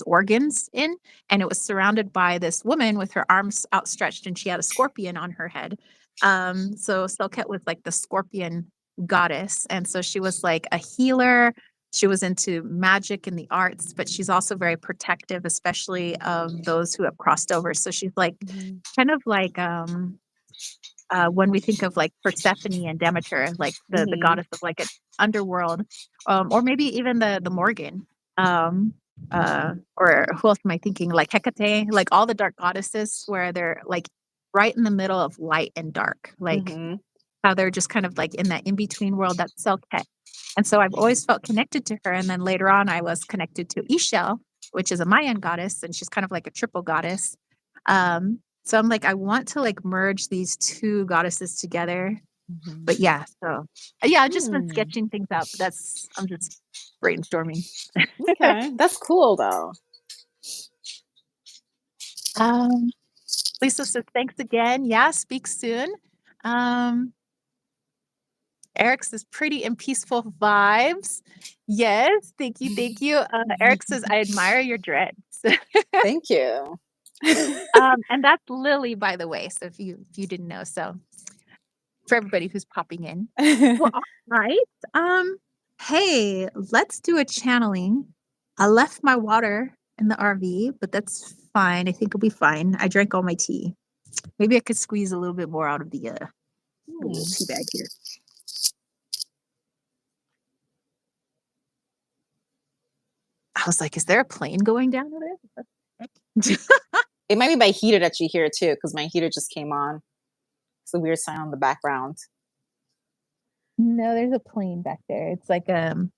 [SPEAKER 1] organs in, and it was surrounded by this woman with her arms outstretched and she had a scorpion on her head. So Selket was like the scorpion goddess, and so she was like a healer. She was into magic and the arts, but she's also very protective, especially of those who have crossed over. So she's like
[SPEAKER 2] Mhm.
[SPEAKER 1] kind of like when we think of like Persephone and Demeter, like the
[SPEAKER 2] Mhm.
[SPEAKER 1] goddess of like an underworld, or maybe even the Morgan, um, or who else am I thinking? Like Hecate, like all the dark goddesses, where they're like right in the middle of light and dark, like
[SPEAKER 2] Mhm.
[SPEAKER 1] how they're just kind of like in that in between world. That's Selket. And so I've always felt connected to her. And then later on, I was connected to Ishel, which is a Mayan goddess, and she's kind of like a triple goddess. So I'm like, I want to like merge these two goddesses together.
[SPEAKER 2] Mhm.
[SPEAKER 1] But yeah, so yeah, I've just been
[SPEAKER 2] Hmm.
[SPEAKER 1] sketching things out. But I'm just brainstorming.
[SPEAKER 2] Okay, that's cool though.
[SPEAKER 1] um, Lisa says thanks again. Yeah, speak soon. Um, Eric says pretty and peaceful vibes. Yes, thank you, thank you. Eric says I admire your dreads.
[SPEAKER 2] Thank you.
[SPEAKER 1] And that's Lily, by the way. So if you didn't know, so for everybody who's popping in, well, all right. Um, hey, let's do a channeling. I left my water in the RV, but that's fine. I think it'll be fine. I drank all my tea. Maybe I could squeeze a little bit more out of the little tea bag here. I was like, is there a plane going down over there? What the heck?
[SPEAKER 2] It might be my heater that you hear too, because my heater just came on. It's a weird sound in the background.
[SPEAKER 1] No, there's a plane back there. It's like on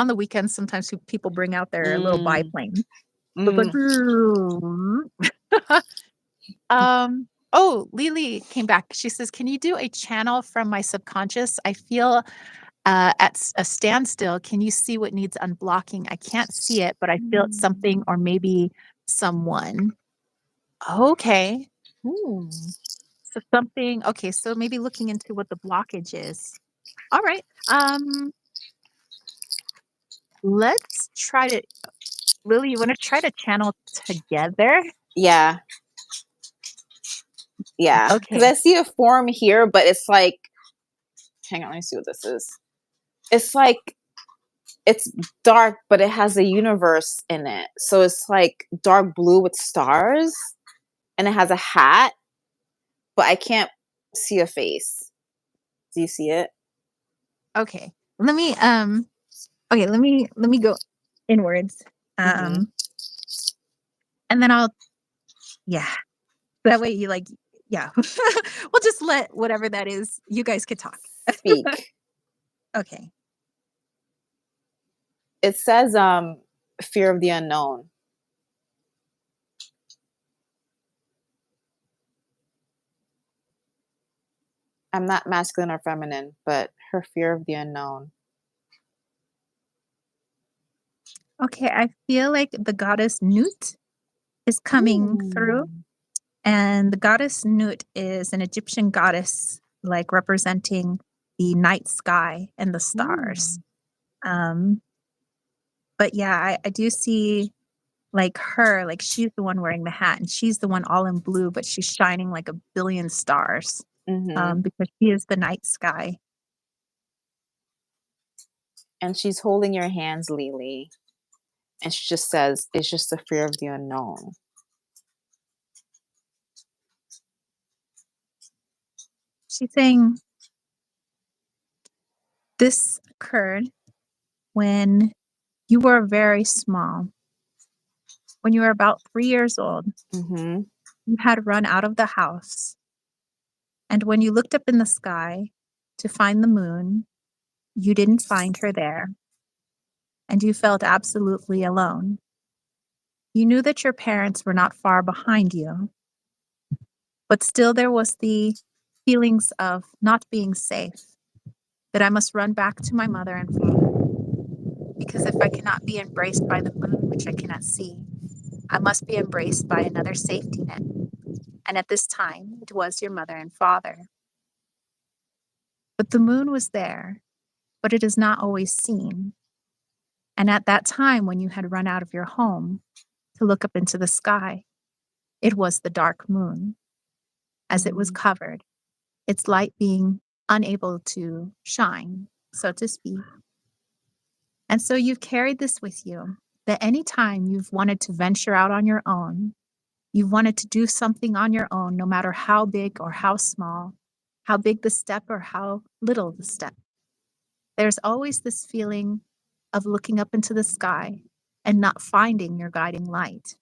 [SPEAKER 1] the weekends sometimes people bring out their little
[SPEAKER 2] Mm,
[SPEAKER 1] biplane. So it's like
[SPEAKER 2] mm.
[SPEAKER 1] oh, Lily came back. She says, "Can you do a channel from my subconscious? I feel a standstill. Can you see what needs unblocking? I can't see it, but I feel it's something or maybe someone." Okay.
[SPEAKER 2] Hmm.
[SPEAKER 1] So something, okay, so maybe looking into what the blockage is. All right. Let's try to Lily, you want to try to channel together?
[SPEAKER 2] Yeah, yeah. Because
[SPEAKER 1] Okay.
[SPEAKER 2] I see a form here, but it's like, hang on, let me see what this is. It's like it's dark, but it has a universe in it. So it's like dark blue with stars, and it has a hat, but I can't see a face. Do you see it?
[SPEAKER 1] Okay. Let me okay, let me go inwards.
[SPEAKER 2] Hmm.
[SPEAKER 1] Um and then I'll yeah. That way you like yeah. We'll just let whatever that is, you guys could talk.
[SPEAKER 2] Speak.
[SPEAKER 1] Okay.
[SPEAKER 2] It says fear of the unknown. I'm not masculine or feminine, but her fear of the unknown.
[SPEAKER 1] Okay, I feel like the goddess Nut is coming through.
[SPEAKER 2] Hmm.
[SPEAKER 1] And the goddess Nut is an Egyptian goddess, like representing the night sky and the stars.
[SPEAKER 2] Hmm.
[SPEAKER 1] Um, but yeah, I do see like her, like she's the one wearing the hat and she's the one all in blue, but she's shining like a billion stars
[SPEAKER 2] Hmm.
[SPEAKER 1] because she is the night sky.
[SPEAKER 2] And she's holding your hands, Lily. And she just says, it's just the fear of the unknown.
[SPEAKER 1] She's saying this occurred when you were very small. When you were about 3 years old,
[SPEAKER 2] Hmm.
[SPEAKER 1] you had run out of the house. And when you looked up in the sky to find the moon, you didn't find her there. And you felt absolutely alone. You knew that your parents were not far behind you, but still there was the feelings of not being safe, that I must run back to my mother and father, because if I cannot be embraced by the moon, which I cannot see, I must be embraced by another safety net. And at this time, it was your mother and father. But the moon was there, but it is not always seen. And at that time, when you had run out of your home to look up into the sky, it was the dark moon, as it was
[SPEAKER 2] Hmm.
[SPEAKER 1] covered, its light being unable to shine, so to speak. And so you've carried this with you, that any time you've wanted to venture out on your own, you've wanted to do something on your own, no matter how big or how small, how big the step or how little the step. There's always this feeling of looking up into the sky and not finding your guiding light.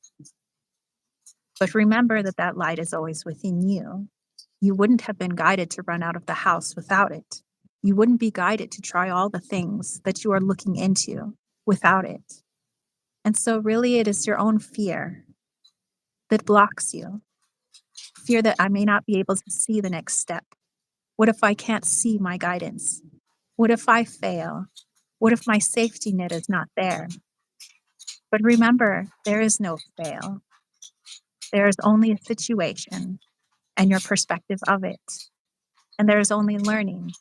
[SPEAKER 1] But remember that that light is always within you. You wouldn't have been guided to run out of the house without it. You wouldn't be guided to try all the things that you are looking into without it. And so, really, it is your own fear that blocks you. Fear that I may not be able to see the next step. What if I can't see my guidance? What if I fail? What if my safety net is not there? But remember, there is no fail. There is only a situation and your perspective of it. And there is only learning.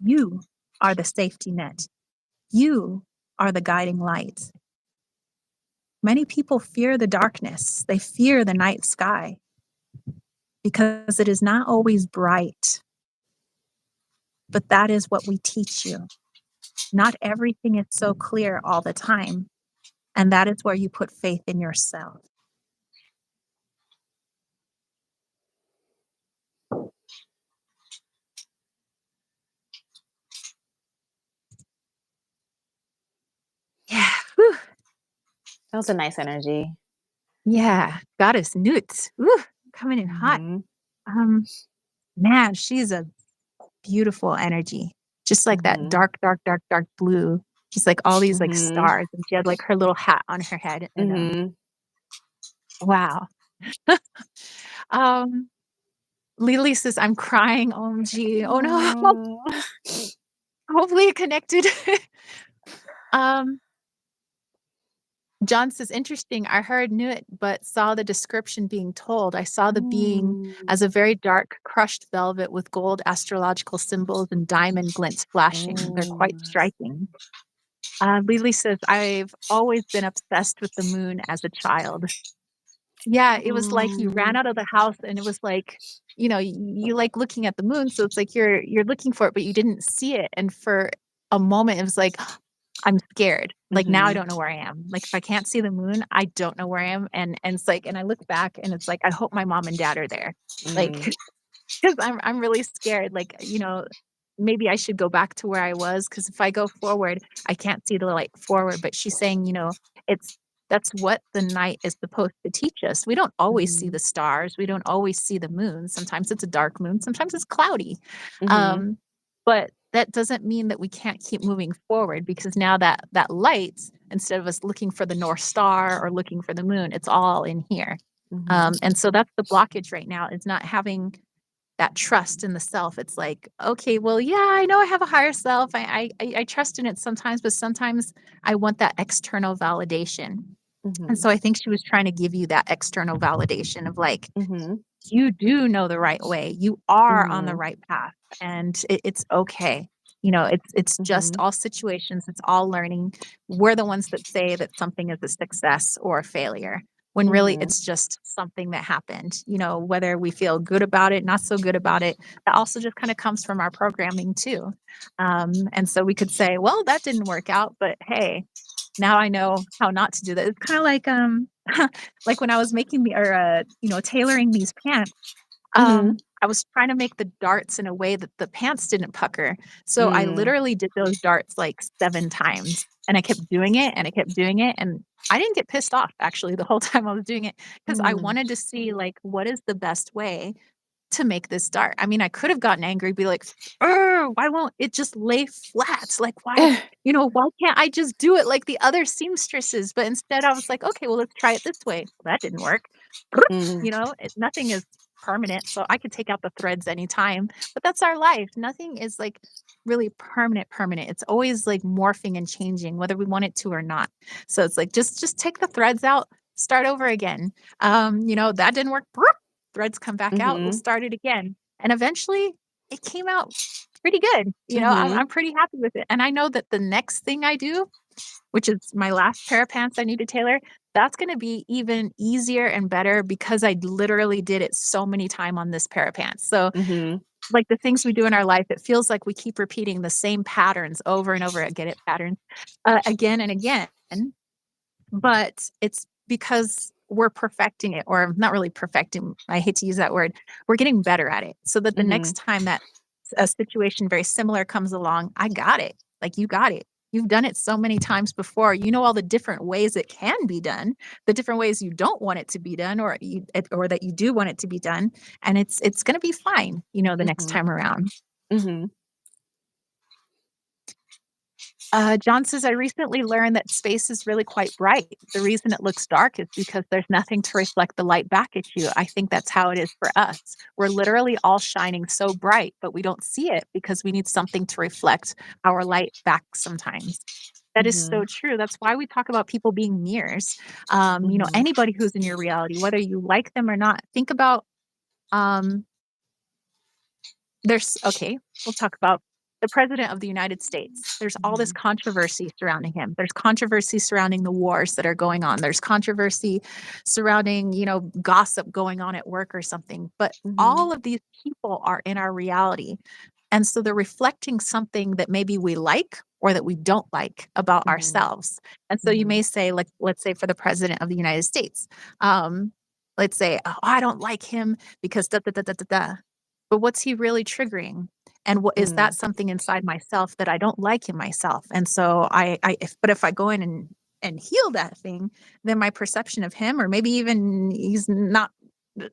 [SPEAKER 1] You are the safety net. You are the guiding light. Many people fear the darkness. They fear the night sky because it is not always bright. But that is what we teach you. Not everything is so clear all the time. And that is where you put faith in yourself. Yeah. Whew.
[SPEAKER 2] That was a nice energy.
[SPEAKER 1] Yeah. Goddess Newt. Whew, coming in hot.
[SPEAKER 2] Mhm.
[SPEAKER 1] Um, Man, she's a beautiful energy. Just like that
[SPEAKER 2] Mhm.
[SPEAKER 1] dark, dark, dark, dark blue. She's like all these like
[SPEAKER 2] Mhm.
[SPEAKER 1] stars. And she had like her little hat on her head. And
[SPEAKER 2] Mhm.
[SPEAKER 1] wow. um Lily says, I'm crying. OMG. Oh no.
[SPEAKER 2] Oh.
[SPEAKER 1] Hopefully it connected. um John says, interesting. I heard knew it, but saw the description being told. I saw the being
[SPEAKER 2] Mm.
[SPEAKER 1] as a very dark, crushed velvet with gold astrological symbols and diamond glints flashing. They're quite
[SPEAKER 2] Oh.
[SPEAKER 1] striking. Lily says, I've always been obsessed with the moon as a child. Yeah, it was like you ran
[SPEAKER 2] Mm.
[SPEAKER 1] out of the house and it was like, you like looking at the moon. So it's like you're looking for it, but you didn't see it. And for a moment, it was like, I'm scared. Like now I
[SPEAKER 2] Mhm.
[SPEAKER 1] don't know where I am. Like if I can't see the moon, I don't know where I am. And it's like, and I look back and it's like, I hope my mom and dad are there. Like,
[SPEAKER 2] Mm.
[SPEAKER 1] because I'm really scared. Like, maybe I should go back to where I was. Because if I go forward, I can't see the light forward. But she's saying, it's that's what the night is supposed to teach us. We don't always see
[SPEAKER 2] Mhm.
[SPEAKER 1] the stars. We don't always see the moon. Sometimes it's a dark moon. Sometimes it's cloudy.
[SPEAKER 2] Mhm.
[SPEAKER 1] Um, but that doesn't mean that we can't keep moving forward because now that light, instead of us looking for the North Star or looking for the moon, it's all in here.
[SPEAKER 2] Mhm.
[SPEAKER 1] And so that's the blockage right now. It's not having that trust in the self. It's like, okay, well, yeah, I know I have a higher self. I trust in it sometimes, but sometimes I want that external validation. And
[SPEAKER 2] Mhm.
[SPEAKER 1] so I think she was trying to give you that external validation of like,
[SPEAKER 2] Mhm.
[SPEAKER 1] you do know the right way. You are on the
[SPEAKER 2] Mhm.
[SPEAKER 1] right path, and it's okay. It's just
[SPEAKER 2] Mhm.
[SPEAKER 1] all situations. It's all learning. We're the ones that say that something is a success or a failure, when really
[SPEAKER 2] Mhm.
[SPEAKER 1] it's just something that happened. Whether we feel good about it, not so good about it, that also just kind of comes from our programming too. And so we could say, well, that didn't work out, but hey, now I know how not to do that. It's kind of like like when I was making tailoring these pants.
[SPEAKER 2] Mhm.
[SPEAKER 1] I was trying to make the darts in a way that the pants didn't pucker. So I
[SPEAKER 2] Mm.
[SPEAKER 1] literally did those darts like 7 times, and I kept doing it and I kept doing it, and I didn't get pissed off actually the whole time I was doing it because I
[SPEAKER 2] Mm.
[SPEAKER 1] wanted to see like what is the best way to make this dart. I mean, I could have gotten angry, be like, why won't it just lay flat? Like, why can't I just do it like the other seamstresses? But instead, I was like, okay, well, let's try it this way. Well, that didn't work.
[SPEAKER 2] Mm.
[SPEAKER 1] Nothing is permanent. So I could take out the threads anytime, but that's our life. Nothing is like really permanent. It's always like morphing and changing, whether we want it to or not. So it's like, just take the threads out, start over again. That didn't work. Threads come back out, we'll
[SPEAKER 2] Mhm.
[SPEAKER 1] start it again. And eventually it came out pretty good. I'm
[SPEAKER 2] Mhm.
[SPEAKER 1] pretty happy with it. And I know that the next thing I do, which is my last pair of pants I need to tailor, that's going to be even easier and better because I literally did it so many times on this pair of pants. So,
[SPEAKER 2] Mhm.
[SPEAKER 1] like the things we do in our life, it feels like we keep repeating the same patterns over and over again, patterns again and again. But it's because we're perfecting it, or not really perfecting, I hate to use that word. We're getting better at it so that the next
[SPEAKER 2] Mhm.
[SPEAKER 1] time that a situation very similar comes along, I got it. Like you got it. You've done it so many times before. You know all the different ways it can be done, the different ways you don't want it to be done, or that you do want it to be done, and it's going to be fine, the next
[SPEAKER 2] Mhm.
[SPEAKER 1] time around.
[SPEAKER 2] Mhm.
[SPEAKER 1] John says, I recently learned that space is really quite bright. The reason it looks dark is because there's nothing to reflect the light back at you. I think that's how it is for us. We're literally all shining so bright, but we don't see it because we need something to reflect our light back sometimes. That is so
[SPEAKER 2] Mhm.
[SPEAKER 1] true. That's why we talk about people being mirrors.
[SPEAKER 2] Mhm.
[SPEAKER 1] Anybody who's in your reality, whether you like them or not, think about um, okay, we'll talk about the president of the United States. There's all this
[SPEAKER 2] Mhm.
[SPEAKER 1] controversy surrounding him. There's controversy surrounding the wars that are going on. There's controversy surrounding, gossip going on at work or something. But
[SPEAKER 2] Mhm.
[SPEAKER 1] all of these people are in our reality. And so they're reflecting something that maybe we like or that we don't like about
[SPEAKER 2] Mhm.
[SPEAKER 1] ourselves. And so you may
[SPEAKER 2] Mhm.
[SPEAKER 1] say, like, let's say for the president of the United States, let's say, oh, I don't like him because da da da da da da. But what's he really triggering? And what is that
[SPEAKER 2] Mhm.
[SPEAKER 1] something inside myself that I don't like in myself? And so if I go in and heal that thing, then my perception of him, or maybe even he's not,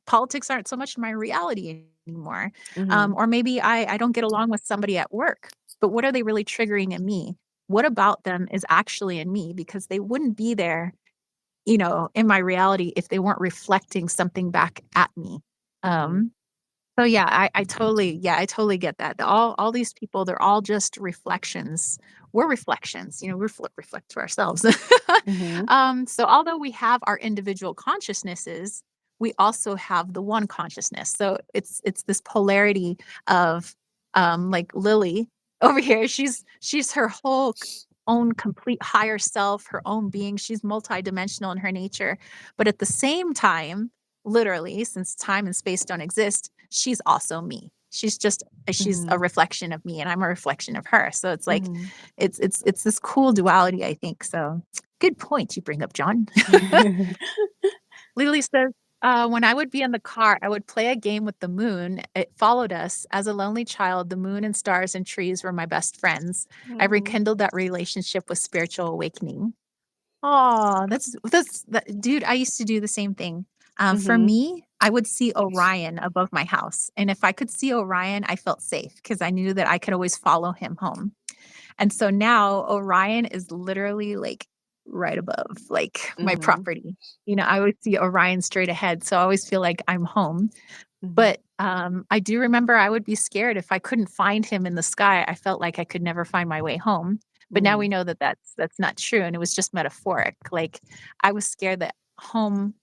[SPEAKER 1] politics aren't so much my reality anymore.
[SPEAKER 2] Mhm.
[SPEAKER 1] Or maybe I don't get along with somebody at work, but what are they really triggering in me? What about them is actually in me? Because they wouldn't be there, in my reality if they weren't reflecting something back at me.
[SPEAKER 2] Mhm.
[SPEAKER 1] Um, so yeah, I totally get that. All these people, they're all just reflections. We're reflections, we reflect to ourselves.
[SPEAKER 2] Mhm.
[SPEAKER 1] So although we have our individual consciousnesses, we also have the one consciousness. So it's this polarity of like Lily over here. She's her whole own complete higher self, her own being. She's multidimensional in her nature. But at the same time, literally, since time and space don't exist, she's also me. She's a
[SPEAKER 2] Mhm.
[SPEAKER 1] reflection of me and I'm a reflection of her. So it's like
[SPEAKER 2] Mhm.
[SPEAKER 1] it's this cool duality, I think. So good point you bring up, John. Lily says, when I would be in the car, I would play a game with the moon. It followed us. As a lonely child, the moon and stars and trees were my best friends. I
[SPEAKER 2] Mhm.
[SPEAKER 1] rekindled that relationship with spiritual awakening. Oh, dude, I used to do the same thing. For
[SPEAKER 2] Mhm.
[SPEAKER 1] me, I would see Orion above my house. And if I could see Orion, I felt safe because I knew that I could always follow him home. And so now Orion is literally like right above like my
[SPEAKER 2] Mhm.
[SPEAKER 1] property. I always see Orion straight ahead. So I always feel like I'm home.
[SPEAKER 2] Mhm.
[SPEAKER 1] But, I do remember I would be scared if I couldn't find him in the sky. I felt like I could never find my way home. But now we
[SPEAKER 2] Mhm.
[SPEAKER 1] know that that's not true, and it was just metaphoric. Like, I was scared that home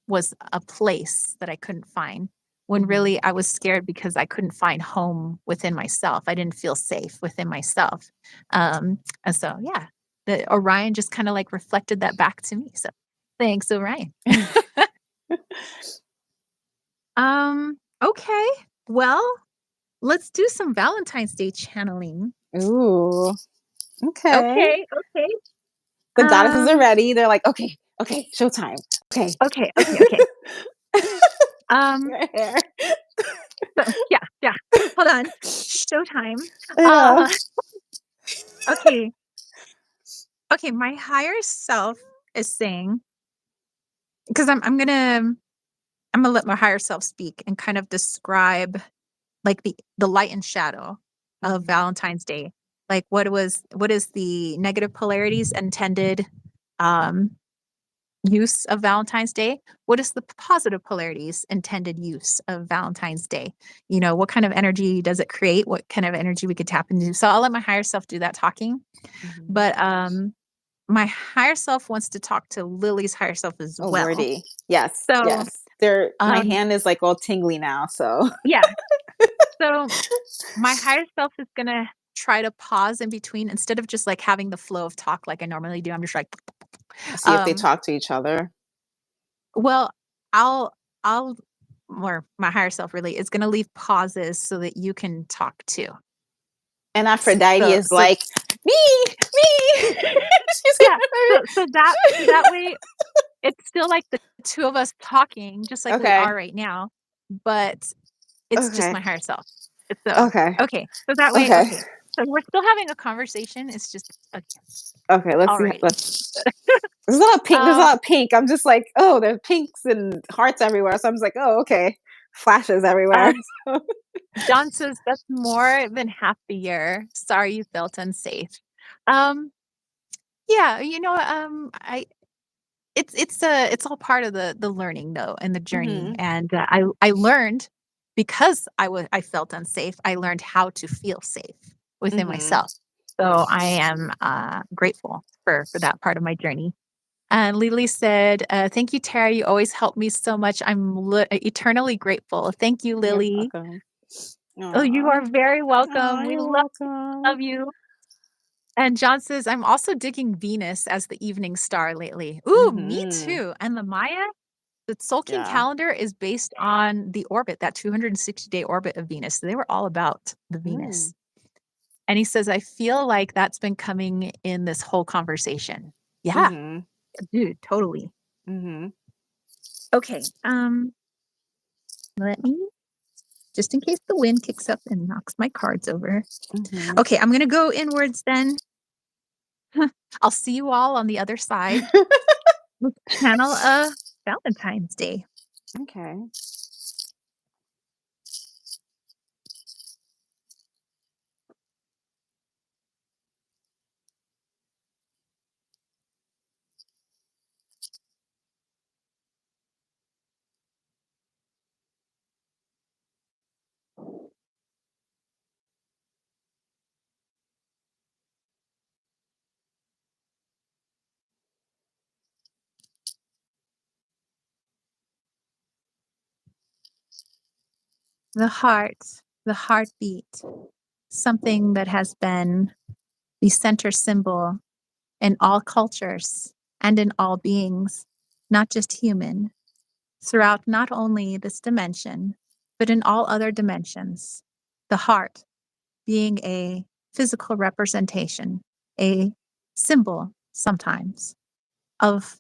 [SPEAKER 1] was a place that I couldn't find, when
[SPEAKER 2] Mhm.
[SPEAKER 1] really I was scared because I couldn't find home within myself. I didn't feel safe within myself. And so, yeah, the Orion just kinda, like, reflected that back to me. So, thanks, Orion. Okay. Well, let's do some Valentine's Day channeling.
[SPEAKER 2] Ooh. Okay.
[SPEAKER 1] Okay, okay.
[SPEAKER 2] The goddesses are
[SPEAKER 1] Um,
[SPEAKER 2] ready. They're like, "Okay, okay, showtime. Okay."
[SPEAKER 1] okay, okay, okay. Um,
[SPEAKER 2] Your hair.
[SPEAKER 1] so yeah, yeah. Hold on. Showtime.
[SPEAKER 2] I know.
[SPEAKER 1] Uh, okay. Okay, my higher self is saying, because I'm gonna let my higher self speak and kind of describe like the light and shadow of
[SPEAKER 2] Mhm.
[SPEAKER 1] Valentine's Day. Like what is the negative polarities intended um use of Valentine's Day? What is the positive polarities intended use of Valentine's Day? What kind of energy does it create? What kind of energy we could tap into? So I'll let my higher self do that talking.
[SPEAKER 2] Mhm.
[SPEAKER 1] But my higher self wants to talk to Lily's higher self as
[SPEAKER 2] Oh,
[SPEAKER 1] well.
[SPEAKER 2] wordy. Yes,
[SPEAKER 1] So
[SPEAKER 2] yes. There my
[SPEAKER 1] um
[SPEAKER 2] hand is, like, all tingly now, so
[SPEAKER 1] yeah. So my higher self is gonna try to pause in between instead of just like having the flow of talk like I normally do. I'm just like
[SPEAKER 2] see if they
[SPEAKER 1] um
[SPEAKER 2] talk to each other.
[SPEAKER 1] well, I'll or my higher self really is gonna leave pauses so that you can talk too.
[SPEAKER 2] And Aphrodite
[SPEAKER 1] So
[SPEAKER 2] is
[SPEAKER 1] so
[SPEAKER 2] like, "Me, me." She's
[SPEAKER 1] yeah,
[SPEAKER 2] gonna
[SPEAKER 1] so that way it's still like the 2 of us talking just like we are
[SPEAKER 2] Okay.
[SPEAKER 1] right now, but it's just
[SPEAKER 2] Okay.
[SPEAKER 1] my higher self. So,
[SPEAKER 2] Okay.
[SPEAKER 1] okay, so that way
[SPEAKER 2] Okay.
[SPEAKER 1] okay. So we're still having a conversation, it's just okay,
[SPEAKER 2] Okay, let's see.
[SPEAKER 1] alrighty.
[SPEAKER 2] Let's. There's a lot of pink. There's a
[SPEAKER 1] Um,
[SPEAKER 2] lot of pink. I'm just like, oh, there's pinks and hearts everywhere. So I'm just like, oh, okay, flashes everywhere.
[SPEAKER 1] um, John says, "That's more than half the year. Sorry you felt unsafe." Um, yeah, I it's all part of the learning though and the journey,
[SPEAKER 2] Mhm.
[SPEAKER 1] and, I learned because I felt unsafe, I learned how to feel safe within
[SPEAKER 2] Mhm.
[SPEAKER 1] myself. So I am, grateful for that part of my journey. And Lily said, "Thank you, Tara, you always help me so much. I'm eternally grateful." Thank you,
[SPEAKER 2] You're
[SPEAKER 1] Lily.
[SPEAKER 2] welcome.
[SPEAKER 1] Oh, you are
[SPEAKER 2] Aw.
[SPEAKER 1] very welcome.
[SPEAKER 2] Aw,
[SPEAKER 1] We
[SPEAKER 2] you're
[SPEAKER 1] love
[SPEAKER 2] welcome.
[SPEAKER 1] you. And John says, "I'm also digging Venus as the evening star lately." Ooh, me
[SPEAKER 2] Mhm.
[SPEAKER 1] too. And the Maya, the Tzolk'in
[SPEAKER 2] Yeah.
[SPEAKER 1] calendar is based on the orbit, that 260-day orbit of Venus. So they were all about the
[SPEAKER 2] Mm.
[SPEAKER 1] Venus. And he says, "I feel like that's been coming in this whole conversation." Yeah,
[SPEAKER 2] Mhm.
[SPEAKER 1] dude, totally.
[SPEAKER 2] Mhm.
[SPEAKER 1] Okay, let me just in case the wind kicks up and knocks my cards over.
[SPEAKER 2] Mhm.
[SPEAKER 1] Okay, I'm gonna go inwards then. I'll see you all on the other side. Let's channel a Valentine's Day.
[SPEAKER 2] Okay.
[SPEAKER 1] The heart, the heartbeat, something that has been the center symbol in all cultures and in all beings, not just human, throughout not only this dimension, but in all other dimensions. The heart being a physical representation, a symbol sometimes of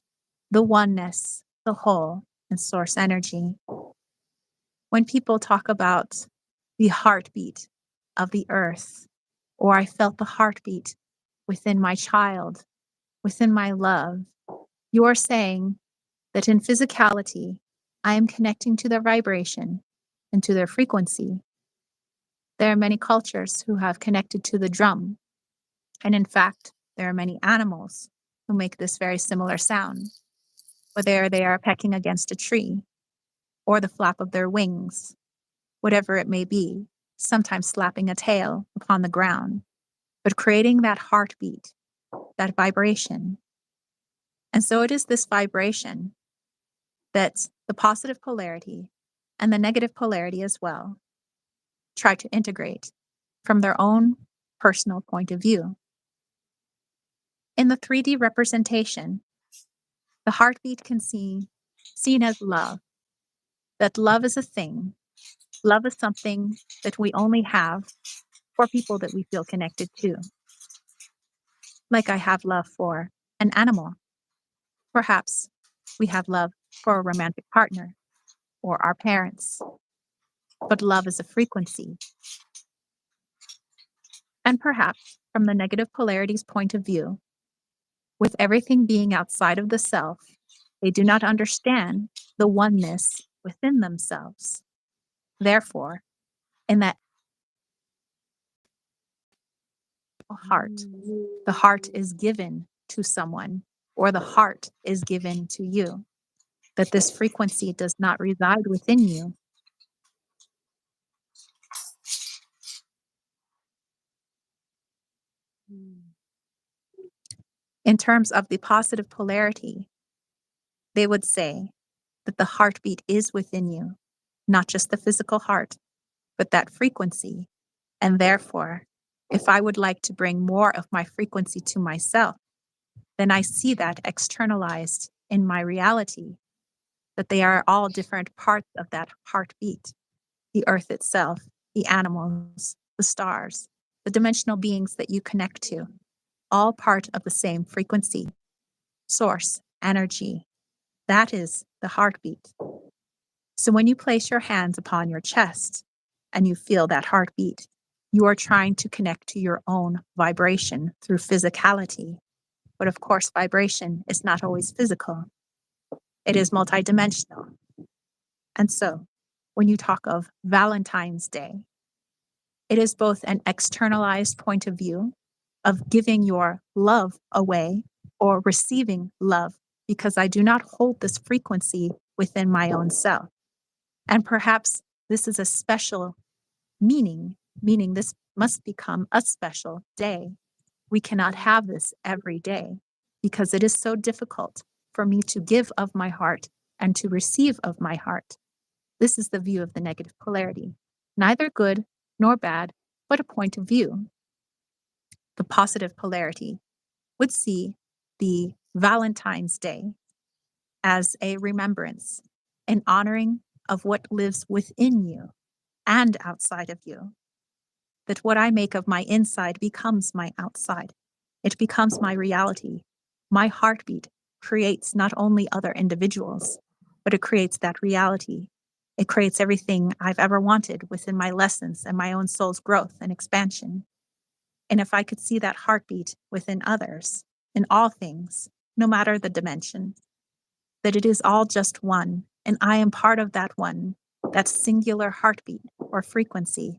[SPEAKER 1] the oneness, the whole, and source energy. When people talk about the heartbeat of the earth, or I felt the heartbeat within my child, within my love, you're saying that in physicality, I am connecting to their vibration and to their frequency. There are many cultures who have connected to the drum. And in fact, there are many animals who make this very similar sound, whether they are pecking against a tree or the flap of their wings, whatever it may be, sometimes slapping a tail upon the ground, but creating that heartbeat, that vibration. And so it is this vibration that the positive polarity and the negative polarity as well try to integrate from their own personal point of view. In the 3D representation, the heartbeat can see seen as love, that love is a thing. Love is something that we only have for people that we feel connected to. Like I have love for an animal. Perhaps we have love for a romantic partner or our parents. But love is a frequency. And perhaps from the negative polarity's point of view, with everything being outside of the self, they do not understand the oneness within themselves. Therefore, in that heart, the heart is given to someone, or the heart is given to you, that this frequency does not reside within you.
[SPEAKER 2] Mm.
[SPEAKER 1] In terms of the positive polarity, they would say that the heartbeat is within you, not just the physical heart, but that frequency. And therefore, if I would like to bring more of my frequency to myself, then I see that externalized in my reality, that they are all different parts of that heartbeat: the earth itself, the animals, the stars, the dimensional beings that you connect to, all part of the same frequency, source, energy. That is the heartbeat. So when you place your hands upon your chest and you feel that heartbeat, you are trying to connect to your own vibration through physicality. But of course, vibration is not always physical, it is multidimensional. And so when you talk of Valentine's Day, it is both an externalized point of view of giving your love away or receiving love, because I do not hold this frequency within my own self. And perhaps this is a special meaning this must become a special day. We cannot have this every day because it is so difficult for me to give of my heart and to receive of my heart. This is the view of the negative polarity, neither good nor bad, but a point of view. The positive polarity would see the Valentine's Day as a remembrance, an honoring of what lives within you and outside of you. That what I make of my inside becomes my outside. It becomes my reality. My heartbeat creates not only other individuals, but it creates that reality. It creates everything I've ever wanted within my lessons and my own soul's growth and expansion. And if I could see that heartbeat within others, in all things, no matter the dimension, that it is all just one, and I am part of that one, that singular heartbeat or frequency,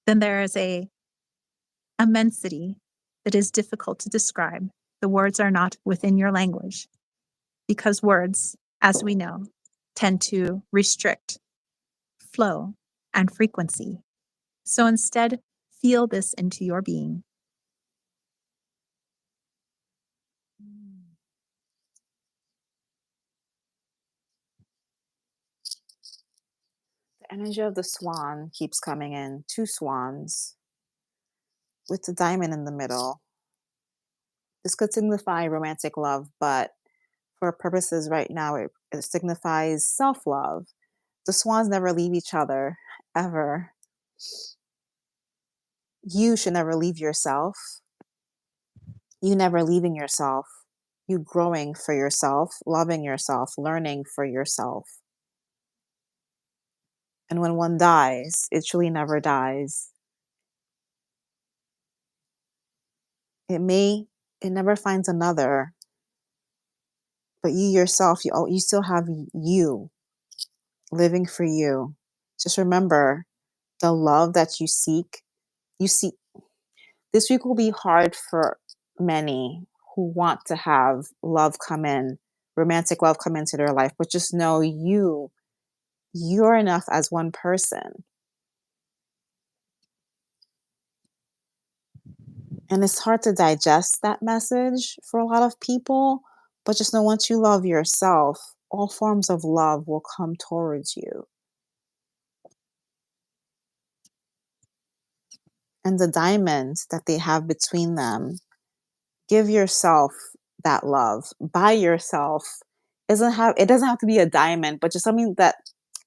[SPEAKER 1] then there is a immensity that is difficult to describe. The words are not within your language because words, as we know, tend to restrict flow and frequency. So instead, feel this into your being.
[SPEAKER 2] The energy of the swan keeps coming in. Two swans with the diamond in the middle. This could signify romantic love, but for purposes right now, it signifies self love. The swans never leave each other, ever. You should never leave yourself. You never leaving yourself. You growing for yourself, loving yourself, learning for yourself. And when one dies, it truly never dies. It never finds another, but you yourself, you still have you living for you. Just remember the love that you see. This week will be hard for many who want to have love come in, romantic love come into their life, but just know you're enough as one person. And it's hard to digest that message for a lot of people, but just know once you love yourself, all forms of love will come towards you. And the diamond that they have between them, give yourself that love by yourself. It doesn't have to be a diamond, but just something that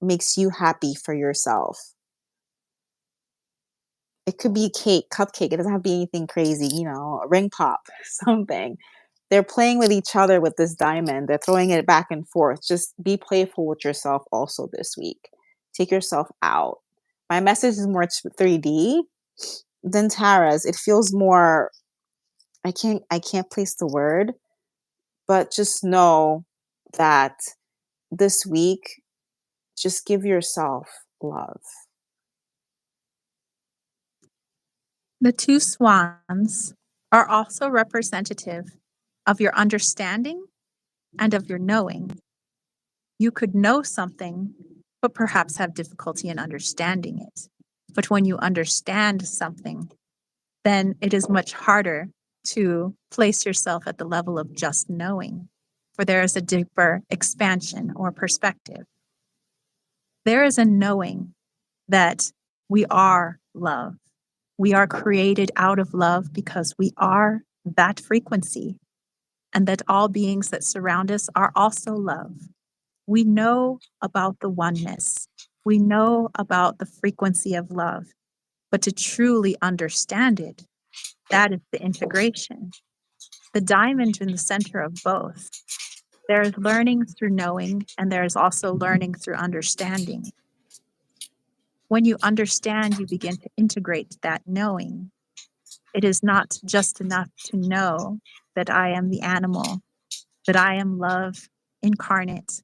[SPEAKER 2] makes you happy for yourself. It could be cake, cupcake. It doesn't have to be anything crazy, a ring pop, something. They're playing with each other with this diamond. They're throwing it back and forth. Just be playful with yourself also this week. Take yourself out. My message is more 3D than Tara's. It feels more, I can't place the word, but just know that this week, just give yourself love.
[SPEAKER 1] The two swans are also representative of your understanding and of your knowing. You could know something, but perhaps have difficulty in understanding it. But when you understand something, then it is much harder to place yourself at the level of just knowing, for there is a deeper expansion or perspective. There is a knowing that we are love. We are created out of love because we are that frequency, and that all beings that surround us are also love. We know about the oneness. We know about the frequency of love, but to truly understand it, that is the integration. The diamond in the center of both There's learning through knowing, and there's also learning through understanding. When you understand, you begin to integrate that knowing. It is not just enough to know that I am the animal, that I am love incarnate,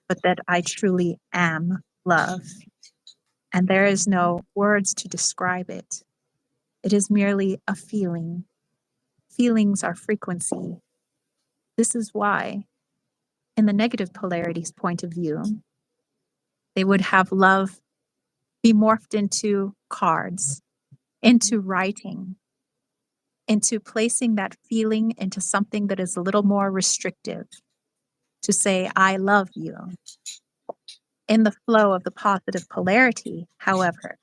[SPEAKER 1] but that I truly am love. And there is no words to describe it. It is merely a feeling. Feelings are frequency. This is why, in the negative polarity's point of view, they would have love be morphed into cards, into writing, into placing that feeling into something that is a little more restrictive, to say, I love you. In the flow of the positive polarity, however,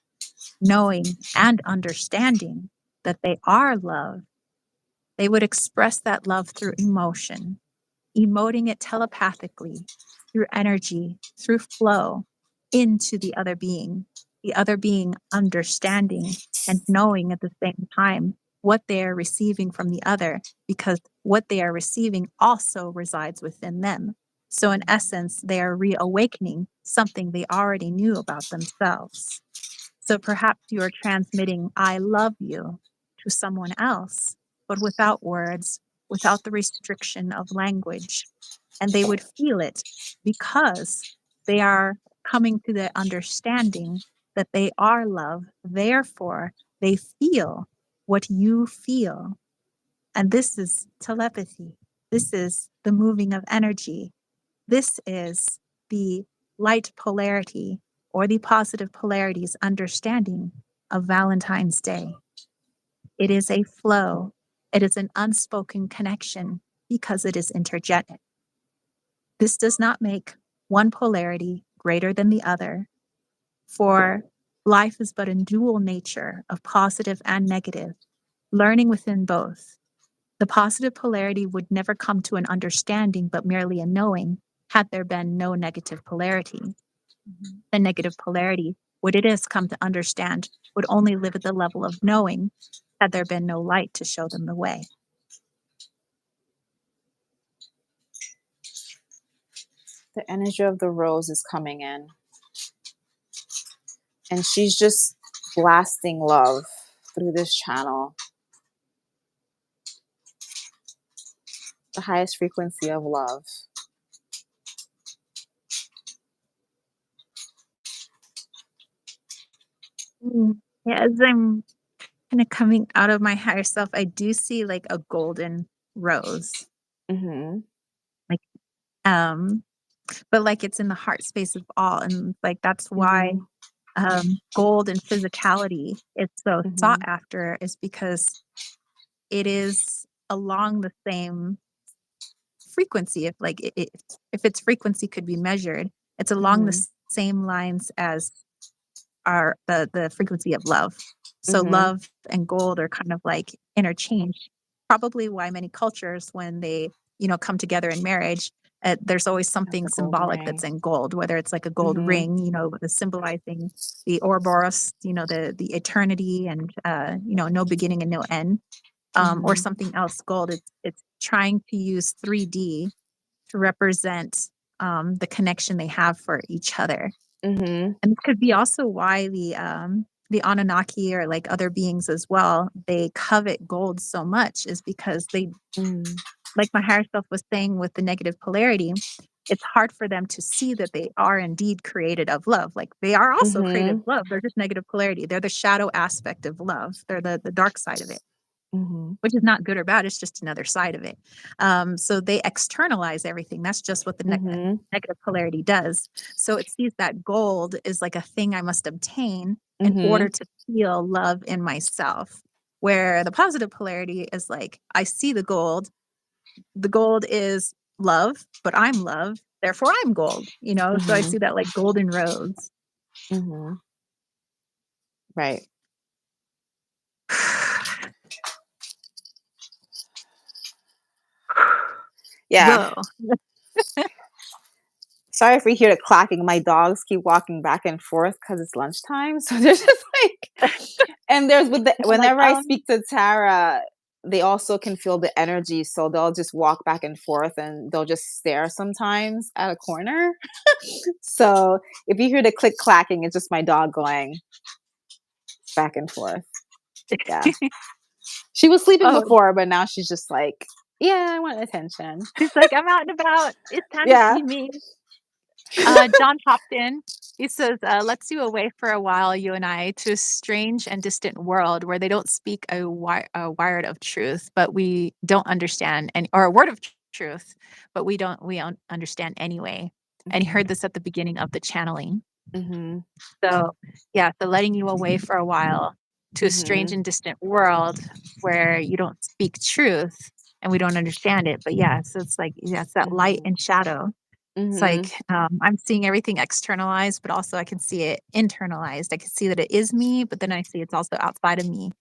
[SPEAKER 1] knowing and understanding that they are love, they would express that love through emotion, emoting it telepathically, through energy, through flow into the other being understanding and knowing at the same time what they are receiving from the other, because what they are receiving also resides within them. So, in essence, they are reawakening something they already knew about themselves. So perhaps you are transmitting I love you to someone else, but without words, without the restriction of language. And they would feel it because they are coming to the understanding that they are love. Therefore, they feel what you feel. And this is telepathy. This is the moving of energy. This is the light polarity or the positive polarity's understanding of Valentine's Day. It is a flow, it is an unspoken connection because it is intergetic. This does not make one polarity greater than the other, for life is but a dual nature of positive and negative, learning within both. The positive polarity would never come to an understanding, but merely a knowing, had there been no negative polarity.
[SPEAKER 2] Mhm.
[SPEAKER 1] The negative polarity, what it is come to understand, would only live at the level of knowing, had there been no light to show them the way.
[SPEAKER 2] The energy of the rose is coming in, and she's just blasting love through this channel, the highest frequency of love.
[SPEAKER 1] Yeah, as I'm kind of coming out of my higher self, I do see like a golden rose,
[SPEAKER 2] Mhm.
[SPEAKER 1] like um, but like it's in the heart space of all, and like that's why
[SPEAKER 2] Mhm.
[SPEAKER 1] gold and physicality is so sought
[SPEAKER 2] Mhm.
[SPEAKER 1] after, is because it is along the same frequency. If like if its frequency could be measured, it's along the
[SPEAKER 2] Mhm.
[SPEAKER 1] same lines as our the frequency of love. So
[SPEAKER 2] Mhm.
[SPEAKER 1] love and gold are kind of like interchanged. Probably why many cultures, when they come together in marriage, there's always
[SPEAKER 2] That's
[SPEAKER 1] something
[SPEAKER 2] a gold
[SPEAKER 1] symbolic that's
[SPEAKER 2] ring.
[SPEAKER 1] in gold, whether it's like a gold
[SPEAKER 2] Mhm.
[SPEAKER 1] ring, the symbolizing the Ouroboros, the eternity and no beginning and no end, or
[SPEAKER 2] Mhm.
[SPEAKER 1] something else gold. It's trying to use 3D to represent the connection they have for each other.
[SPEAKER 2] Mhm.
[SPEAKER 1] And it could be also why the Anunnaki or like other beings as well, they covet gold so much, is because they,
[SPEAKER 2] Mhm.
[SPEAKER 1] like my higher self was saying with the negative polarity, it's hard for them to see that they are indeed created of love. Like they are also created of
[SPEAKER 2] Mhm.
[SPEAKER 1] love. They're just negative polarity. They're the shadow aspect of love. They're the dark side of it,
[SPEAKER 2] Mhm.
[SPEAKER 1] which is not good or bad. It's just another side of it. So they externalize everything. That's just what the
[SPEAKER 2] Mhm.
[SPEAKER 1] negative polarity does. So it sees that gold is like a thing I must obtain in order
[SPEAKER 2] Mhm.
[SPEAKER 1] to feel love in myself. Where the positive polarity is like, I see the gold. The gold is love, but I'm love. Therefore, I'm gold. So I
[SPEAKER 2] Mhm.
[SPEAKER 1] see that like golden rose.
[SPEAKER 2] Mhm. Right. Yeah.
[SPEAKER 1] Whoa.
[SPEAKER 2] Sorry if we hear the clacking. My dogs keep walking back and forth because it's lunchtime. So there's just like, and there's with the
[SPEAKER 1] They're like,
[SPEAKER 2] whenever I speak to Tara, they also can feel the energy, so they'll just walk back and forth and they'll just stare sometimes at a corner. So if you hear the click clacking, it's just my dog going back and forth. Yeah. She was sleeping
[SPEAKER 1] Oh,
[SPEAKER 2] before, but now she's just like, yeah, I want attention.
[SPEAKER 1] she's like, "I'm out and about. It's time to
[SPEAKER 2] Yeah.
[SPEAKER 1] see me." John Hopton, he says, "Let's you away for a while, you and I, to a strange and distant world where they don't speak a word of truth, but we don't understand, and or a word of truth, but we don't understand anyway." And he heard
[SPEAKER 2] Mhm.
[SPEAKER 1] this at the beginning of the channeling.
[SPEAKER 2] Mhm.
[SPEAKER 1] So, yeah, so letting you away for a while to a strange
[SPEAKER 2] Mhm.
[SPEAKER 1] and distant world where you don't speak truth and we don't understand it. But yeah, so it's like, yeah, it's that light
[SPEAKER 2] Mhm.
[SPEAKER 1] and shadow. It's
[SPEAKER 2] Mhm.
[SPEAKER 1] like, I'm seeing everything externalized, but also I can see it internalized. I can see that it is me, but then I see it's also outside of me.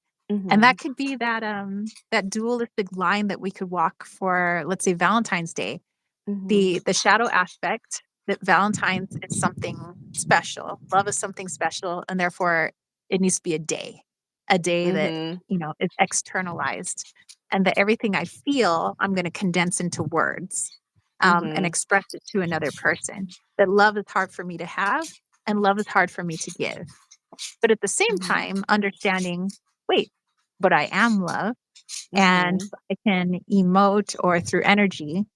[SPEAKER 1] And that
[SPEAKER 2] Mhm.
[SPEAKER 1] could be that dualistic line that we could walk for, let's say, Valentine's Day.
[SPEAKER 2] Mhm.
[SPEAKER 1] The shadow aspect, that Valentine's is something special. Love is something special, and therefore it needs to be a day that,
[SPEAKER 2] Mhm.
[SPEAKER 1] is externalized, and that everything I feel, I'm gonna condense into words, and
[SPEAKER 2] Mhm.
[SPEAKER 1] express it to another person. That love is hard for me to have, and love is hard for me to give. But at the same
[SPEAKER 2] Mhm.
[SPEAKER 1] time, understanding, wait, but I am love, and
[SPEAKER 2] Mhm.
[SPEAKER 1] I can emote or through energy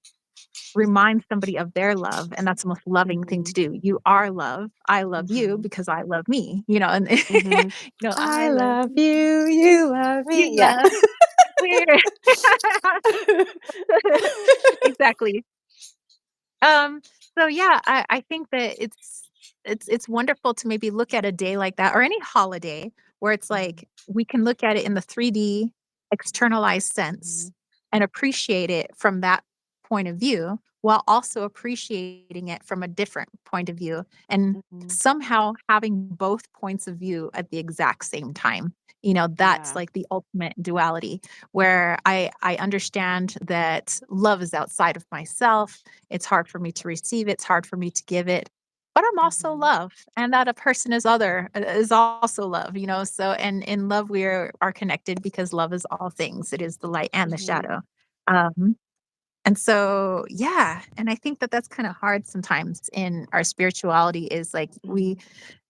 [SPEAKER 1] remind somebody of their love, and that's the most loving thing to
[SPEAKER 2] Mhm.
[SPEAKER 1] do. You are love. I love you
[SPEAKER 2] Mhm.
[SPEAKER 1] because I love me, and
[SPEAKER 2] Mhm.
[SPEAKER 1] I
[SPEAKER 2] I
[SPEAKER 1] love
[SPEAKER 2] love
[SPEAKER 1] you,
[SPEAKER 2] you, you love
[SPEAKER 1] you
[SPEAKER 2] me. Yeah.
[SPEAKER 1] love we're exactly. Um, so yeah, I think that it's wonderful to maybe look at a day like that or any holiday where it's
[SPEAKER 2] Mhm.
[SPEAKER 1] like we can look at it in the 3D externalized sense
[SPEAKER 2] Mhm.
[SPEAKER 1] and appreciate it from that point of view while also appreciating it from a different point of view and
[SPEAKER 2] Mhm.
[SPEAKER 1] somehow having both points of view at the exact same time. That's
[SPEAKER 2] Yeah.
[SPEAKER 1] like the ultimate duality where I understand that love is outside of myself. It's hard for me to receive it, it's hard for me to give it, but I'm also
[SPEAKER 2] Mhm.
[SPEAKER 1] love, and that a person is also love, so and in love we are connected because love is all things. It is the light and the
[SPEAKER 2] Mhm.
[SPEAKER 1] shadow. Um, and so, yeah, and I think that that's kind of hard sometimes in our spirituality is like we
[SPEAKER 2] Mhm.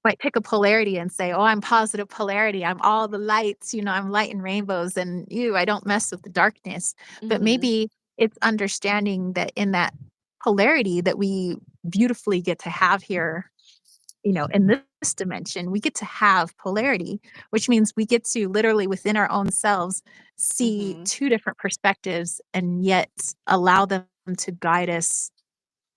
[SPEAKER 1] might pick a polarity and say, "Oh, I'm positive polarity. I'm all the lights, I'm light and rainbows and I don't mess with the darkness." But
[SPEAKER 2] Mhm.
[SPEAKER 1] maybe it's understanding that in that polarity that we beautifully get to have here, in this dimension, we get to have polarity, which means we get to literally within our own selves see
[SPEAKER 2] Mhm.
[SPEAKER 1] two different perspectives and yet allow them to guide us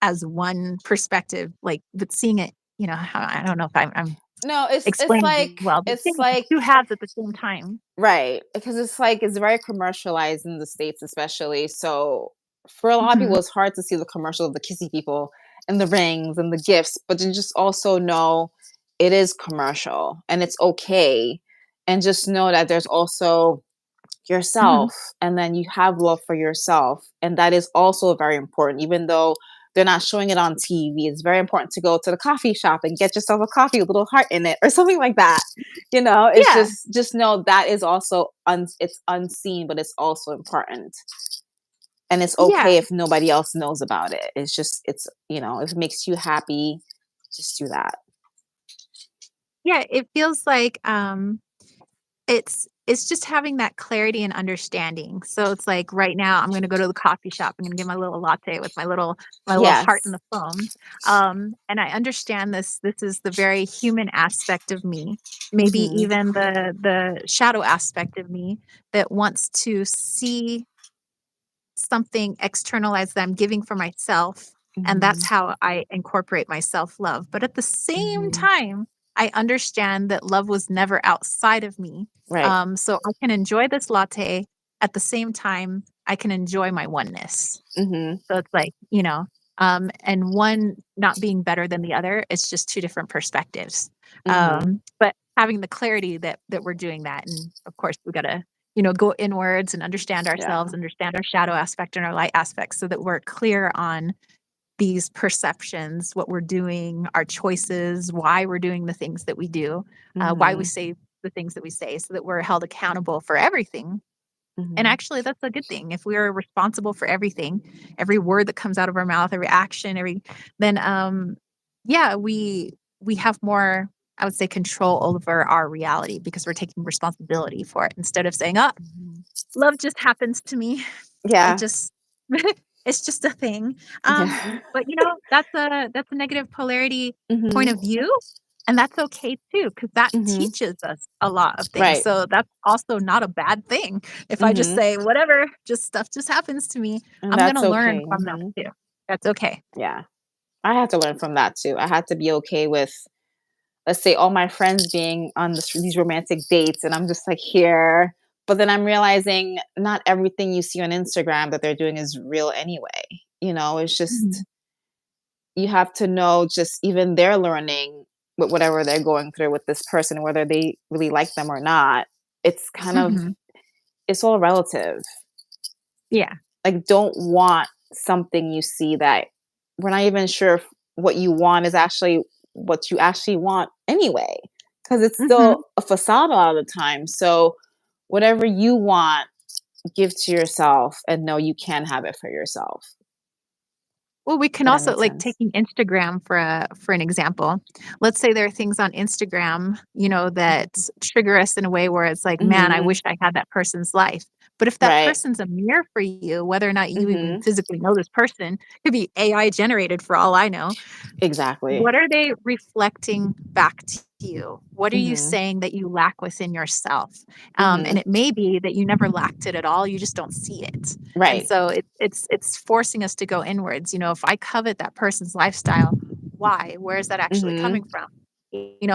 [SPEAKER 1] as one perspective, like, but seeing it, I don't know if I'm
[SPEAKER 2] No, it's
[SPEAKER 1] explaining
[SPEAKER 2] like
[SPEAKER 1] it well, but
[SPEAKER 2] it's
[SPEAKER 1] seeing
[SPEAKER 2] like
[SPEAKER 1] 2 halves at the same time.
[SPEAKER 2] right, because it's like it's very commercialized in the States especially, so for a lot of people,
[SPEAKER 1] Mhm,
[SPEAKER 2] it's hard to see the commercial of the kissy people and the rings and the gifts, but you just also know it is commercial and it's okay, and just know that there's also
[SPEAKER 1] mhm.
[SPEAKER 2] yourself, and then you have love for yourself, and that is also very important even though they're not showing it on TV. It's very important to go to the coffee shop and get yourself a coffee with a little heart in it or something like that. It's
[SPEAKER 1] Yeah,
[SPEAKER 2] just know that is also it's unseen, but it's also important, and it's
[SPEAKER 1] yeah,
[SPEAKER 2] okay if nobody else knows about it. It's just if it makes you happy, just do that.
[SPEAKER 1] yeah, it feels like, it's just having that clarity and understanding. So it's like right now I'm gonna go to the coffee shop. I'm gonna get my little latte with my little heart in
[SPEAKER 2] Yes.
[SPEAKER 1] the foam. And I understand this is the very human aspect of me, maybe
[SPEAKER 2] Mhm.
[SPEAKER 1] even the shadow aspect of me that wants to see something externalized that I'm giving for myself, and that's
[SPEAKER 2] Mhm.
[SPEAKER 1] how I incorporate my self-love. But at the same
[SPEAKER 2] Mhm.
[SPEAKER 1] time, I understand that love was never outside of me.
[SPEAKER 2] Right.
[SPEAKER 1] So I can enjoy this latte at the same time I can enjoy my oneness.
[SPEAKER 2] Mhm.
[SPEAKER 1] So it's like, and one not being better than the other, it's just two different perspectives.
[SPEAKER 2] Mhm.
[SPEAKER 1] But having the clarity that we're doing that, and of course we gotta, go inwards and understand ourselves,
[SPEAKER 2] Yeah.
[SPEAKER 1] understand our shadow aspect and our light aspect so that we're clear on these perceptions, what we're doing, our choices, why we're doing the things that we do, why we
[SPEAKER 2] Mhm.
[SPEAKER 1] say the things that we say, so that we're held accountable for everything And
[SPEAKER 2] Mhm.
[SPEAKER 1] actually, that's a good thing. If we are responsible for everything, every word that comes out of our mouth, every action, then yeah, we have more, I would say, control over our reality because we're taking responsibility for it instead of saying, "Oh,
[SPEAKER 2] Mhm.
[SPEAKER 1] love just happens to me. It
[SPEAKER 2] Yeah.
[SPEAKER 1] just it's just a thing."
[SPEAKER 2] Yeah.
[SPEAKER 1] But that's a negative polarity point
[SPEAKER 2] Mhm.
[SPEAKER 1] of view, and that's okay too, because that
[SPEAKER 2] Mhm.
[SPEAKER 1] teaches us a lot of things.
[SPEAKER 2] Right.
[SPEAKER 1] So that's also not a bad thing. If I just
[SPEAKER 2] Mhm.
[SPEAKER 1] say, "Whatever, just stuff just happens to me,"
[SPEAKER 2] And
[SPEAKER 1] I'm
[SPEAKER 2] that's
[SPEAKER 1] gonna learn
[SPEAKER 2] okay.
[SPEAKER 1] from that
[SPEAKER 2] Mhm.
[SPEAKER 1] too. That's okay.
[SPEAKER 2] Yeah. I had to learn from that too. I had to be okay with, let's say, all my friends being on these romantic dates, and I'm just like here. But then I'm realizing not everything you see on Instagram that they're doing is real anyway. It's
[SPEAKER 1] Mhm.
[SPEAKER 2] just you have to know just even they're learning with whatever they're going through with this person, whether they really like them or not. It's kind of
[SPEAKER 1] Mhm.
[SPEAKER 2] it's all relative.
[SPEAKER 1] Yeah.
[SPEAKER 2] Like, don't want something you see that we're not even sure if what you want is actually what you actually want anyway, because it's still
[SPEAKER 1] Mhm.
[SPEAKER 2] a facade a lot of the time. So whatever you want, give to yourself and know you can have it for yourself.
[SPEAKER 1] Well, we can
[SPEAKER 2] If that
[SPEAKER 1] also
[SPEAKER 2] makes
[SPEAKER 1] like
[SPEAKER 2] sense.
[SPEAKER 1] taking Instagram for an example. Let's say there are things on Instagram, that trigger us in a way where it's like, man, I
[SPEAKER 2] Mhm.
[SPEAKER 1] wish I had that person's life. But if that
[SPEAKER 2] Right.
[SPEAKER 1] person's a mirror for you, whether or not you even
[SPEAKER 2] Mhm.
[SPEAKER 1] physically know this person, could be AI generated for all I know.
[SPEAKER 2] Exactly.
[SPEAKER 1] What are they reflecting back to you? What are you
[SPEAKER 2] Mhm.
[SPEAKER 1] saying that you lack within yourself? And
[SPEAKER 2] Mhm.
[SPEAKER 1] it may be that you never lacked it at all. You just don't see it. And
[SPEAKER 2] Right.
[SPEAKER 1] so it's forcing us to go inwards. If I covet that person's lifestyle, why? Where is that actually coming
[SPEAKER 2] Mhm.
[SPEAKER 1] from?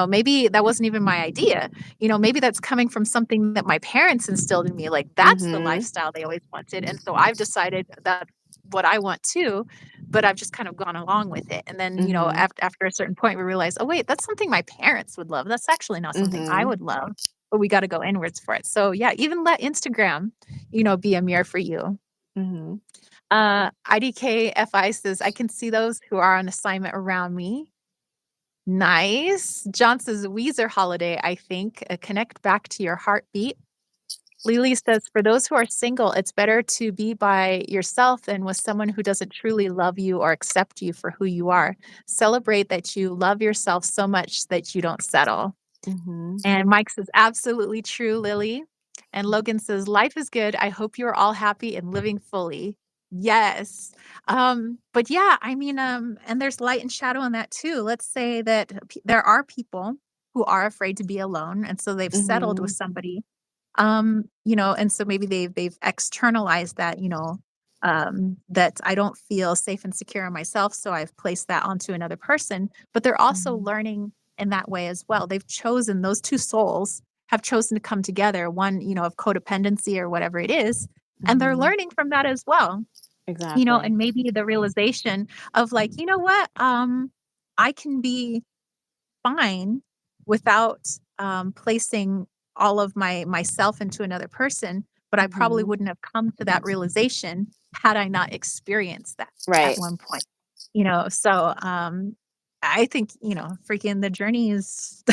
[SPEAKER 1] Maybe that wasn't even my idea. Maybe that's coming from something that my parents instilled in me. Like that's the
[SPEAKER 2] Mhm.
[SPEAKER 1] lifestyle they always wanted. And so I've decided that what I want too, but I've just kind of gone along with it. And then,
[SPEAKER 2] Mhm.
[SPEAKER 1] after a certain point, we realize, oh, wait, that's something my parents would love. That's actually not something I
[SPEAKER 2] Mhm.
[SPEAKER 1] would love, but we got to go inwards for it. So, yeah, even let Instagram, be a mirror for you.
[SPEAKER 2] Mhm.
[SPEAKER 1] IDKFI says, I can see those who are on assignment around me. Nice. John says, Weezer holiday, I think. Connect back to your heartbeat. Lily says, for those who are single, it's better to be by yourself than with someone who doesn't truly love you or accept you for who you are. Celebrate that you love yourself so much that you don't settle.
[SPEAKER 2] Mhm.
[SPEAKER 1] And Mike says, absolutely true, Lily. And Logan says, life is good. I hope you're all happy and living fully. Yes. But yeah, I mean, and there's light and shadow in that too. Let's say that there are people who are afraid to be alone. And so they've settled with
[SPEAKER 2] Mhm.
[SPEAKER 1] somebody, and so maybe they've externalized that, that I don't feel safe and secure in myself, so I've placed that onto another person, but they're also
[SPEAKER 2] Mhm.
[SPEAKER 1] learning in that way as well. They've chosen, those two souls have chosen to come together, one, of codependency or whatever it is, and they're
[SPEAKER 2] Mhm.
[SPEAKER 1] learning from that as well.
[SPEAKER 2] Exactly.
[SPEAKER 1] And maybe the realization of like, you know what, I can be fine without placing all of myself into another person, but I probably
[SPEAKER 2] Mhm.
[SPEAKER 1] wouldn't have come to that realization had I not experienced that at
[SPEAKER 2] Right.
[SPEAKER 1] one point. So I think, freaking the journey is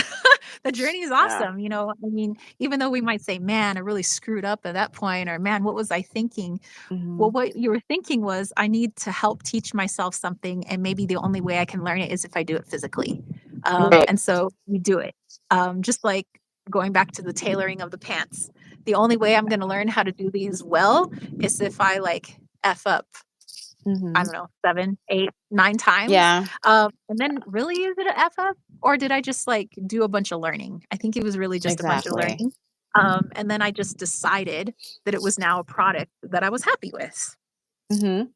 [SPEAKER 1] the journey is
[SPEAKER 2] Yeah.
[SPEAKER 1] awesome. I mean, even though we might say, man, I really screwed up at that point, or man, what was I thinking? Well,
[SPEAKER 2] Mhm.
[SPEAKER 1] what you were thinking was, I need to help teach myself something, and maybe the only way I can learn it is if I do it physically.
[SPEAKER 2] Right.
[SPEAKER 1] And so we do it. Just like going back to the tailoring of the pants. The only way I'm going to learn how to do these well is if I like F up, I
[SPEAKER 2] Mhm.
[SPEAKER 1] don't know, 7, 8, 9 times.
[SPEAKER 2] Yeah.
[SPEAKER 1] And then really is it a F up? Or did I just like do a bunch of learning? I think it was really just a bunch of
[SPEAKER 2] Exactly.
[SPEAKER 1] learning. And then I just decided that it was now a product that I was happy with.
[SPEAKER 2] Mhm.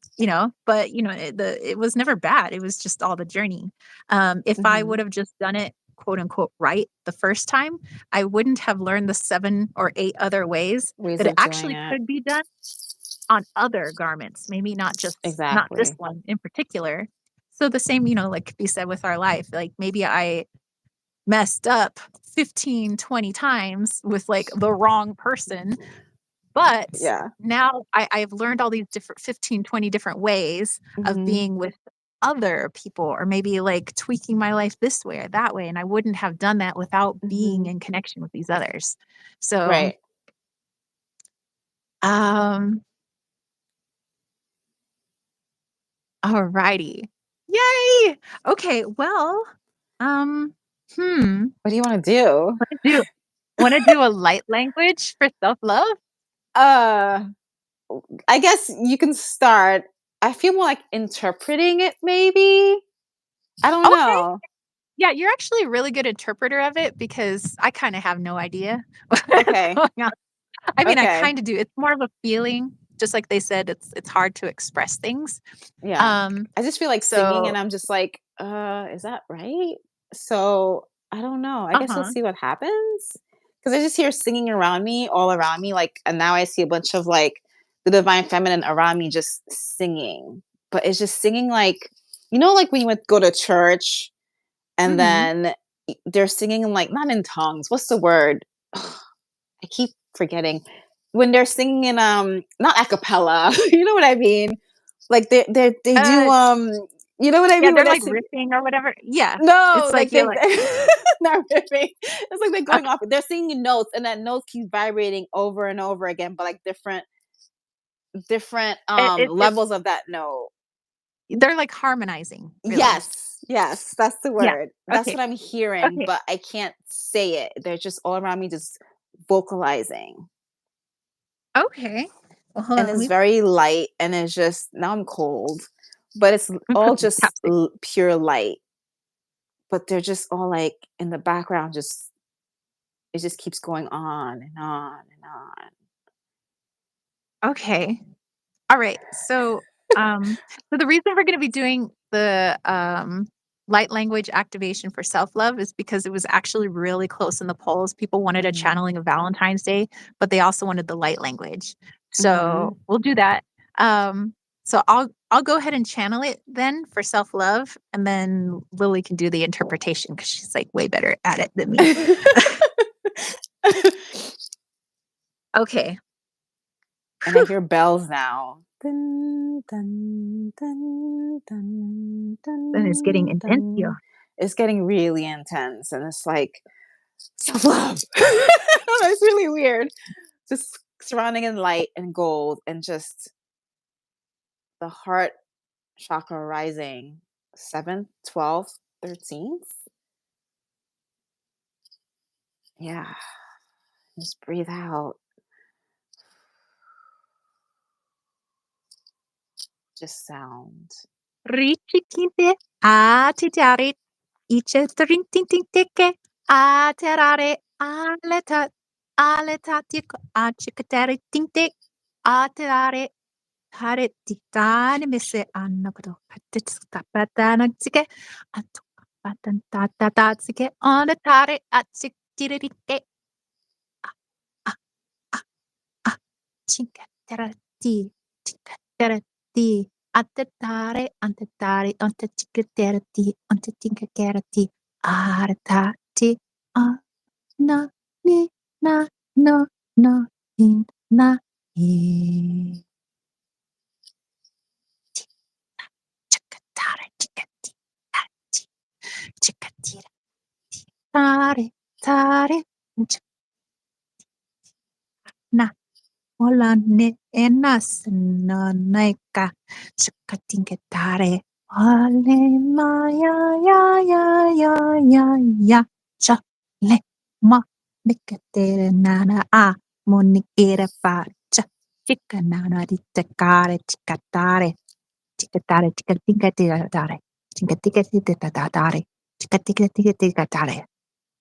[SPEAKER 1] But it was never bad. It was just all the journey. If I would
[SPEAKER 2] Mhm.
[SPEAKER 1] have just done it, quote unquote, right the first time, I wouldn't have learned the 7 or 8 other ways
[SPEAKER 2] Ways
[SPEAKER 1] that it
[SPEAKER 2] of doing
[SPEAKER 1] actually
[SPEAKER 2] it.
[SPEAKER 1] could be done on other garments, maybe not this
[SPEAKER 2] Exactly.
[SPEAKER 1] one in particular. So the same, like could be said with our life. Like maybe I messed up 15, 20 times with like the wrong person, but
[SPEAKER 2] Yeah.
[SPEAKER 1] now I've learned all these different 15, 20 different ways of
[SPEAKER 2] Mhm.
[SPEAKER 1] being with other people, or maybe like tweaking my life this way or that way. And I wouldn't have done that without being
[SPEAKER 2] Mhm.
[SPEAKER 1] in connection with these others. So
[SPEAKER 2] Right.
[SPEAKER 1] Um, Alrighty. Yay! Okay, well, um, hmm,
[SPEAKER 2] What do you wanna do?
[SPEAKER 1] wanna do wanna do a light language for self-love?
[SPEAKER 2] Uh, I guess you can start. I feel more like interpreting it maybe? I don't
[SPEAKER 1] Okay.
[SPEAKER 2] know.
[SPEAKER 1] Yeah, you're actually a really good interpreter of it because I kinda have no idea what's
[SPEAKER 2] Okay,
[SPEAKER 1] going on. I mean, I
[SPEAKER 2] okay.
[SPEAKER 1] kinda do. It's more of a feeling, just like they said, it's hard to express things.
[SPEAKER 2] Yeah.
[SPEAKER 1] Um,
[SPEAKER 2] I just feel like singing
[SPEAKER 1] so
[SPEAKER 2] and I'm just like, is that right?" So, I don't know. I guess we'll
[SPEAKER 1] uh-huh.
[SPEAKER 2] see what happens. Because I just hear singing around me, all around me, like, and now I see a bunch of, like, the divine feminine around me just singing. But it's just singing like like, when you would go to church and
[SPEAKER 1] Mhm.
[SPEAKER 2] then they're singing in, like, not in tongues, what's the word? I keep forgetting. When they're singing in, not a cappella, you know what I mean? Like, they do,
[SPEAKER 1] Uh,
[SPEAKER 2] you know what I
[SPEAKER 1] yeah,
[SPEAKER 2] mean? Where
[SPEAKER 1] they're
[SPEAKER 2] they're
[SPEAKER 1] like
[SPEAKER 2] sing
[SPEAKER 1] riffing or whatever. Yeah.
[SPEAKER 2] no,
[SPEAKER 1] It's like
[SPEAKER 2] like,
[SPEAKER 1] you're
[SPEAKER 2] they
[SPEAKER 1] like,
[SPEAKER 2] not ripping. It's like they're going
[SPEAKER 1] okay,
[SPEAKER 2] off they're singing notes, and that notes keep vibrating over and over again, but, like, different,
[SPEAKER 1] it's
[SPEAKER 2] levels of that note.
[SPEAKER 1] they're like harmonizing, really.
[SPEAKER 2] Yes, yes, that's the
[SPEAKER 1] Yeah.
[SPEAKER 2] word. That's
[SPEAKER 1] Okay.
[SPEAKER 2] what I'm hearing,
[SPEAKER 1] Okay.
[SPEAKER 2] but I can't say it. They're just all around me just vocalizing.
[SPEAKER 1] Okay. Well, hold
[SPEAKER 2] And
[SPEAKER 1] on, let
[SPEAKER 2] it's
[SPEAKER 1] me
[SPEAKER 2] very light, and it's just now I'm cold, but it's
[SPEAKER 1] put
[SPEAKER 2] all
[SPEAKER 1] some
[SPEAKER 2] just
[SPEAKER 1] chapstick.
[SPEAKER 2] pure light. But they're just all like in the background, just it just keeps going on and on and on.
[SPEAKER 1] Okay. Alright, so the reason we're gonna be doing the, light language activation for self-love is because it was actually really close in the polls. People wanted a
[SPEAKER 2] Mhm.
[SPEAKER 1] channeling of Valentine's Day, but they also wanted the light language. So,
[SPEAKER 2] Mhm.
[SPEAKER 1] we'll do that. So I'll go ahead and channel it then for self-love, and then Lily can do the interpretation because she's, like, way better at it than me. Okay.
[SPEAKER 2] And I hear bells now. Dun, dun, dun, dun,
[SPEAKER 1] Then it's getting
[SPEAKER 2] dun,
[SPEAKER 1] intense
[SPEAKER 2] dun.
[SPEAKER 1] here.
[SPEAKER 2] It's getting really intense, and it's like self-love. It's really weird. Just surrounding in light and gold and just the heart chakra rising 7th, 12th, 13th. Yeah, just breathe out. Just sound.
[SPEAKER 1] Richikinte, atitare, ichetorintintinteке, aterare, aleta, aletatiko, achikatere tinte, aterare, hare titane mese annokodo, patitskapatanatsike, atokapatantatatatsike, onetare, atsiktirike, a, a, a, chinkaterati, chinkaterati. Attetare, antettare, anteciccherti, antecinccherti, artati, a, na, ni, na, no, no, in, na, i. Ti, ciccatare, ciccati, tatti, ciccatire, ti, tare, tare, na. Olan enas nanaika shakatingetare. Ale maya ya ya ya ya ya cha le ma mikatere nana a monikere pa cha chikanana di tekare chikatare chikatare chikatingatare chikatingatare chikatingatare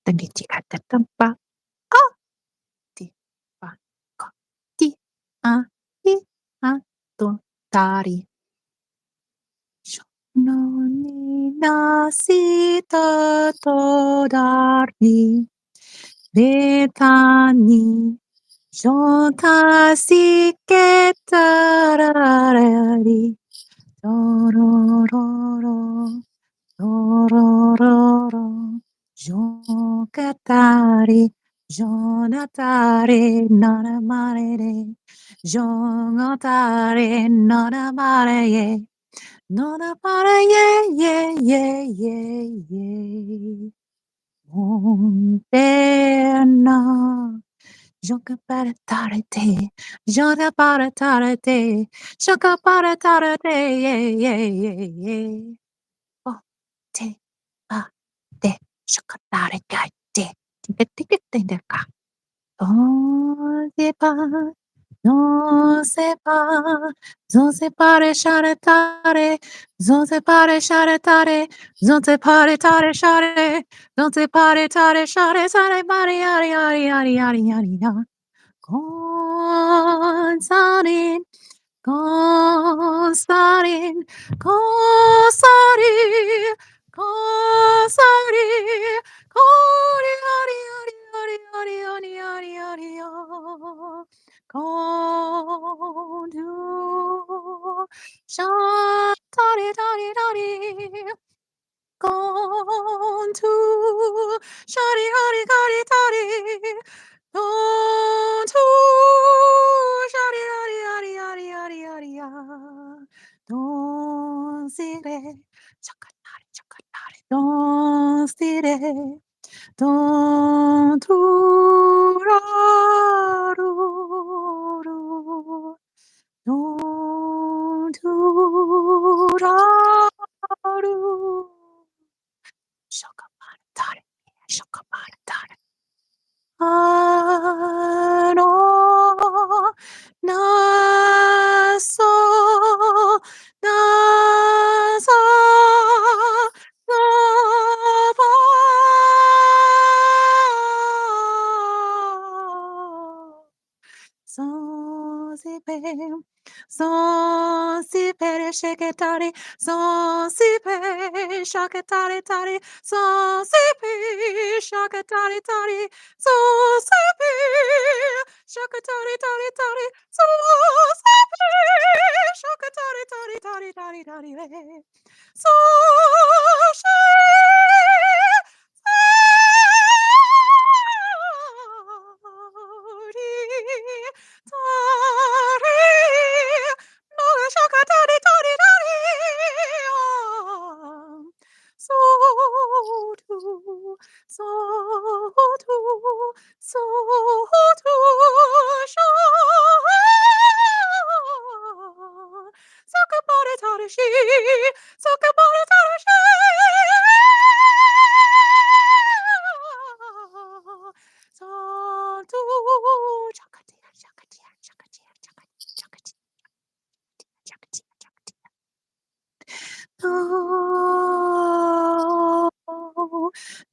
[SPEAKER 1] tangi chikatampa ti pa ko ti a i a to tari shono ni nasita to dari retani shotasi ketarari torororo torororo jogatari jonatare nanamarere jogatare nanamareye nanamareye ye ye ye ye Montana Jokaparatare, jodaparatare, shokaparatare, yeah, yeah, yeah, yeah. Oh, te, ah, de, shokatare, gaite, tika, tika, tika, oh, de, pa, no se pa, non se pare sharatare, non se pare sharatare, non se pare tare share, non se pare tare share, sare, mari, ari, ari, ari, ari, ari, ari. Consarin, consarin, consarin, consarin, cori, ari, ari, ari, ari, ari, ari, ari, condu, tari, tari, tari. Gone to shawty, howdy, howdy, toddy. Gone to shawty, howdy, howdy, howdy, howdy, howdy, don't see it. Chocotare, chocotare, don't see it. Don't do, don't do, Shokabaratare, shokabaratare. Ano naso naso naba Zanzibar, Zanzibar, shakatari, Zanzibar, shakatari, tari, Zanzibar, shakatari, tari, Zanzibar, shakatari, tari, tari, Zanzibar, shakatari, tari, tari, tari, tari, re. Sushi, so do, so do, so do, Sakabare Tarashi, Sakabare Tarashi. Santu, Chakatia, Chakatia, Chakatia, Chakatia, Chakatia, Chakatia, Chakatia. No,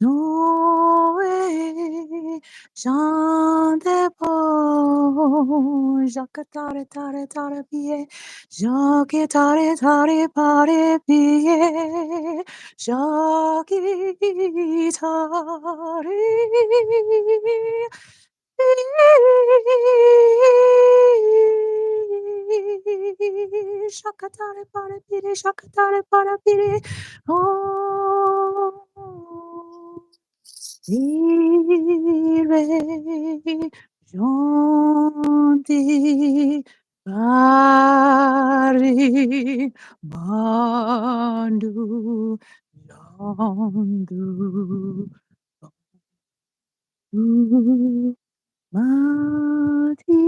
[SPEAKER 1] no way. Jean de Bon, Jacques tare tare tare pie, Jacques tare tare pare pie, Jacques tare Shakatare para pire, shakatare para pire. Oh, vive jonti pari bandu yandu mati.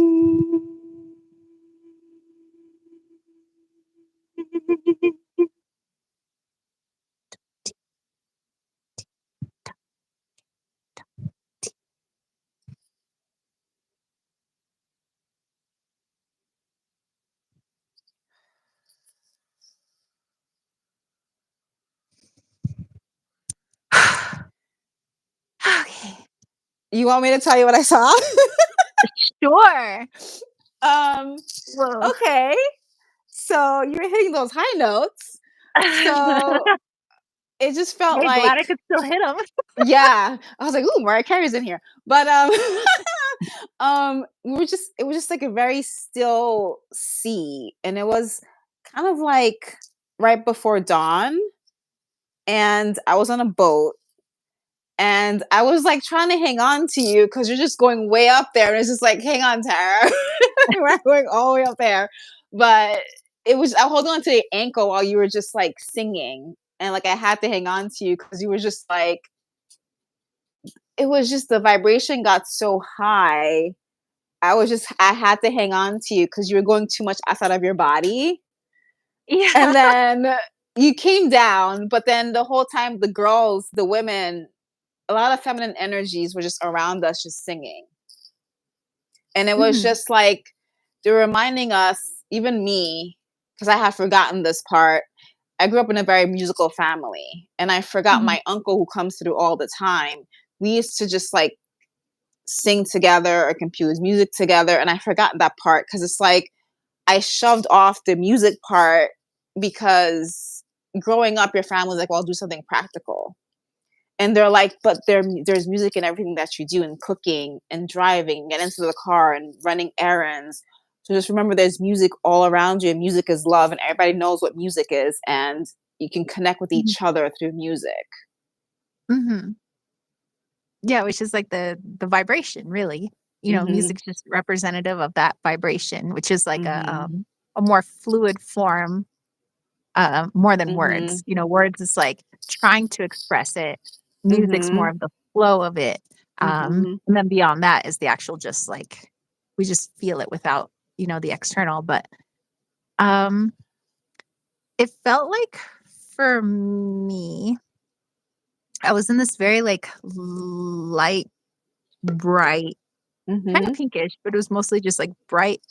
[SPEAKER 1] Okay.
[SPEAKER 2] You want me to tell you what I saw?
[SPEAKER 1] Sure.
[SPEAKER 2] um,
[SPEAKER 1] Whoa.
[SPEAKER 2] okay. So you were hitting those high notes. So it just felt
[SPEAKER 1] Hey,
[SPEAKER 2] like,
[SPEAKER 1] glad I could still hit him.
[SPEAKER 2] yeah. I was like, ooh, Mariah Carey's in here. But we were just it was just like a very still sea. And it was kind of like right before dawn. And I was on a boat and I was like trying to hang on to you because you're just going way up there. And it's just like, hang on, Tara. We're going all the way up there. But it was, I holding on to the ankle while you were just like singing. And like I had to hang on to you because you were just like, it was just the vibration got so high I had to hang on to you because you were going too much outside of your body.
[SPEAKER 1] Yeah.
[SPEAKER 2] And then you came down, but then the whole time the girls, the women, a lot of feminine energies were just around us just singing. And it was
[SPEAKER 1] Mhm,
[SPEAKER 2] just like they're reminding us, even me, because I had forgotten this part. I grew up in a very musical family, and I forgot
[SPEAKER 1] mhm,
[SPEAKER 2] my uncle who comes through all the time. We used to just like sing together or compose music together, and I forgot that part because it's like I shoved off the music part because growing up, your family's like, "Well, I'll do something practical." And they're like, "But there's music in everything that you do, and cooking and driving, get into the car and running errands. So just remember there's music all around you, and music is love, and everybody knows what music is, and you can connect with
[SPEAKER 1] mhm,
[SPEAKER 2] each other through music."
[SPEAKER 1] mhm. Yeah, which is like the vibration, really.
[SPEAKER 2] Mhm.
[SPEAKER 1] Music's just representative of that vibration, which is like
[SPEAKER 2] Mhm.
[SPEAKER 1] a more fluid form, more than words.
[SPEAKER 2] Mhm.
[SPEAKER 1] Words is like trying to express it. Music's more
[SPEAKER 2] Mhm.
[SPEAKER 1] of the flow of it.
[SPEAKER 2] Mhm.
[SPEAKER 1] And then beyond that is the actual just like we just feel it without, the external. But um it felt like for me, I was in this very like light, bright, kind of
[SPEAKER 2] Mhm.
[SPEAKER 1] pinkish, but it was mostly just like bright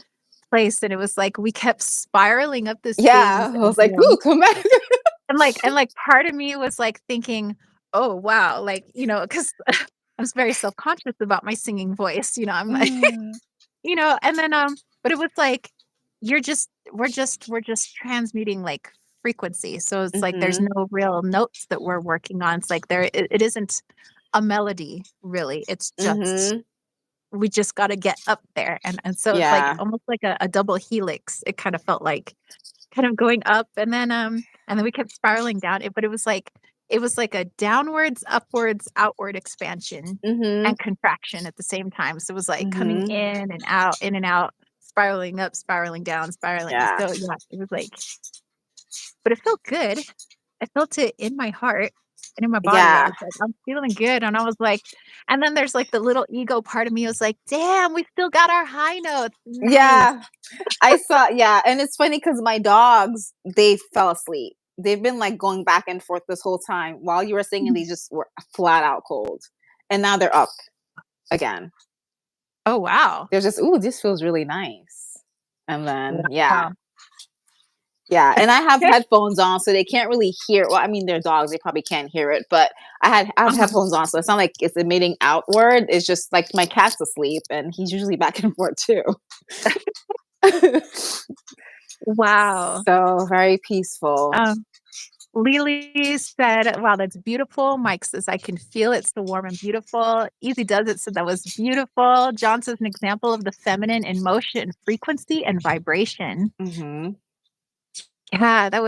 [SPEAKER 1] place. And it was like we kept spiraling up this things
[SPEAKER 2] Yeah, I was like, "Ooh, come back."
[SPEAKER 1] and part of me was like thinking, "Oh, wow." Like, because I was very self-conscious about my singing voice, I'm like,
[SPEAKER 2] Mm.
[SPEAKER 1] and then, but it was like, we're just transmuting like frequency. So it's like there's
[SPEAKER 2] Mhm.
[SPEAKER 1] no real notes that we're working on. It's like it isn't a melody really. It's just
[SPEAKER 2] Mhm.
[SPEAKER 1] we just got to get up there. And so it's like
[SPEAKER 2] Yeah.
[SPEAKER 1] almost like a double helix. It kind of felt like kind of going up and then we kept spiraling down it, but it was like a downwards, upwards, outward expansion
[SPEAKER 2] Mhm.
[SPEAKER 1] and contraction at the same time. So it was like coming
[SPEAKER 2] Mhm.
[SPEAKER 1] in and out, spiraling up, spiraling down, spiraling.
[SPEAKER 2] Yeah.
[SPEAKER 1] So yeah, it was like, but it felt good. I felt it in my heart and in my body. I
[SPEAKER 2] Yeah.
[SPEAKER 1] was like, I'm feeling good. And I was like, and then there's like the little ego part of me was like, damn, we still got our high notes. Nice.
[SPEAKER 2] Yeah. I saw, yeah, and it's funny because my dogs, they fell asleep. They've been, like, going back and forth this whole time. While you were singing, they just were flat out cold, and now they're up again.
[SPEAKER 1] Oh, wow.
[SPEAKER 2] They're just, "Ooh, this feels really nice." And then yeah.
[SPEAKER 1] Wow.
[SPEAKER 2] Yeah, and I have headphones on, so they can't really hear, well, I mean, they're dogs, they probably can't hear it, but I have
[SPEAKER 1] Uh-huh.
[SPEAKER 2] headphones on, so it's not like it's emitting outward, it's just, like, my cat's asleep, and he's usually back and forth too.
[SPEAKER 1] Wow.
[SPEAKER 2] So, very peaceful.
[SPEAKER 1] Um, Lily said, "Wow, that's beautiful." Mike says, "I can feel it so warm and beautiful." Easy Does It said, "That was beautiful." John says, "An example of the feminine in motion, frequency, and vibration."
[SPEAKER 2] Mhm.
[SPEAKER 1] Yeah, that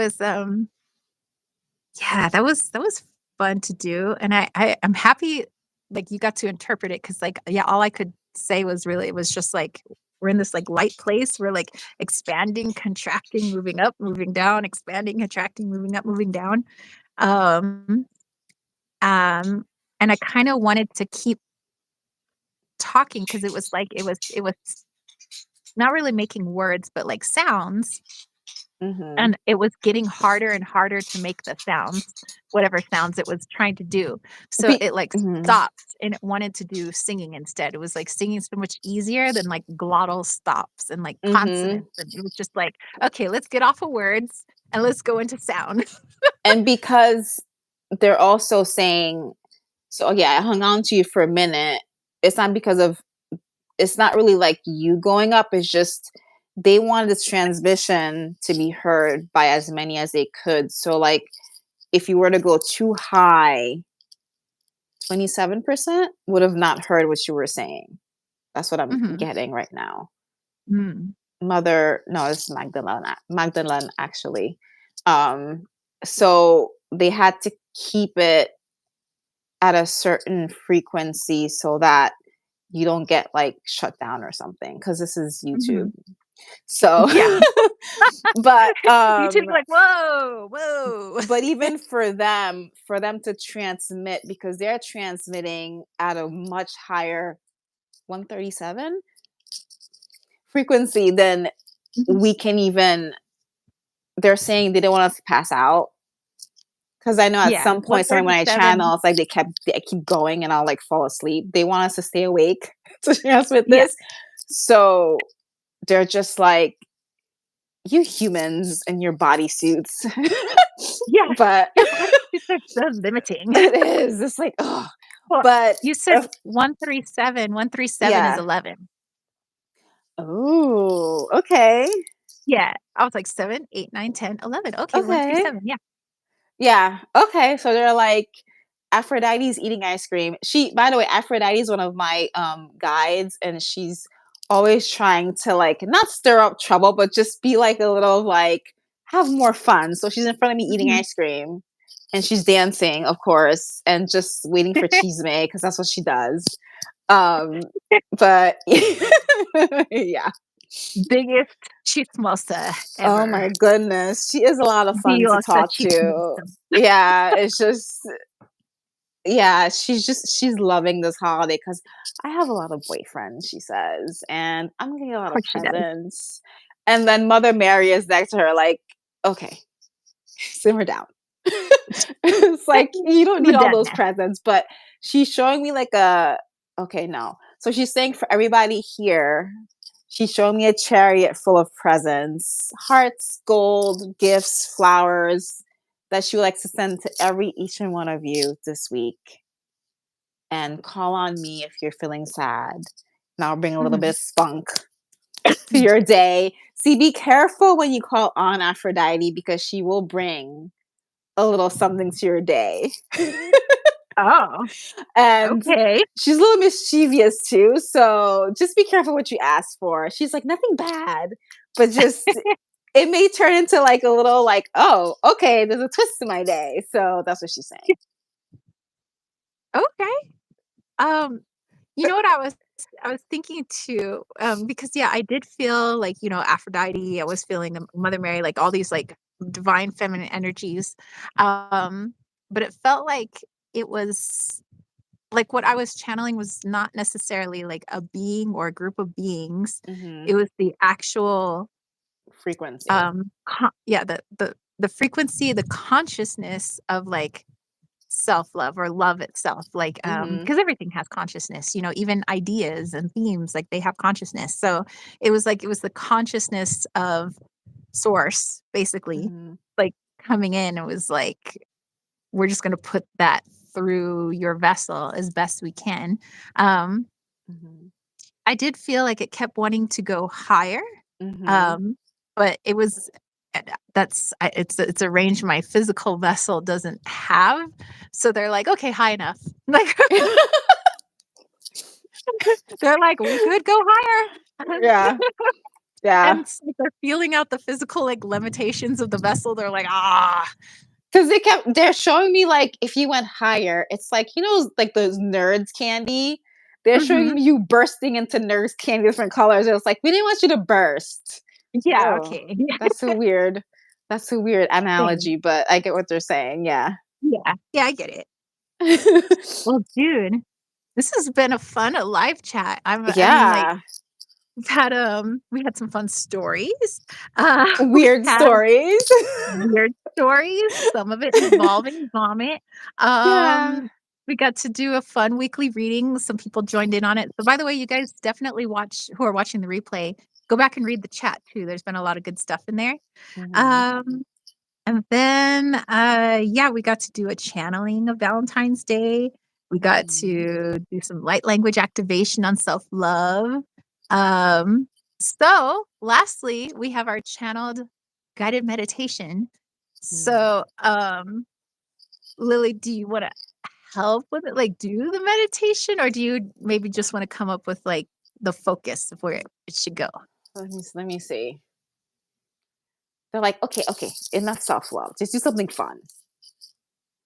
[SPEAKER 1] was fun to do, and I'm happy like you got to interpret it because like yeah, all I could say was really it was just like we're in this like light place. We're like expanding, contracting, moving up, moving down, expanding, contracting, moving up, moving down. Um, um, and I kind of wanted to keep talking because it was like it was not really making words, but like sounds.
[SPEAKER 2] Mhm.
[SPEAKER 1] And it was getting harder and harder to make the sounds, whatever sounds it was trying to do. So
[SPEAKER 2] Be
[SPEAKER 1] it, like,
[SPEAKER 2] mhm.
[SPEAKER 1] stopped and it wanted to do singing instead. It was, like, singing so much easier than, like, glottal stops and, like,
[SPEAKER 2] Mhm.
[SPEAKER 1] consonants, and it was just like, "Okay, let's get off of words and let's go into sound."
[SPEAKER 2] And because they're also saying, so yeah, I hung on to you for a minute. It's not because of, it's not really like you going up, it's just they wanted this transmission to be heard by as many as they could. So like if you were to go too high, 27% would have not heard what you were saying. That's what I'm
[SPEAKER 1] Mhm.
[SPEAKER 2] getting right now.
[SPEAKER 1] Mm.
[SPEAKER 2] Mother, no, it's Magdalene actually. Um, so they had to keep it at a certain frequency so that you don't get like shut down or something because this is YouTube.
[SPEAKER 1] Mhm.
[SPEAKER 2] So,
[SPEAKER 1] Yeah.
[SPEAKER 2] but
[SPEAKER 1] YouTube's like, "Whoa, whoa."
[SPEAKER 2] but even for them to transmit, because they're transmitting at a much higher 137. frequency, then
[SPEAKER 1] Mhm.
[SPEAKER 2] we can even they're saying they don't want us to pass out. 'Cause I know at
[SPEAKER 1] Yeah,
[SPEAKER 2] some point, something when I
[SPEAKER 1] 137.
[SPEAKER 2] channel, it's like they keep going and I'll, like, fall asleep. They want us to stay awake to share us with
[SPEAKER 1] Yeah,
[SPEAKER 2] this. So, they're just like, "You humans and your bodysuits."
[SPEAKER 1] yeah,
[SPEAKER 2] But
[SPEAKER 1] your bodysuits are so limiting.
[SPEAKER 2] it is, it's like, ugh.
[SPEAKER 1] Well,
[SPEAKER 2] But,
[SPEAKER 1] you said 137, 137 is
[SPEAKER 2] yeah.
[SPEAKER 1] 11.
[SPEAKER 2] Oh, okay,
[SPEAKER 1] Yeah, I was like 7, 8, 9, 10, 11. Okay,
[SPEAKER 2] okay.
[SPEAKER 1] 137, yeah.
[SPEAKER 2] Yeah, okay, so they're like, Aphrodite's eating ice cream. By the way, Aphrodite is one of my, guides, and she's always trying to, like, not stir up trouble, but just be, like, a little, like, have more fun. So she's in front of me eating
[SPEAKER 1] Mhm.
[SPEAKER 2] ice cream, and she's dancing, of course, and just waiting for chisme because that's what she does. Um, but yeah.
[SPEAKER 1] Biggest chismosa
[SPEAKER 2] Oh
[SPEAKER 1] ever.
[SPEAKER 2] my goodness, she is a lot of fun to
[SPEAKER 1] Diosa
[SPEAKER 2] talk to.
[SPEAKER 1] chismosa.
[SPEAKER 2] Yeah, it's just yeah, she's loving this holiday because I have a lot of boyfriends, she says, and I'm getting a
[SPEAKER 1] Of
[SPEAKER 2] lot of
[SPEAKER 1] course she does.
[SPEAKER 2] presents. And then Mother Mary is next to her, like, okay, simmer down. It's like you don't need all those
[SPEAKER 1] Madonna.
[SPEAKER 2] presents, but she's showing me like a okay, no. So she's saying for everybody here, she's showing me a chariot full of presents, hearts, gold, gifts, flowers that she would like to send to every each and one of you this week. And call on me if you're feeling sad. And I'll bring a little bit
[SPEAKER 1] Mhm.
[SPEAKER 2] of spunk to your day. See, be careful when you call on Aphrodite because she will bring a little something to your day.
[SPEAKER 1] Oh,
[SPEAKER 2] And
[SPEAKER 1] okay.
[SPEAKER 2] she's a little mischievous too. So just be careful what you ask for. She's like, nothing bad, but just it may turn into like a little like, oh, okay, there's a twist to my day. So that's what she's saying.
[SPEAKER 1] Okay. Um, you know what I was thinking too, because yeah, I did feel like, Aphrodite, I was feeling Mother Mary, like all these like divine feminine energies. Um, but it felt like it was like what I was channeling was not necessarily like a being or a group of beings.
[SPEAKER 2] Hmm.
[SPEAKER 1] It was the actual
[SPEAKER 2] Frequency.
[SPEAKER 1] yeah, the frequency, the consciousness of like self-love or love itself, like,
[SPEAKER 2] Hmm.
[SPEAKER 1] because everything has consciousness, even ideas and themes, like, they have consciousness. So, it was the consciousness of source, basically,
[SPEAKER 2] Hmm.
[SPEAKER 1] like, coming in. It was like, "We're just gonna put that through your vessel as best we can." Um,
[SPEAKER 2] Hmm.
[SPEAKER 1] I did feel like it kept wanting to go higher,
[SPEAKER 2] Hmm.
[SPEAKER 1] um, but it was it's a range my physical vessel doesn't have, so they're like, "Okay, high enough." Like, they're like, "We could go higher."
[SPEAKER 2] Yeah. Yeah.
[SPEAKER 1] And they're feeling out the physical, like, limitations of the vessel. They're like, "Ah."
[SPEAKER 2] Because they're showing me like if you went higher, it's like like those nerds candy. They're showing
[SPEAKER 1] Mhm.
[SPEAKER 2] me you bursting into nerds candy, different colors. It was like we didn't want you to burst. Like,
[SPEAKER 1] Yeah,
[SPEAKER 2] oh,
[SPEAKER 1] okay. Yeah,
[SPEAKER 2] that's a weird,
[SPEAKER 1] same.
[SPEAKER 2] analogy, but I get what they're saying. Yeah.
[SPEAKER 1] Yeah. Yeah, I get it. Well, dude, this has been a fun, live chat. I mean, like,
[SPEAKER 2] Yeah.
[SPEAKER 1] we had some fun stories. We
[SPEAKER 2] Weird
[SPEAKER 1] had
[SPEAKER 2] stories.
[SPEAKER 1] weird stories, some of it involving vomit.
[SPEAKER 2] Yeah.
[SPEAKER 1] Um, we got to do a fun weekly reading. Some people joined in on it. So by the way, you guys definitely who are watching the replay, go back and read the chat too. There's been a lot of good stuff in there.
[SPEAKER 2] Hmm.
[SPEAKER 1] Um, and then yeah, we got to do a channeling of Valentine's Day. We got
[SPEAKER 2] Hmm.
[SPEAKER 1] to do some light language activation on self-love. Um, so lastly, we have our channeled guided meditation. So, Lily, do you want to help with it? Like, do the meditation, or do you maybe just want to come up with like the focus of where it should go?
[SPEAKER 2] Let me see. They're like, okay, okay, enough self love. Just do something fun.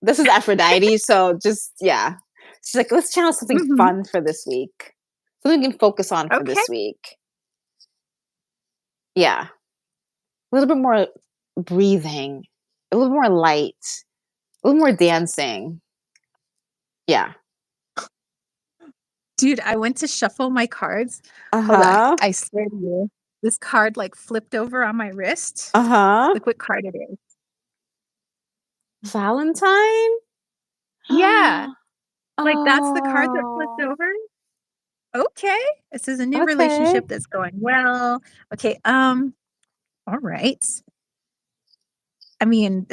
[SPEAKER 2] This is Aphrodite, so just yeah. She's like, let's channel something
[SPEAKER 1] Hmm.
[SPEAKER 2] fun for this week. Something we can focus on for
[SPEAKER 1] Okay.
[SPEAKER 2] this week. Yeah. A little bit more breathing, a little more light, a little more dancing. Yeah.
[SPEAKER 1] Dude, I went to shuffle my cards. Hold on.
[SPEAKER 2] Uh-huh.
[SPEAKER 1] I swear to you, this card like flipped over on my wrist.
[SPEAKER 2] Uh-huh.
[SPEAKER 1] Look what card it is.
[SPEAKER 2] Valentine?
[SPEAKER 1] Yeah. Like that's the card that flipped
[SPEAKER 2] Oh,
[SPEAKER 1] over. Okay. This is a new
[SPEAKER 2] okay.
[SPEAKER 1] relationship that's going well. Okay. All right. I mean,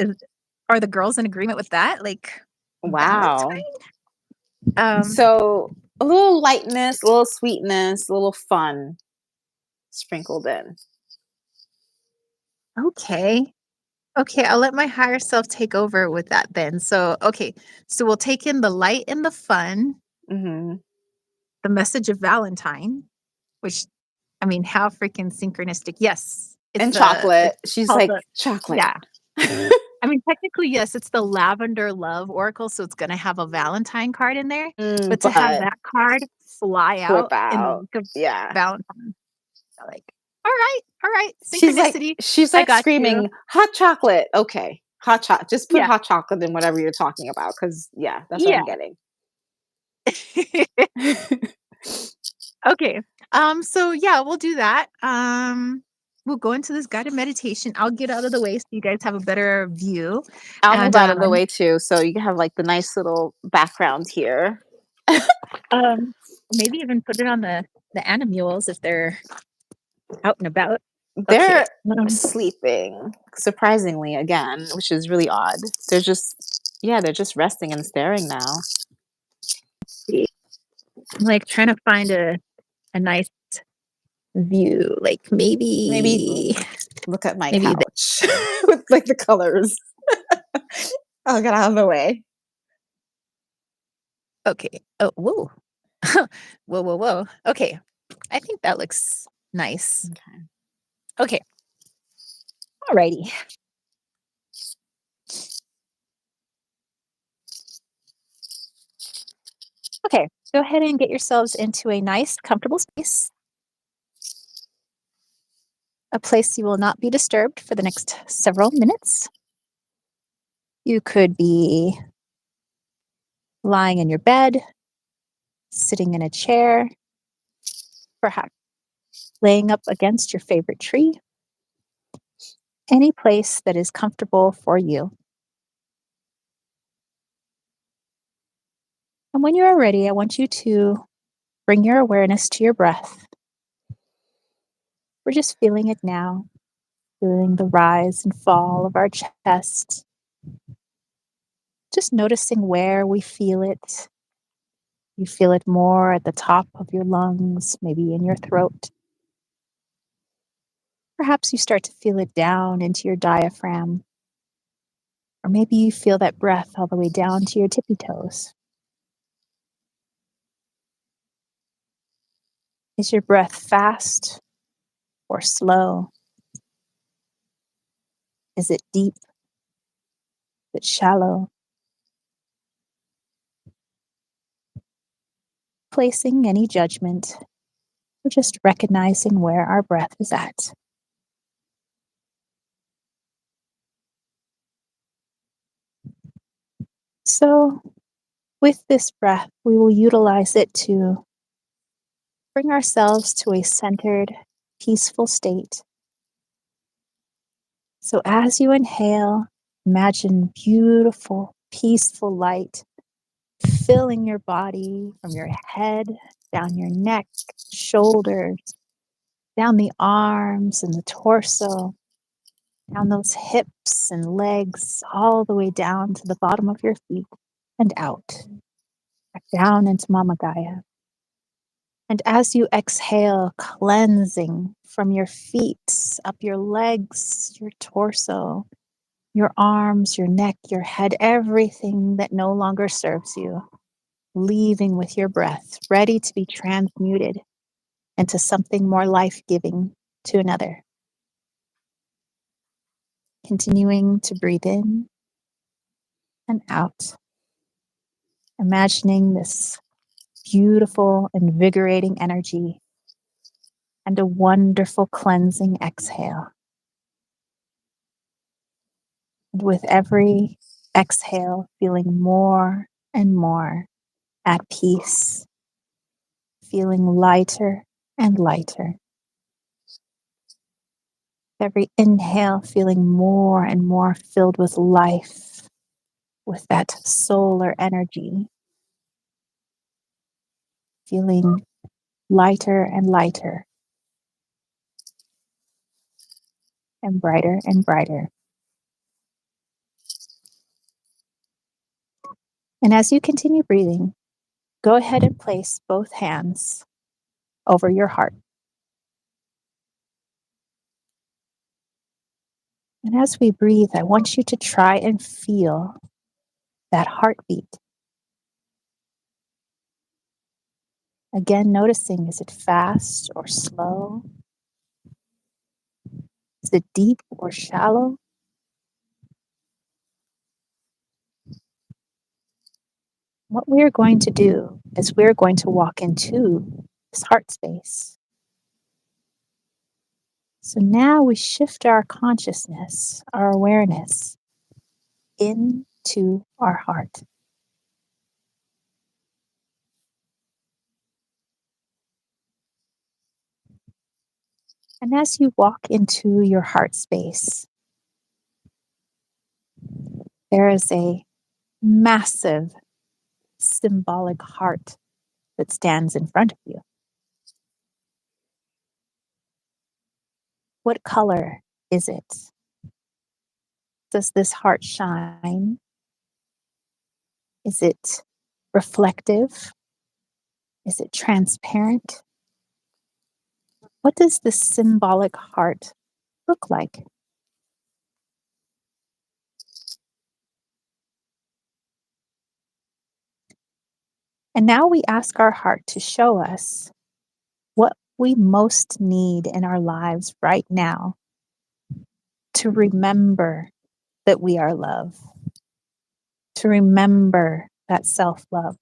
[SPEAKER 1] are the girls in agreement with that? Like
[SPEAKER 2] Wow.
[SPEAKER 1] Valentine? Um,
[SPEAKER 2] So a little lightness, a little sweetness, a little fun sprinkled in.
[SPEAKER 1] okay. Okay, I'll let my higher self take over with that then. So, okay. So we'll take in the light and the fun,
[SPEAKER 2] Hmm.
[SPEAKER 1] the message of Valentine, which I mean, how freaking synchronistic. Yes.
[SPEAKER 2] And chocolate.
[SPEAKER 1] It's
[SPEAKER 2] She's
[SPEAKER 1] called
[SPEAKER 2] like,
[SPEAKER 1] the
[SPEAKER 2] chocolate.
[SPEAKER 1] yeah. I mean, technically, yes, it's the Lavender Love Oracle, so it's gonna have a Valentine card in there. But to have
[SPEAKER 2] But
[SPEAKER 1] that card fly
[SPEAKER 2] flip
[SPEAKER 1] out in the
[SPEAKER 2] out.
[SPEAKER 1] week of
[SPEAKER 2] Yeah.
[SPEAKER 1] Valentine, like, all right, synchronicity.
[SPEAKER 2] She's
[SPEAKER 1] I
[SPEAKER 2] like
[SPEAKER 1] got you.
[SPEAKER 2] screaming, hot chocolate. Okay. Hot chocolate. Just put
[SPEAKER 1] Yeah,
[SPEAKER 2] hot chocolate in whatever you're talking about. Cause yeah, that's what I'm
[SPEAKER 1] yeah.
[SPEAKER 2] getting.
[SPEAKER 1] Okay. So yeah, we'll do that. We'll go into this guided meditation. I'll get out of the way so you guys have a better view.
[SPEAKER 2] I'll move
[SPEAKER 1] And
[SPEAKER 2] out of the way too. So you can have like the nice little background here.
[SPEAKER 1] um maybe even put it on the animules if they're out and about. Okay.
[SPEAKER 2] They're sleeping, surprisingly, again, which is really odd. They're just, yeah, they're just resting and staring now.
[SPEAKER 1] I'm like trying to find a nice view. Like
[SPEAKER 2] Maybe
[SPEAKER 1] maybe
[SPEAKER 2] look at my
[SPEAKER 1] maybe
[SPEAKER 2] couch with like the colors. I'll get out of the way.
[SPEAKER 1] okay. Oh, whoa. Whoa. Okay. I think that looks nice.
[SPEAKER 2] Okay.
[SPEAKER 1] Okay. Alrighty. Okay. Go ahead and get yourselves into a nice, comfortable space, a place you will not be disturbed for the next several minutes. You could be lying in your bed, sitting in a chair, perhaps laying up against your favorite tree, any place that is comfortable for you. And when you are ready, I want you to bring your awareness to your breath. We're just feeling it now, feeling the rise and fall of our chest, just noticing where we feel it. You feel it more at the top of your lungs, maybe in your throat. Perhaps you start to feel it down into your diaphragm, or maybe you feel that breath all the way down to your tippy toes. Is your breath fast or slow? Is it deep? Is it shallow? Placing any judgment, or just recognizing where our breath is at. So, with this breath, we will utilize it to bring ourselves to a centered, peaceful state. So, as you inhale, imagine beautiful, peaceful light filling your body from your head, down your neck, shoulders, down the arms and the torso, down those hips and legs, all the way down to the bottom of your feet and out, back down into Mama Gaia. And as you exhale, cleansing from your feet, up your legs, your torso, your arms, your neck, your head, everything that no longer serves you, leaving with your breath, ready to be transmuted into something more life giving to another. Continuing to breathe in and out, imagining this beautiful, invigorating energy and a wonderful cleansing exhale. And with every exhale, feeling more and more at peace, feeling lighter and lighter. Every inhale, feeling more and more filled with life, with that solar energy, feeling lighter and lighter and brighter and brighter. And as you continue breathing, go ahead and place both hands over your heart. And as we breathe, I want you to try and feel that heartbeat. Again, noticing, is it fast or slow? Is it deep or shallow? What we're going to do is we're going to walk into this heart space. So now we shift our consciousness, our awareness into our heart. And as you walk into your heart space, there is a massive symbolic heart that stands in front of you. What color is it? Does this heart shine? Is it reflective? Is it transparent? What does this symbolic heart look like? And now we ask our heart to show us what we most need in our lives right now to remember that we are love, to remember that self love.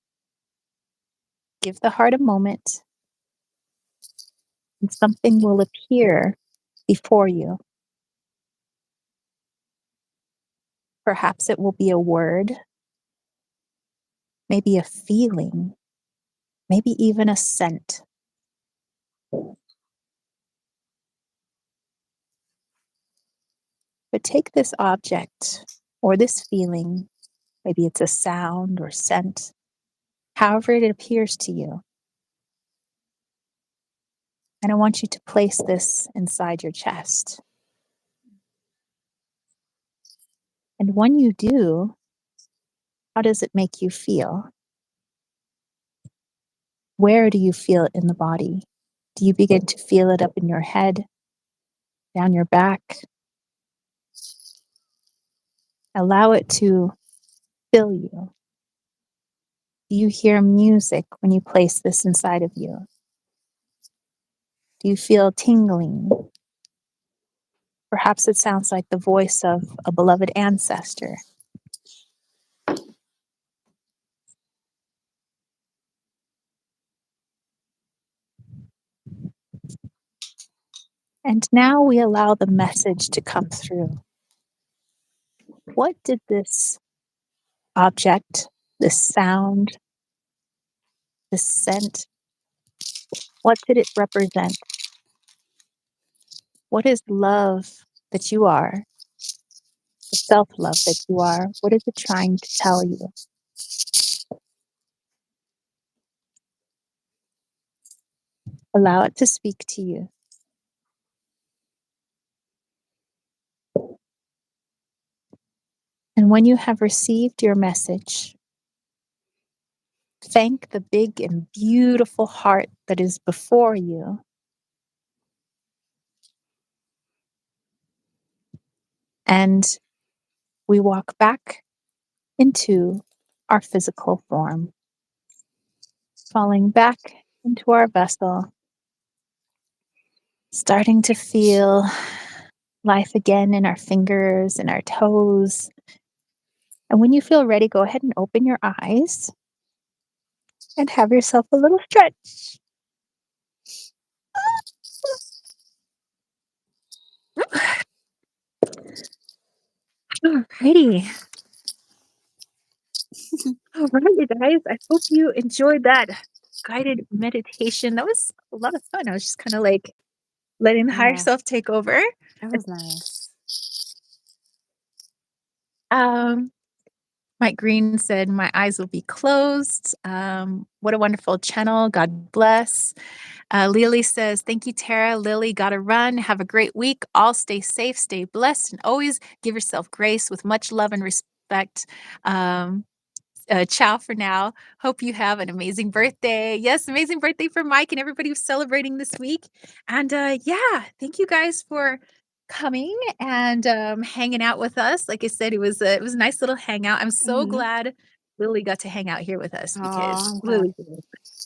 [SPEAKER 1] Give the heart a moment, and something will appear before you. Perhaps it will be a word, maybe a feeling, maybe even a scent. But take this object or this feeling, maybe it's a sound or scent, however it appears to you. And I want you to place this inside your chest. And when you do, how does it make you feel? Where do you feel it in the body? Do you begin to feel it up in your head, down your back? Allow it to fill you. Do you hear music when you place this inside of you? Do you feel tingling? Perhaps it sounds like the voice of a beloved ancestor. And now we allow the message to come through. What did this object, this sound, this scent, what did it represent? What is love that you are? The self love that you are? What is it trying to tell you? Allow it to speak to you. And when you have received your message, thank the big and beautiful heart that is before you. And we walk back into our physical form, falling back into our vessel, starting to feel life again in our fingers and our toes. And when you feel ready, go ahead and open your eyes and have yourself a little stretch. Alrighty. All right, you guys. I hope you enjoyed that guided meditation. That was a lot of fun. I was just kinda, like, letting the higher
[SPEAKER 2] Yeah,
[SPEAKER 1] self take over.
[SPEAKER 2] that was nice.
[SPEAKER 1] Um, Mike Green said, "My eyes will be closed." What a wonderful channel. God bless. Lily says, "Thank you, Tara. Lily, gotta run. Have a great week. All stay safe, stay blessed, and always give yourself grace with much love and respect." Um, Ciao for now. Hope you have an amazing birthday. Yes, amazing birthday for Mike and everybody who's celebrating this week. And yeah, thank you guys for coming and hanging out with us. Like I said, it was a nice little hangout. I'm so
[SPEAKER 2] Mhm.
[SPEAKER 1] glad Lily got to hang out here with us
[SPEAKER 2] Aw,
[SPEAKER 1] because
[SPEAKER 2] I'm glad.
[SPEAKER 1] Lily.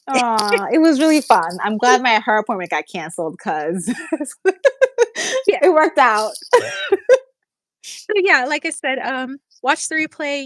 [SPEAKER 2] Aw, it was really fun. I'm glad my her appointment got canceled because
[SPEAKER 1] Yeah.
[SPEAKER 2] it worked out.
[SPEAKER 1] So yeah, like I said, watch the replay.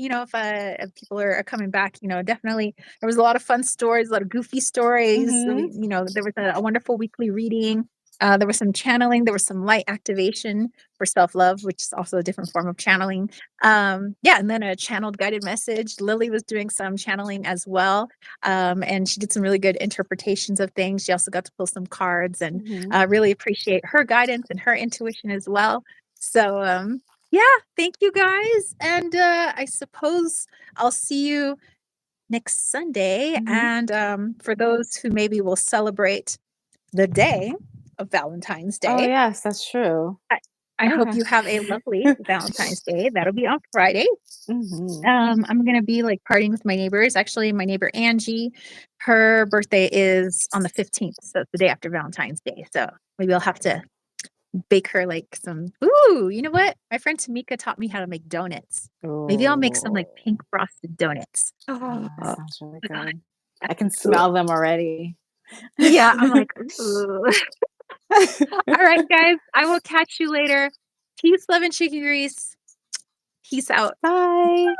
[SPEAKER 1] If people are coming back, definitely there was a lot of fun stories, a lot of goofy stories.
[SPEAKER 2] Mhm,
[SPEAKER 1] There was a wonderful weekly reading. There was some channeling. There was some light activation for self love, which is also a different form of channeling. Yeah, and then a channeled guided message. Lily was doing some channeling as well, and she did some really good interpretations of things. She also got to pull some cards, and
[SPEAKER 2] mhm.
[SPEAKER 1] really appreciate her guidance and her intuition as well. So yeah, thank you guys. And I suppose I'll see you next Sunday.
[SPEAKER 2] Mhm.
[SPEAKER 1] And for those who maybe will celebrate the day of Valentine's
[SPEAKER 2] Oh,
[SPEAKER 1] Day,
[SPEAKER 2] yes, that's true.
[SPEAKER 1] I, I hope
[SPEAKER 2] Okay.
[SPEAKER 1] you have a lovely Valentine's Day. That'll be on Friday.
[SPEAKER 2] Mhm.
[SPEAKER 1] I'm gonna be like partying with my neighbors. Actually, my neighbor Angie, her birthday is on the 15th, so it's the day after Valentine's Day. So maybe I'll have to bake her like some ooh, you know what? My friend Tamika taught me how to make donuts. Maybe I'll make some like
[SPEAKER 2] Oh.
[SPEAKER 1] pink frosted donuts.
[SPEAKER 2] Oh,
[SPEAKER 1] Oh
[SPEAKER 2] that
[SPEAKER 1] my
[SPEAKER 2] sounds really
[SPEAKER 1] god.
[SPEAKER 2] good. I can smell them already.
[SPEAKER 1] Yeah, I'm like, ooh. All right, guys. I will catch you later. Peace, love, and chicken grease. Peace out.
[SPEAKER 2] Bye.